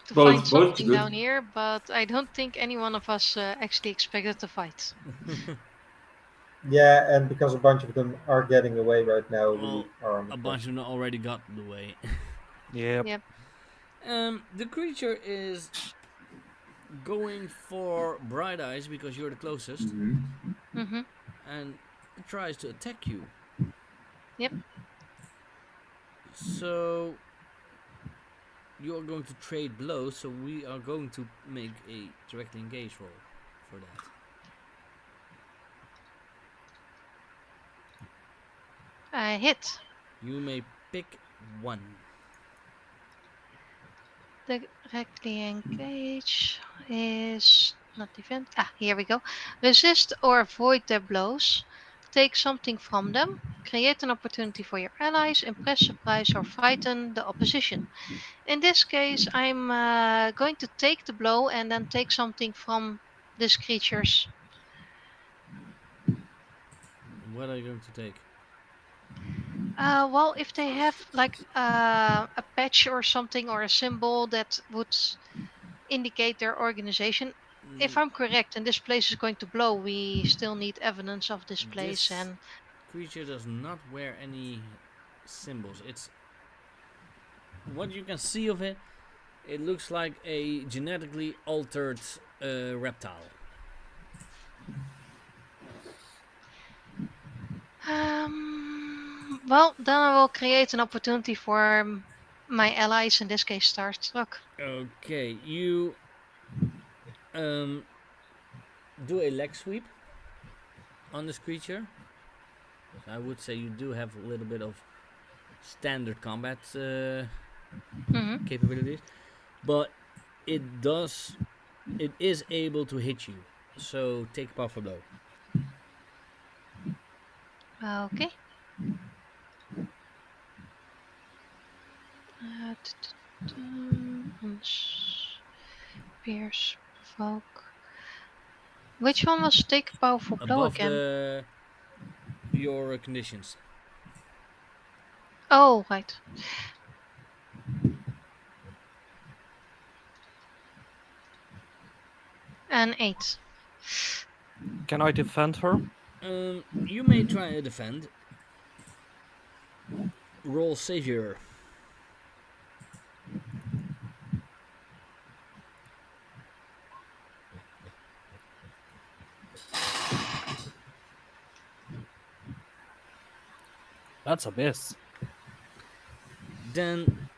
to find Both is something good. down here, but I don't think any one of us actually expected to fight. yeah, and because a bunch of them are getting away right now, we Well, are under a bunch pressure. of them already got the way. Yep. Yep. The creature is going for Bright Eyes because you're the closest, Mm-hmm. Mm-hmm. and it tries to attack you. Yep. So you are going to trade blows. So we are going to make a directly engage roll for that. I hit. You may pick one. Directly engage is not defend. Ah, here we go. Resist or avoid their blows. Take something from them. Create an opportunity for your allies. Impress, surprise, or frighten the opposition. In this case, I'm going to take the blow and then take something from this creature's. What are you going to take? Well, if they have like a patch or something or a symbol that would indicate their organization. If Mm, I'm correct, and this place is going to blow, we still need evidence of this place. this And creature does not wear any symbols. It's what you can see of it. It looks like a genetically altered reptile. well, then I will create an opportunity for my allies, in this case, Starstruck. Okay, you um, do a leg sweep on this creature. So I would say you do have a little bit of standard combat Hmm. capabilities, but it does it is able to hit you. So take a powerful blow. Okay. Pierce, provoke. Which one was take a powerful blow Above again? the your conditions. Oh, right. An 8. Can I defend her? You may try a defend. Roll savior. That's a miss. Then,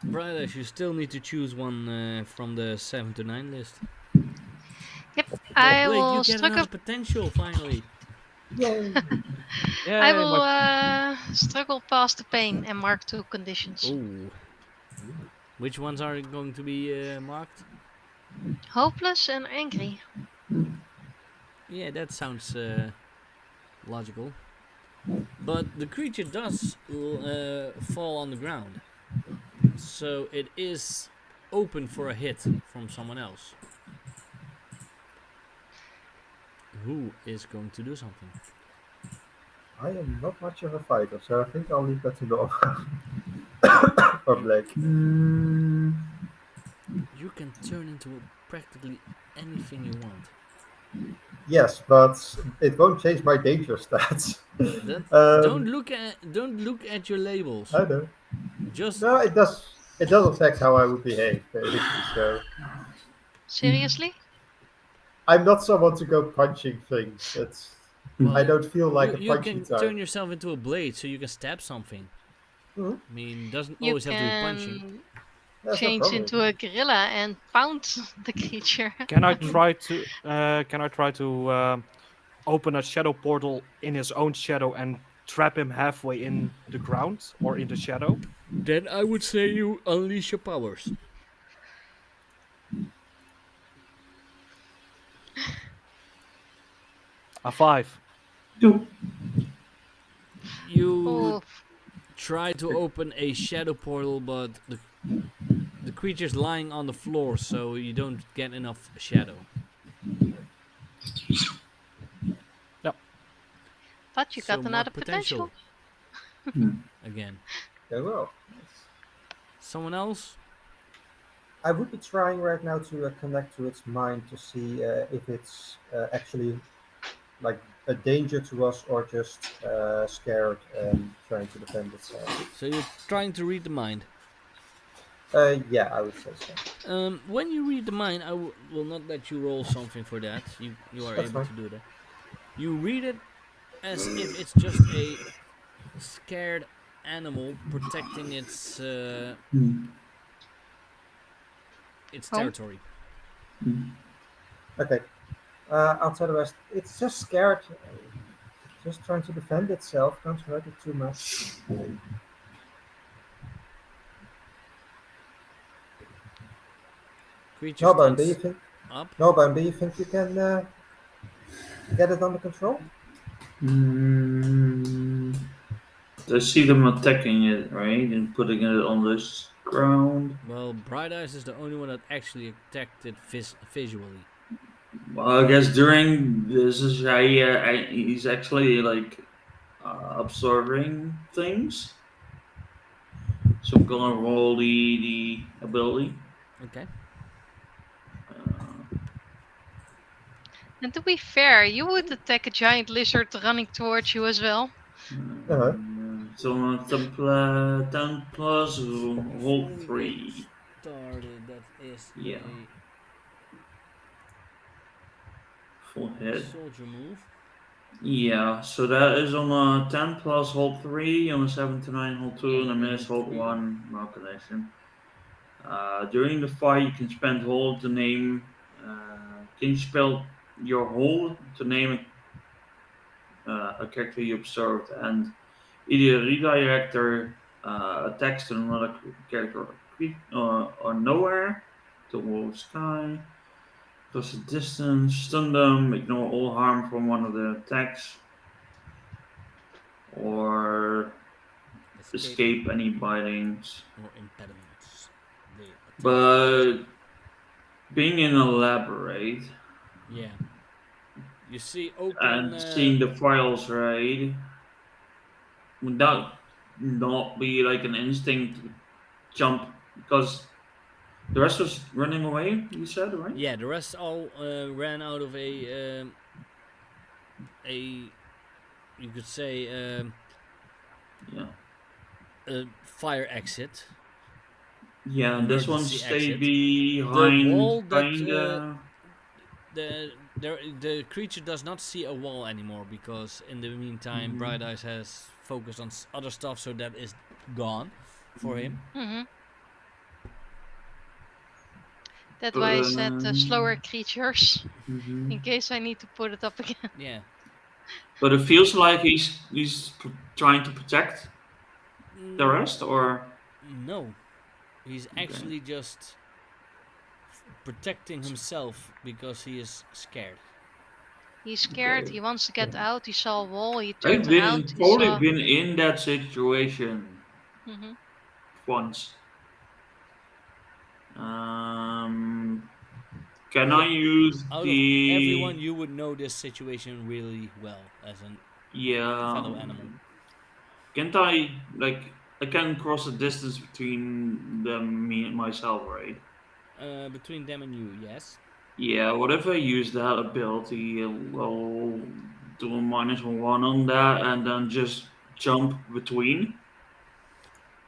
Bright, you still need to choose one from the 7 to 9 list. Yep. Oh, I Blade, you will get struggle. another potential finally. Yay! I Yay, will my struggle past the pain and mark 2 conditions. Oh, which ones are going to be marked? Hopeless and angry. Yeah, that sounds logical. But the creature does fall on the ground, so it is open for a hit from someone else. Who is going to do something? I am not much of a fighter, so I think I'll leave that to Nova or You Blake. you can turn into practically anything you want. Yes, but it won't change my danger stats. Then um, don't look at your labels. I know. Just No, it does. It does affect how I would behave, basically. So Seriously? I'm not someone to go punching things. It's I well, don't feel like a you punchy can type. turn yourself into a blade so you can stab something. Mhm. I mean, doesn't You always have to be punching. can That's no change problem with into me. a gorilla and pound the creature. can I try to open a shadow portal in his own shadow and trap him halfway in the ground or in the shadow? Then I would say you unleash your powers. A 5. Two. You Oh, try to open a shadow portal, but the creature's lying on the floor, so you don't get enough shadow. Yep. but you So got another mark potential. potential again. Very well. Someone else? I would be trying right now to connect to its mind to see if it's actually like a danger to us or just scared and trying to defend itself. So you're trying to read the mind. Yeah, I would say so. When you read the mind, will not let you roll something for that. You are That's able fine. to do that. You read it as if it's just a scared animal protecting its Home? territory. Okay. Outside the rest, it's just scared, just trying to defend itself. Don't hurt it too much. Creature Gnawbone, do you stands think? up. Gnawbone, do you think you can get it under control? Mm, I see them attacking it, right? And putting it on this ground. Well, Bright Eyes is the only one that actually attacked it visually. Well, I guess during this is he's actually like observing things. So I'm gonna roll the ability. Okay. Uh, And to be fair, you would attack a giant lizard running towards you as well. Uh-huh. so on 10 plus hold Before we get 3. started, that is Yeah, a full hit. soldier move. Yeah, so that is on a 10 plus hold 3, on a 7 to 9 hold Yeah, 2, and a then you miss hold hold 3. 1, no connection. During the fight, you can spend hold to name. Can you spell your hold to name a character you observed and either redirect or text to another character or nowhere towards sky. Cross the distance, stun them, ignore all harm from one of the attacks, or Escape escape any bitings. or impediments. The attack. But being in a lab, right, Yeah. You see open. and seeing the files, right, without not be like an instinct jump because the rest was running away. You said right? Yeah, the rest all ran out of a you could say Yeah. a fire exit, Yeah, and this one emergency stayed exit. The behind, wall that kinda. the creature does not see a wall anymore because in the meantime, Hmm. Bright Eyes has focused on other stuff, so that is gone for him. Hmm. That's But why I said slower creatures, in mhm. case I need to put it up again. Yeah. But it feels like trying to protect the Mm, rest, or no, he's okay, actually just protecting himself because he is scared. He's scared. okay. He wants to get out. He saw a wall. He turned I've around. been He probably saw. been in that situation Hmm. once. Um, can You, I use out of everyone, the you would know this situation really well as a yeah? fellow animal. Can't I like I can cross the distance between them, me and myself, right? Between them and you, yes. Yeah, whatever I use that ability, I'll do a -1 on that and then just jump between.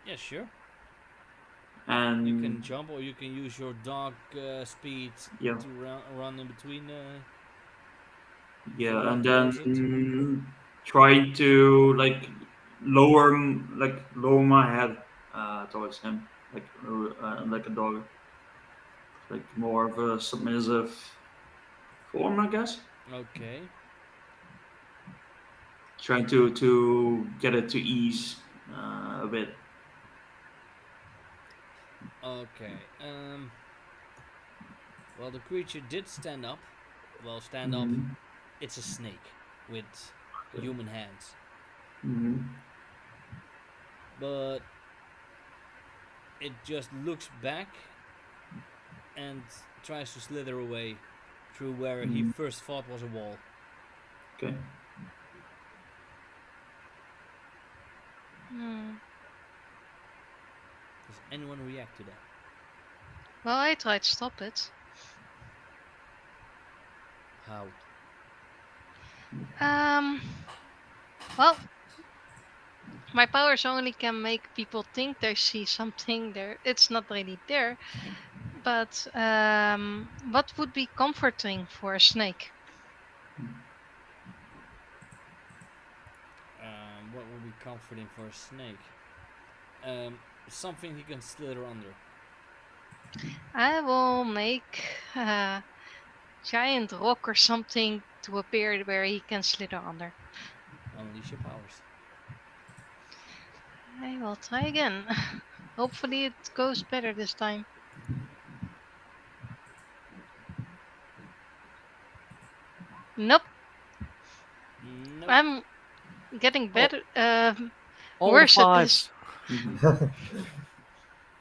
Yeah, sure. You can And jump, or you can use your dog speed yeah, to run in between if you yeah, and want towards it. then try to lower my head towards him, like a dog, like more of a submissive form, I guess. Okay, Trying to get it to ease a bit. okay. Well, the creature did stand up. Well, stand up. Hmm. It's a snake with Okay. human hands, Hmm. but it just looks back and tries to slither away through where he Hmm. first thought was a wall. Okay. Hmm. Does anyone react to that? Well, I tried to stop it. How? Um. Well, my powers only can make people think they see something there. It's not really there. But what would be comforting for a snake? What would be comforting for a snake? Something he can slither under. I will make a giant rock or something to appear where he can slither under. Unleash your powers. I will try again. Hopefully, it goes better this time. Nope, Nope. I'm getting Oh, better. all the Worse at this. fives. Hmm.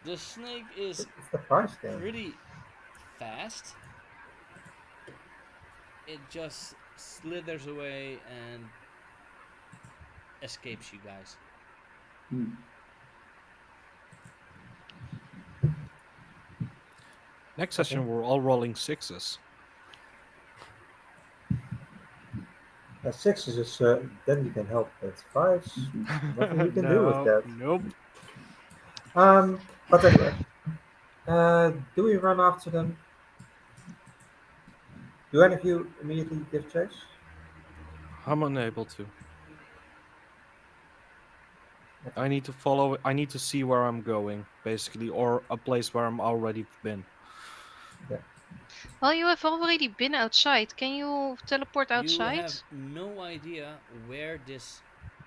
The snake is It's the price game. pretty fast. It just slithers away and escapes you guys. Next Okay. session, we're all rolling sixes. Sixes is then you can help. That's fives. Nothing you can do with No, that. nope. But anyway, do we run after them? Do any of you immediately give chase? I'm unable to. Okay. I need to follow. I need to see where I'm going, basically, or a place where I'm already been. Yeah. Well, you have already been outside. Can you teleport You outside? have no idea where this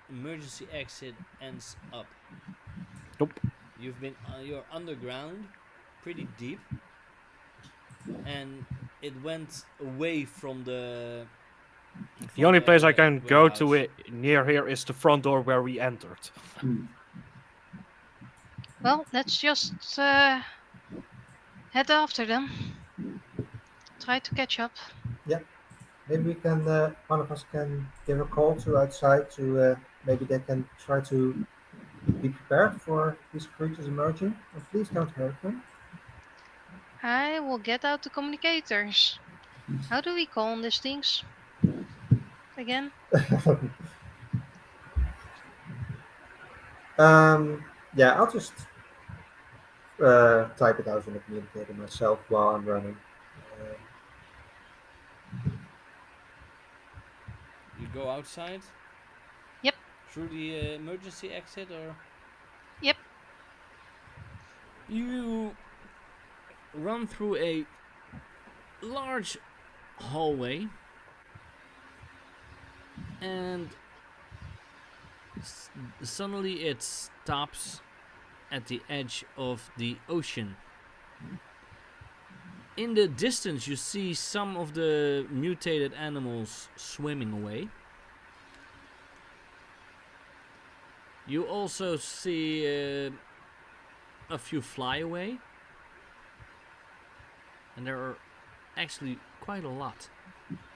emergency exit ends up. Nope. You're underground, pretty deep, and it went away The from only place I the can go to warehouse. it near here is the front door where we entered. Well, let's just head after them. Try to catch up. Yeah. Maybe we can. One of us can give a call to outside to. Maybe they can try to Be prepared for these creatures emerging, and please don't hurt them. I will get out the communicators. How do we call on these things again? um, yeah, I'll just type it out on the communicator myself while I'm running. Uh, You go outside Yep, through the emergency exit, or yep. you run through a large hallway, and s- suddenly it stops at the edge of the ocean. In the distance, you see some of the mutated animals swimming away. You also see a few fly away, and there are actually quite a lot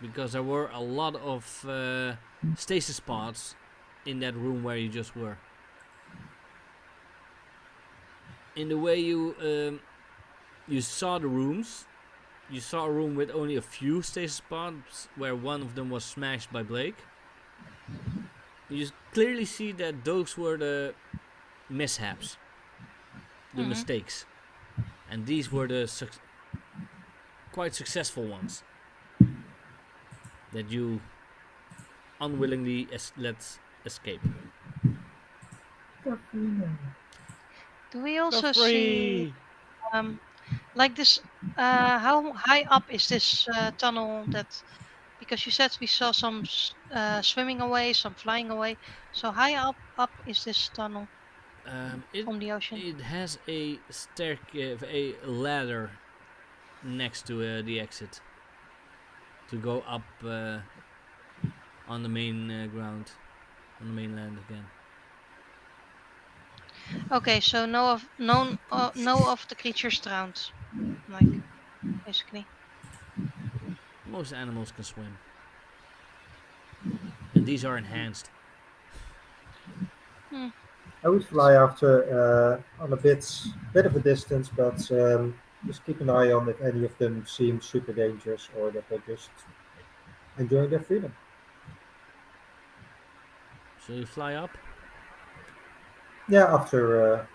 because there were a lot of stasis pods in that room where you just were. In the way you saw the rooms, you saw a room with only a few stasis pods where one of them was smashed by Blake. You clearly see that those were the mishaps, the Hmm. mistakes, and these were the quite successful ones that you unwillingly let escape. Do we We're also see free. um like this? How high up is this tunnel? That because you said we saw some swimming away, some flying away. So high up is this tunnel It from the ocean? it has a staircase, a ladder next to the exit to go up on the main ground, on the mainland again. Okay, so no of the creatures drowned, like basically. Most animals can swim, and these are enhanced. Hmm. I would fly after on a bit of a distance, but just keep an eye on if any of them seem super dangerous or that they're just enjoying their freedom. So you fly up. Yeah, after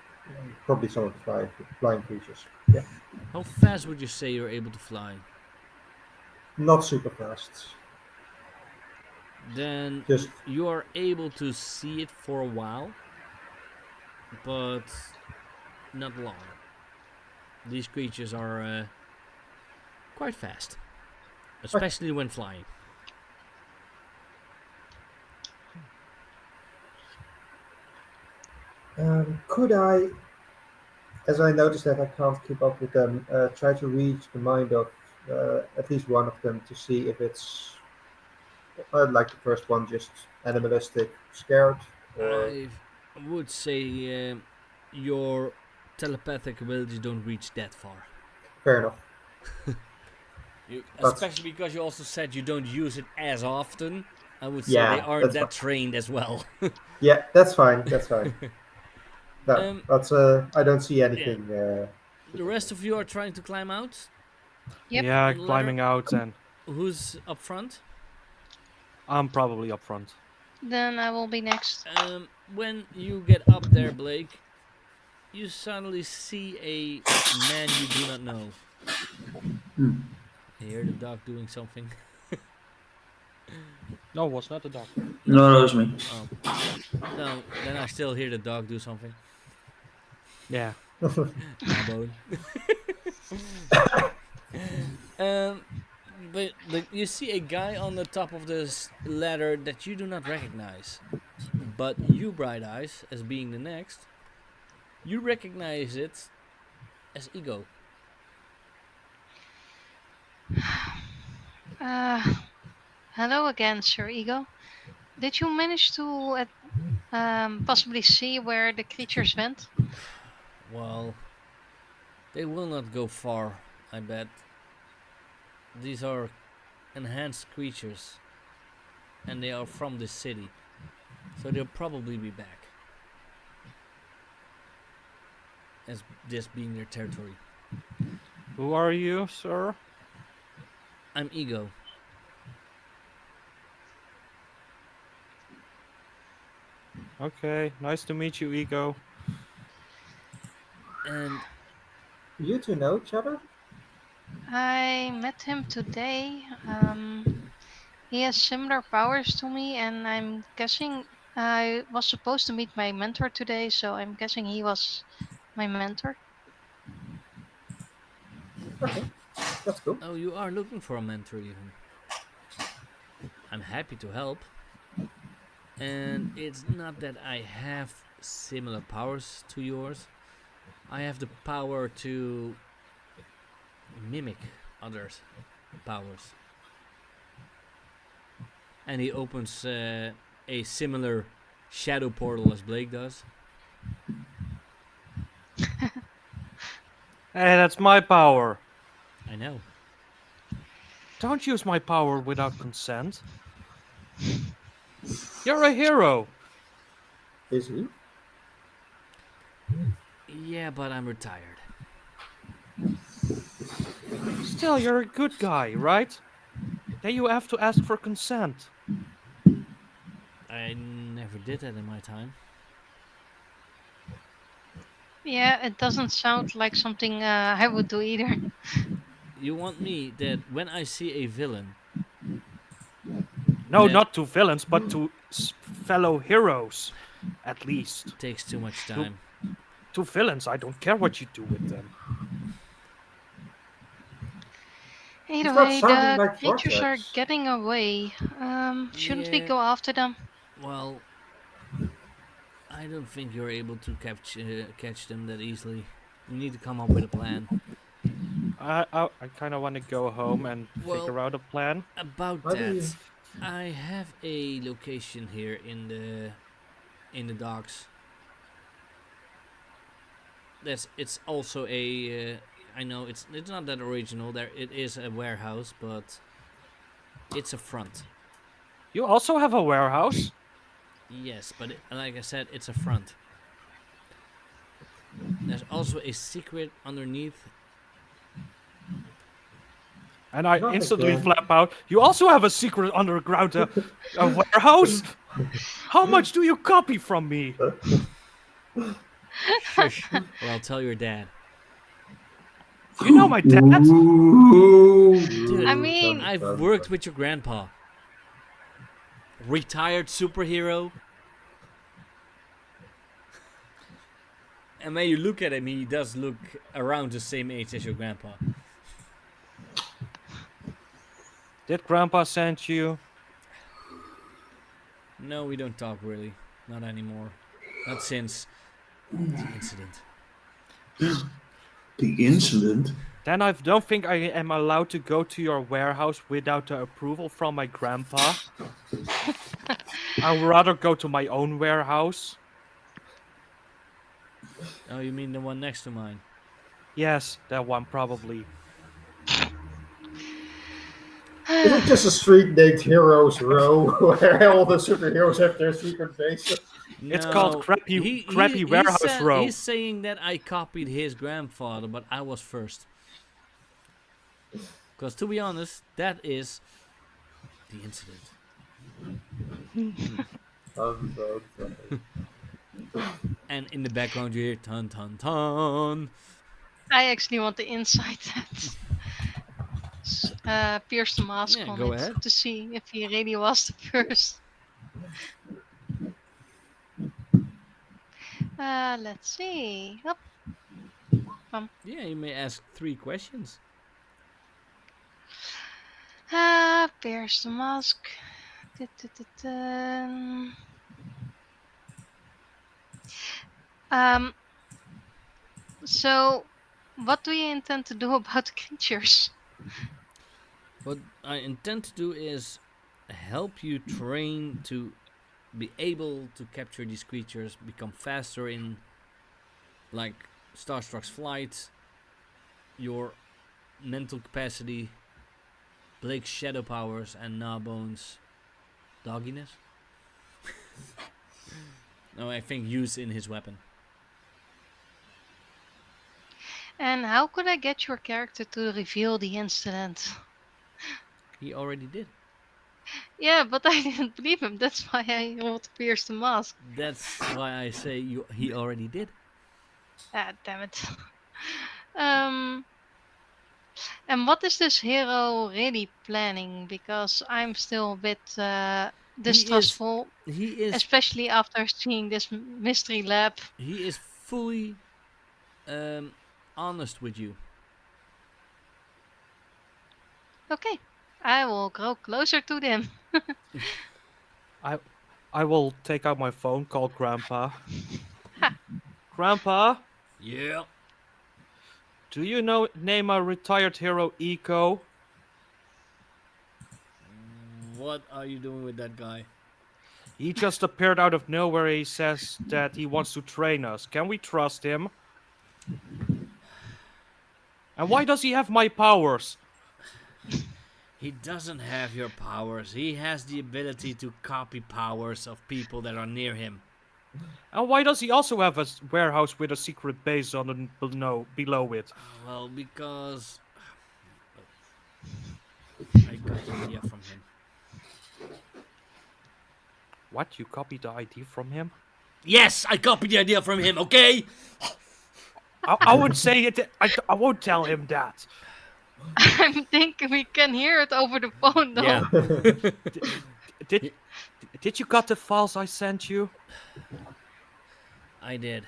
probably some of the flying creatures. Yeah, How fast would you say you're able to fly? not super fast. Then Just you are able to see it for a while, but not long. These creatures are quite fast, okay. especially when flying. Could I, as I noticed that I can't keep up with them, try to read the mind of at least one of them to see if it's like the first one, just animalistic, scared, or I would say your telepathic abilities don't reach that far. fair enough. But Especially because you also said you don't use it as often. I would say they yeah, aren't that's fine. that trained as well. Yeah, that's fine. That's fine. No, um, but I don't see yeah. anything. The rest of you are trying to climb out Yep. Yeah, on the ladder. climbing out, and Who's up front? I'm probably up front. Then I will be next. When you get up there, Blake, you suddenly see a man you do not know. You hear the dog doing something. No, it was not a dog. No? No, that was me. Oh. No, then I still hear the dog do something. Yeah. Gnawbone. um, but you see a guy on the top of this ladder that you do not recognize. But you, Bright Eyes, as being the next, you recognize it as Ego. Uh, Hello again, Sir Ego. Did you manage to possibly see where the creatures went? Well, they will not go far, I bet. These are enhanced creatures, and they are from this city, so they'll probably be back. as this being their territory. Who are you, sir? I'm Ego. Okay, nice to meet you, Ego. And You two know each other? I met him today. He has similar powers to me, and I'm guessing I was supposed to meet my mentor today, so I'm guessing he was my mentor. Okay, that's cool. oh, you are looking for a mentor even. I'm happy to help. And it's not that I have similar powers to yours. I have the power to mimic others' powers. And he opens a similar shadow portal as Blake does. Hey, that's my power. I know. Don't use my power without consent. You're a hero. Is he? Yeah, but I'm retired. Still, you're a good guy, right? Then you have to ask for consent. I never did that in my time. Yeah, it doesn't sound like something I would do either. You want me that when I see a villain No, that not to villains, but to fellow heroes, at least. takes too much To time. to villains, I don't care what you do with them. He's Either not way, sounding the like creatures are Vortex. getting away. Shouldn't we Yeah, go after them? well, I don't think you're able to catch them that easily. We need to come up with a plan. I kind of want to go home and Well, figure out a plan. about How do you? that, I have a location here in the docks. It's also a I know it's not that original. There it is a warehouse, but it's a front. You also have a warehouse, Yes, but like I said, it's a front. There's also a secret underneath. and I Not instantly again. flap out. You also have a secret underground a warehouse. How much do you copy from me? Shush, or I'll tell your dad. You know my dad. Dude, I Ooh, mean, I've worked with your grandpa. Retired superhero. And when you look at him, he does look around the same age as your grandpa. Did Grandpa send you? No, we don't talk really. Not anymore. Not since the incident. The incident? Then I don't think I am allowed to go to your warehouse without the approval from my grandpa. I would rather go to my own warehouse. Oh, you mean the one next to mine? Yes, that one probably. Is it just a street named Heroes Row where all the superheroes have their secret bases? It's called No, Crappy Warehouse Row. he's saying that I copied his grandfather, but I was first. Because to be honest, that is the incident. And in the background you hear ton ton ton. I actually want to insight that. Pierce the mask Yeah, on go it ahead. to see if he really was the first. Let's see. Up. Yeah, you may ask 3 questions. Pierce the mask. Du-du-du-dun. Um. So, what do you intend to do about the creatures? What I intend to do is help you train to be able to capture these creatures, become faster in like Starstruck's flight, your mental capacity, Blake's shadow powers, and Gnawbone's dogginess. No, I think use in his weapon. And how could I get your character to reveal the incident? He already did. Yeah, but I didn't believe him. That's why I rolled to pierce the mask. That's why I say he already did. Ah, damn it. um, and what is this hero really planning? Because I'm still a bit He is distrustful, he is especially after seeing this mystery lab. he is fully um honest with you. Okay, I will grow closer to them. I I will take out my phone, call Grandpa. Ha, Grandpa, Yeah. do you know name a retired hero Eco? What are you doing with that guy? He just appeared out of nowhere. He says that he wants to train us. Can we trust him? And why does he have my powers? He doesn't have your powers. He has the ability to copy powers of people that are near him. And why does he also have a warehouse with a secret base on below it? Well, because I got the idea from him. What? You copied the ID from him? Yes, I copied the idea from him, okay? I won't say it. I won't tell him that. I'm thinking we can hear it over the phone though. Yeah. Did did you got the files I sent you? I did.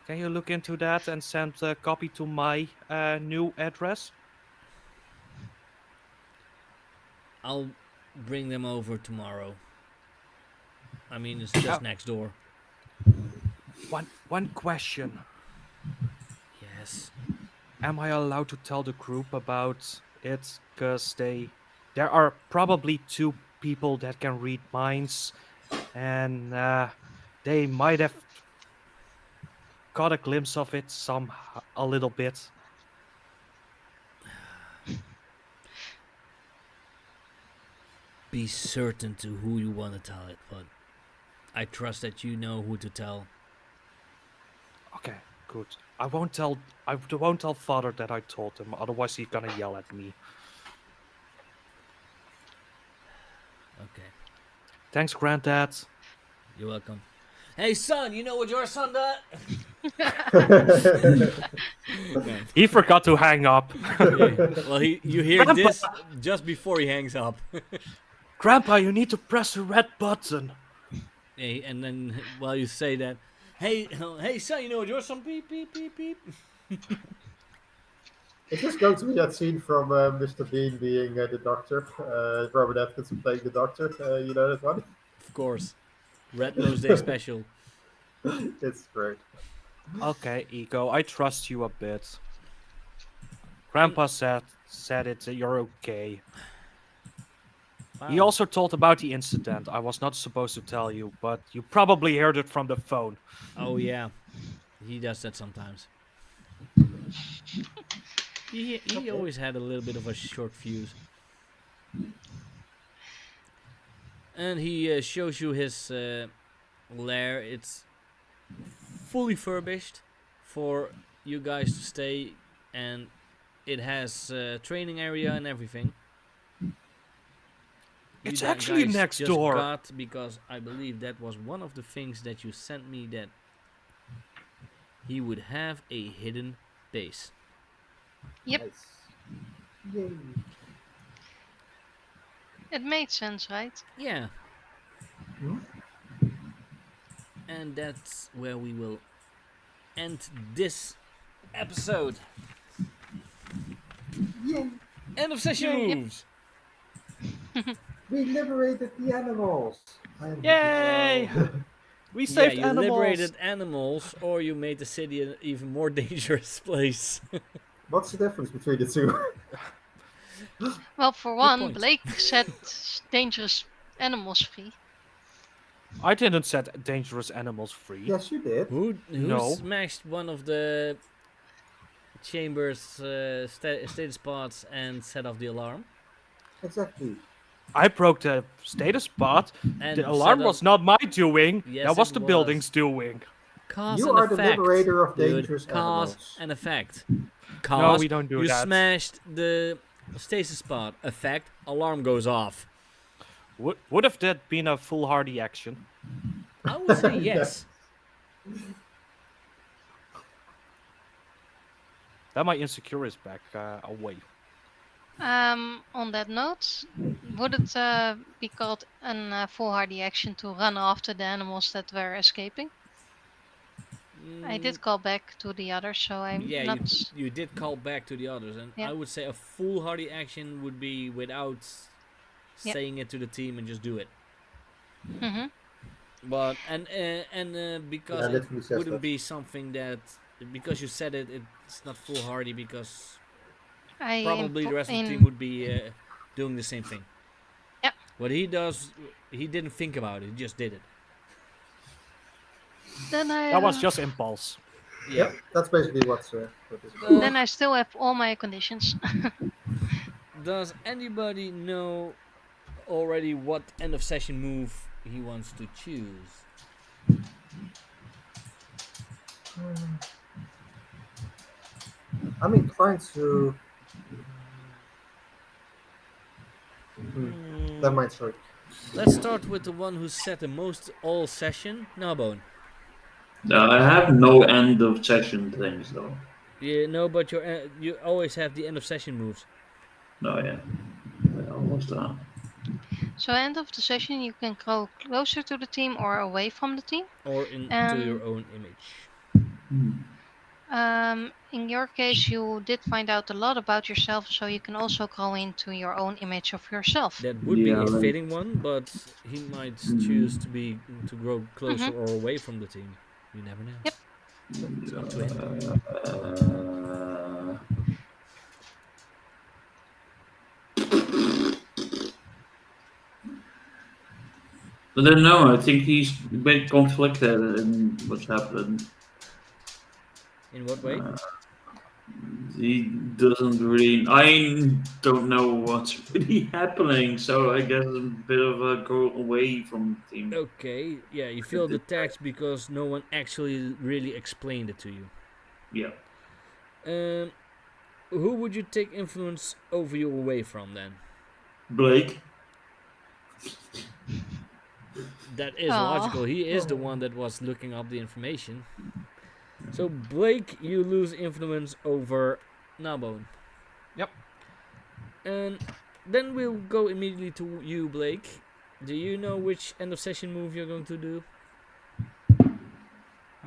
Can you look into that and send a copy to my new address? I'll bring them over tomorrow. I mean, it's just next door. One question. Yes. Am I allowed to tell the group about it? Because there are probably two people that can read minds, and they might have got a glimpse of it a little bit. Be certain to who you want to tell it, but I trust that you know who to tell. Okay, good. I won't tell. I won't tell father that I told him. Otherwise, he's gonna yell at me. Okay. Thanks, Granddad. You're welcome. Hey, son, you know what your son does? He forgot to hang up. Well, you hear Grandpa! this just before he hangs up. Grandpa, you need to press the red button. Hey, and then while you say that, hey, son, you know what your son? Beep, beep, beep, beep. Is this going to be that scene from Mr. Bean being the doctor? Robert Atkinson playing the doctor. You know that one? Of course. Red Nose Day special. It's great. Okay, Ego, I trust you a bit. Grandpa said it. You're okay. Wow. He also told about the incident. I was not supposed to tell you, but you probably heard it from the phone. Oh yeah, he does that sometimes. He always had a little bit of a short fuse. And he shows you his lair. It's fully furbished for you guys to stay, and it has a training area and everything. It's You actually guys next just door. got, because I believe that was one of the things that you sent me, that he would have a hidden base. Yep, Nice. Yay. it made sense, right? Yeah. Hmm? And that's where we will end this episode. Yay. End of session Yay. moves. We liberated the animals. Yay! We Yeah, saved you animals. liberated animals, or you made the city an even more dangerous place. What's the difference between the two? Well, for one, point. Blake set dangerous animals free. I didn't set dangerous animals free. Yes, you did. Who No. smashed one of the chamber's status pods and set off the alarm? Exactly. I broke the status pod. And The alarm set was off- not my doing. Yes, That was it the was. building's doing. Cause You and are the effect, liberator of dude. dangerous Cause animals. and effect. No, Cause we don't do you that. smashed the stasis pod. Effect, alarm goes off. Would have that been a foolhardy action? I would say Yeah. yes. That my insecure is back away. On that note, would it be called a foolhardy action to run after the animals that were escaping? I Mm, did call back to the others, so I'm yeah, not. you did call back to the others, and Yeah. I would say a foolhardy action would be without Yeah. saying it to the team and just do it. Mm-hmm. But Yeah, because it literally says wouldn't that. be something that because you said it, it's not foolhardy because I probably the rest of the team in would be doing the same thing. yeah. What he does, he didn't think about it; he just did it. Then I That was just impulse. Yeah. Yep, that's basically what this is about. Uh, then I still have all my conditions. does anybody know already what end of session move he wants to choose? I'm inclined to. Never Hmm. mind, sorry. Let's start with the one who said the most all session, Gnawbone. I have no end of session things though. Yeah, no, but you always have the end of session moves, No, yeah. Almost So end of the session, you can go closer to the team or away from the team. or into your And own image. in your case, you did find out a lot about yourself, so you can also grow into your own image of yourself. That would be Yeah, a like, fitting one, but he might choose mm, to grow closer Mm-hmm. or away from the team. You never know. Yep. It's up to him. uh, I don't know. I think he's a bit conflicted in what's happened. In what way? He doesn't really. I don't know what's really happening, so I guess a bit of a go away from the team. Okay, yeah, you feel detached because no one actually really explained it to you. Yeah, Um, who would you take influence over you away from then? Blake. That is logical. Oh, He is the one that was looking up the information. So Blake, you lose influence over Gnawbone. Yep. And then we'll go immediately to you, Blake. Do you know which end of session move you're going to do?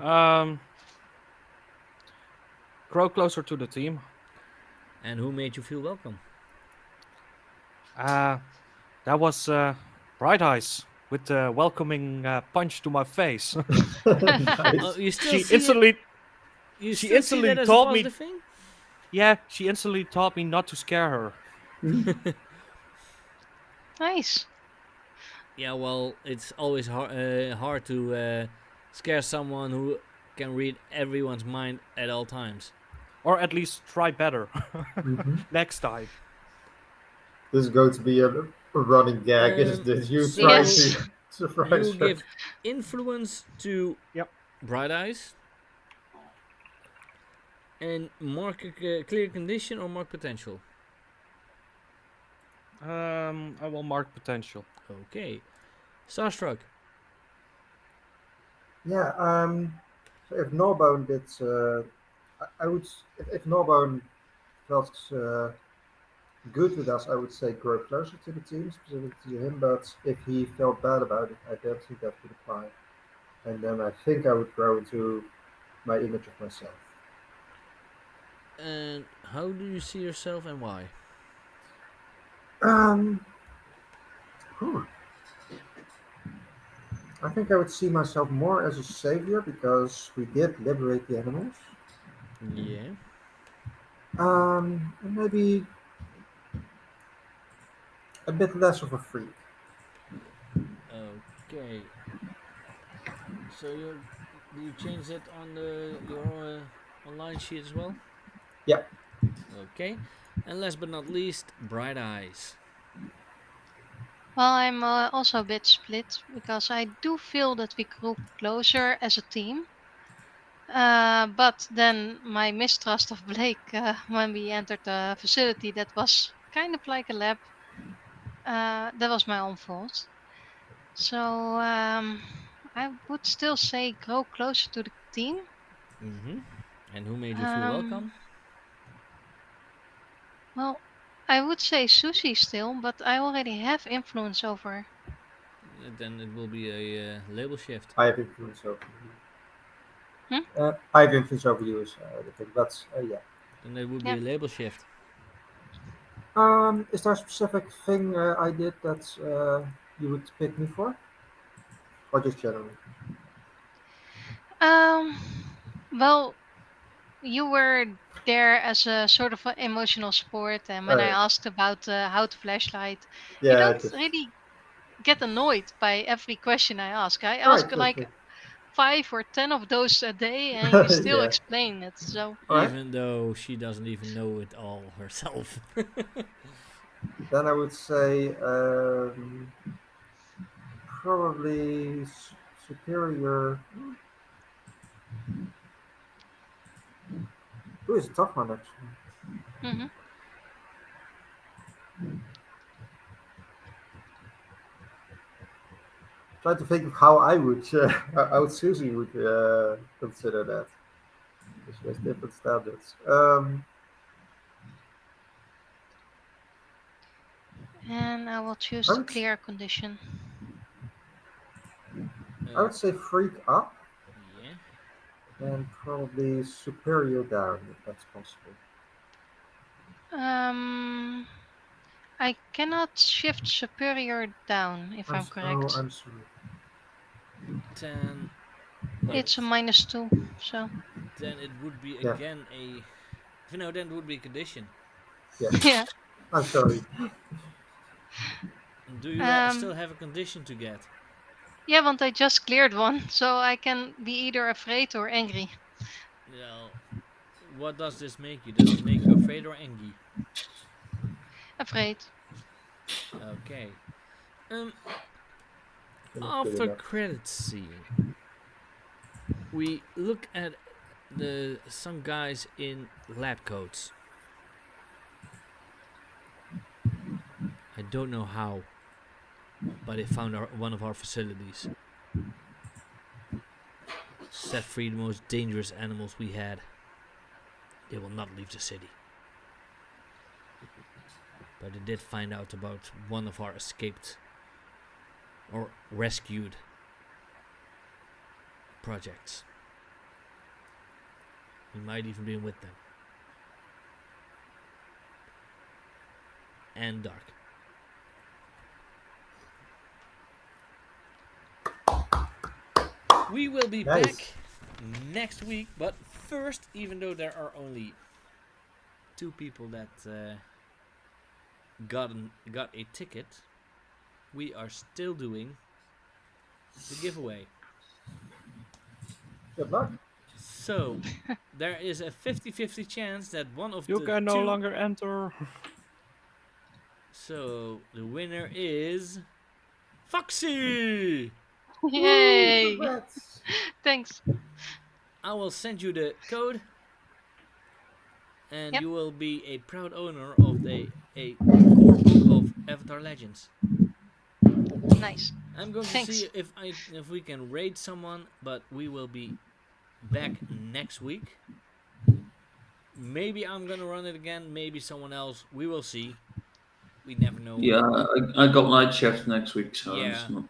Um, grow closer to the team. And who made you feel welcome? Uh, that was Bright Eyes with the welcoming punch to my face. Nice. You still she see it? instantly, You she still see that instantly as a told me. positive thing? Yeah, she instantly taught me not to scare her. nice. Yeah, well, it's always hard to scare someone who can read everyone's mind at all times. Or at least try better Mhm. next time. This is going to be a running gag, isn't it? You trying So Yes. to surprise you her. give influence to Yep. Bright Eyes and mark a clear condition or mark potential. I will mark potential. Okay, Starstruck. Yeah, so if Gnawbone did, I would, if Gnawbone felt good with us, I would say grow closer to the team, specifically to him, but if he felt bad about it, I don't think that would apply. And then I think I would grow into my image of myself. And how do you see yourself and why? Um, whew. I think I would see myself more as a savior because we did liberate the animals. Yeah. And maybe a bit less of a freak. Okay. So you changed it on your online sheet as well? Yeah. Okay. And last but not least, Bright Eyes. Well, I'm also a bit split because I do feel that we grew closer as a team. But then my mistrust of Blake when we entered the facility that was kind of like a lab, that was my own fault. So I would still say grow closer to the team. Mm-hmm. And who made you feel Um, welcome? well, I would say Susie still, but I already have influence over her. Then it will be a label shift. I have influence over you. Hmm? I have influence over you is the thing. But yeah. Then it would be Yeah. a label shift. Is there a specific thing I did that you would pick me for, or just generally? Um, well, you were there as a sort of a emotional support, and when I Uh, asked about how to flashlight, you yeah, don't just really get annoyed by every question I ask. I all right. ask Just, like 5 or 10 of those a day, and you still yeah. explain it. So, All right. Even though she doesn't even know it all herself. Then I would say probably superior. Who is a tough one actually? hmm Trying to think of how I would, how Susie would consider that. Because she has different standards. and I will choose I the would, clear condition. I uh, would say freak up yeah. and probably superior down if that's possible. Um, I cannot shift superior down if I'm Oh, correct. I'm sorry. Then It's a it -2, so then it would be Yeah, again a no. Then it would be a condition. yeah. yeah. I'm sorry. Do you Um, still have a condition to get? yeah, want I just cleared one, so I can be either afraid or angry. Well, what does this make you? Does this make you afraid or angry? Afraid. Okay. Um, You're not good after enough. credits scene, we look at the some guys in lab coats. I don't know how, but they found one of our facilities. Set free the most dangerous animals we had. They will not leave the city. But they did find out about one of our escaped or rescued projects. We might even be with them. And Dark. We will be Nice. back next week, but first, even though there are only two people that got a ticket, we are still doing the giveaway. Good luck. So, there is a 50-50 chance that one of You the can no two. longer enter. So, the winner is Foxy! Woo! Yay! Congrats. Thanks. I will send you the code, and Yep. you will be a proud owner of a core book of Avatar Legends. Nice. I'm going to see Thanks. if we can raid someone, but we will be back next week. Maybe I'm gonna run it again. Maybe someone else. We will see. We never know. Yeah, I got night shift next week, so it's Yeah, not.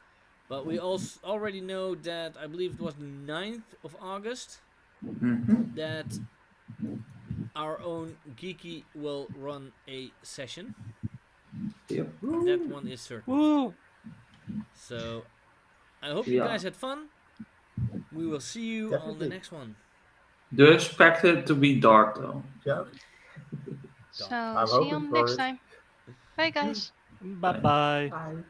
but we also already know that I believe it was the 9th of August Mhm. that our own Geeky will run a session. Yep. That Woo! one is certain. Woo! So I hope you Yeah. guys had fun. We will see you on the Definitely. next one. Do expect it to be dark though. Yeah, Dark. So, I'm see you hoping on for next it. time. Bye, guys. Bye Bye. bye. Bye.